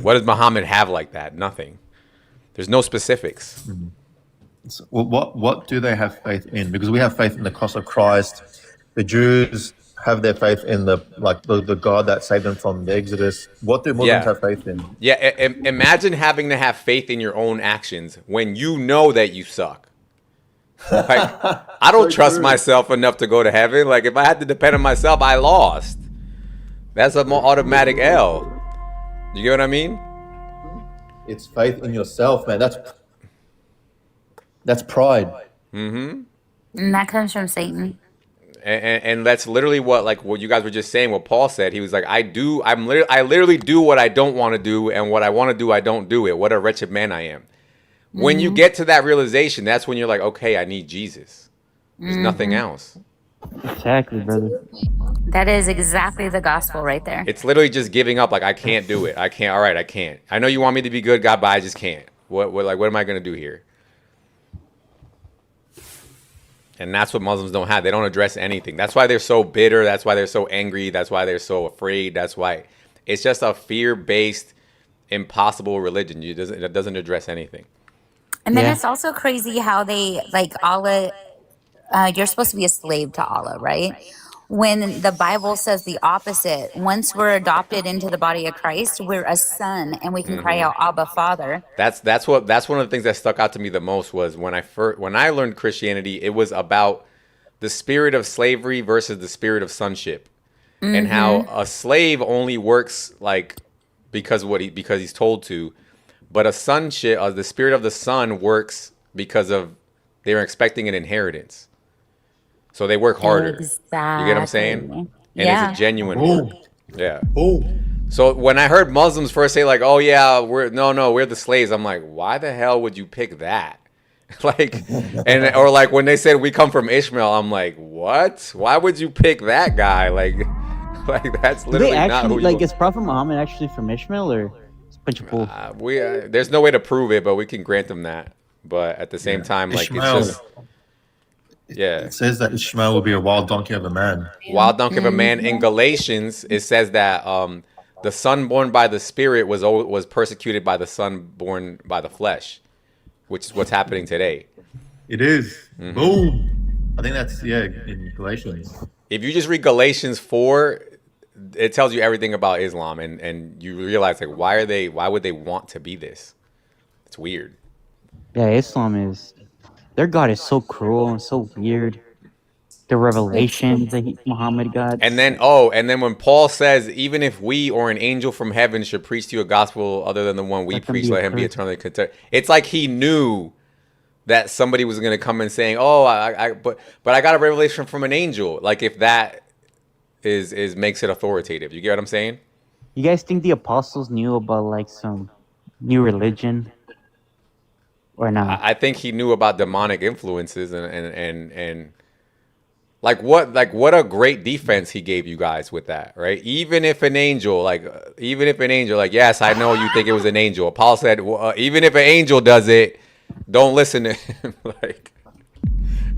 what does Muhammad have like that? Nothing. There's no specifics. Mm-hmm. So what do they have faith in? Because we have faith in the cross of Christ. The Jews have their faith in the God that saved them from the Exodus. What do Muslims have faith in? Yeah, imagine having to have faith in your own actions when you know that you suck. Like, I don't trust myself enough to go to heaven. Like, if I had to depend on myself, I lost. That's an automatic L. You get what I mean? It's faith in yourself, man. That's pride. Mm-hmm. And that comes from Satan. And that's literally what you guys were just saying. What Paul said, he was like, I literally do what I don't want to do, and what I want to do, I don't do it. What a wretched man I am. When you get to that realization, that's when you're like, okay, I need Jesus. There's nothing else. Exactly, brother. That is exactly the gospel right there. It's literally just giving up. Like, I can't do it. I can't. All right, I can't. I know you want me to be good, God, but I just can't. What am I going to do here? And that's what Muslims don't have. They don't address anything. That's why they're so bitter. That's why they're so angry. That's why they're so afraid. That's why it's just a fear-based, impossible religion. It doesn't address anything. And then it's also crazy how they, like, Allah, you're supposed to be a slave to Allah, right? When the Bible says the opposite. Once we're adopted into the body of Christ, we're a son and we can cry out, Abba, Father. That's one of the things that stuck out to me the most was when I learned Christianity, it was about the spirit of slavery versus the spirit of sonship. And how a slave only works like because he's told to, but a sonship, the spirit of the son works because of they're expecting an inheritance. So they work harder. Exactly. You get what I'm saying? And it's a genuine Boom. work. Yeah. Boom. So when I heard Muslims first say like, "Oh yeah, we're the slaves," I'm like, "Why the hell would you pick that?" Like, or like when they said we come from Ishmael, I'm like, "What? Why would you pick that guy?" Like that's literally not who you. Is Prophet Muhammad actually from Ishmael or it's a bunch of bull? There's no way to prove it, but we can grant them that. But at the same time, like Ishmael, it's just. Yeah. It says that Ishmael will be a wild donkey of a man. Wild donkey of a man. In Galatians, it says that the son born by the spirit was persecuted by the son born by the flesh, which is what's happening today. It is. Boom. I think that's in Galatians. If you just read Galatians 4, it tells you everything about Islam, and you realize like why would they want to be this? It's weird. Yeah, Islam is. Their God is so cruel and so weird. The revelations that Muhammad got. And then when Paul says, even if we or an angel from heaven should preach to you a gospel other than the one we preach, let him be eternally condemned. It's like he knew that somebody was going to come and saying, "Oh, but I got a revelation from an angel." Like if that is makes it authoritative. You get what I'm saying? You guys think the apostles knew about like some new religion? Or not? I think he knew about demonic influences and like what a great defense he gave you guys with that, right? Even if an angel, like yes, I know you think it was an angel. Paul said, even if an angel does it, don't listen to him. Like,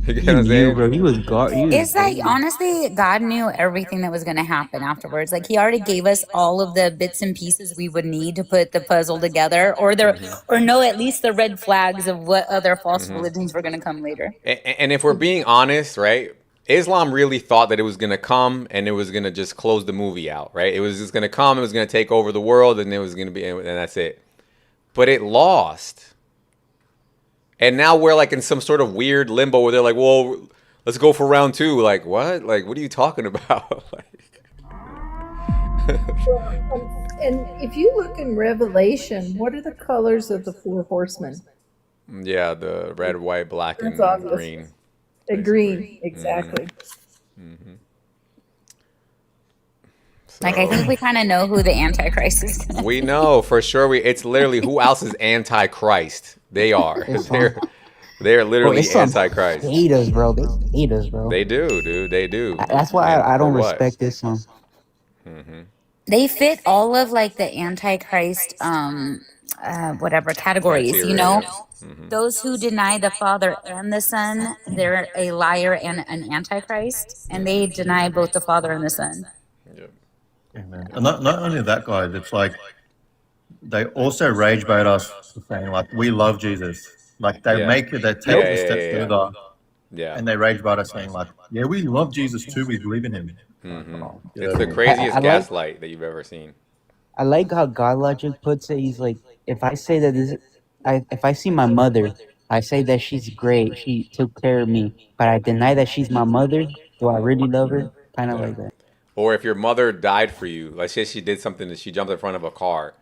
you get what I'm saying? Bro, he was It's like, honestly, God knew everything that was going to happen afterwards. Like, he already gave us all of the bits and pieces we would need to put the puzzle together, or know at least the red flags of what other false religions were going to come later. And if we're being honest, right? Islam really thought that it was going to come and it was going to just close the movie out, right? It was just going to come, it was going to take over the world, and it was going to be, and that's it. But it lost. And now we're like in some sort of weird limbo where they're like, well, let's go for round 2. Like, what? Like, what are you talking about? And if you look in Revelation, what are the colors of the 4 horsemen? Yeah, the red, white, black, and green. Green, exactly. Like, I think we kind of know who the Antichrist is. We know for sure. It's literally who else is Antichrist? They are. They're literally Antichrist. Hate us, bro. They hate us, bro. They do, dude. They do. That's why I don't respect Islam. They fit all of like the Antichrist, whatever categories, you know. Those who deny the Father and the Son, they're a liar and an Antichrist, and they deny both the Father and the Son. Amen. And not only that, guys, it's like they also rage bait us for saying like we love Jesus. Like they take the steps further. Yeah. And they rage bait us saying like, yeah, we love Jesus too, we believe in him. It's the craziest gaslight that you've ever seen. I like how God Logic puts it. He's like, if I say that if I see my mother, I say that she's great, she took care of me, but I deny that she's my mother, do I really love her? Kind of like that. Or if your mother died for you, let's say she did something that she jumped in front of a car,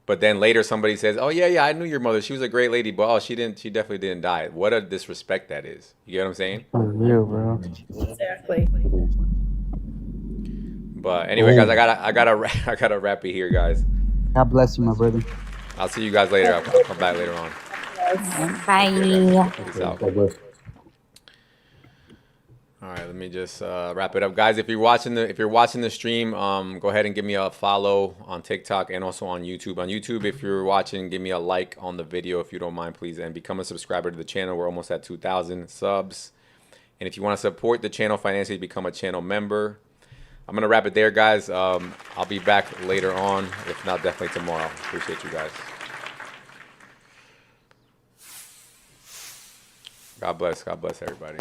but then later somebody says, "Oh yeah, I knew your mother. She was a great lady, but she definitely didn't die." What a disrespect that is. You get what I'm saying? For real, bro. Exactly. But anyway, guys, I gotta wrap it here, guys. God bless you, my brother. I'll see you guys later. I'll come back later on. Bye. Peace out. All right, let me just wrap it up, guys. If you're watching the stream, go ahead and give me a follow on TikTok and also on YouTube. On YouTube, if you're watching, give me a like on the video if you don't mind, please, and become a subscriber to the channel. We're almost at 2,000 subs. And if you want to support the channel financially, become a channel member. I'm gonna wrap it there, guys. I'll be back later on, if not definitely tomorrow. Appreciate you guys. God bless everybody.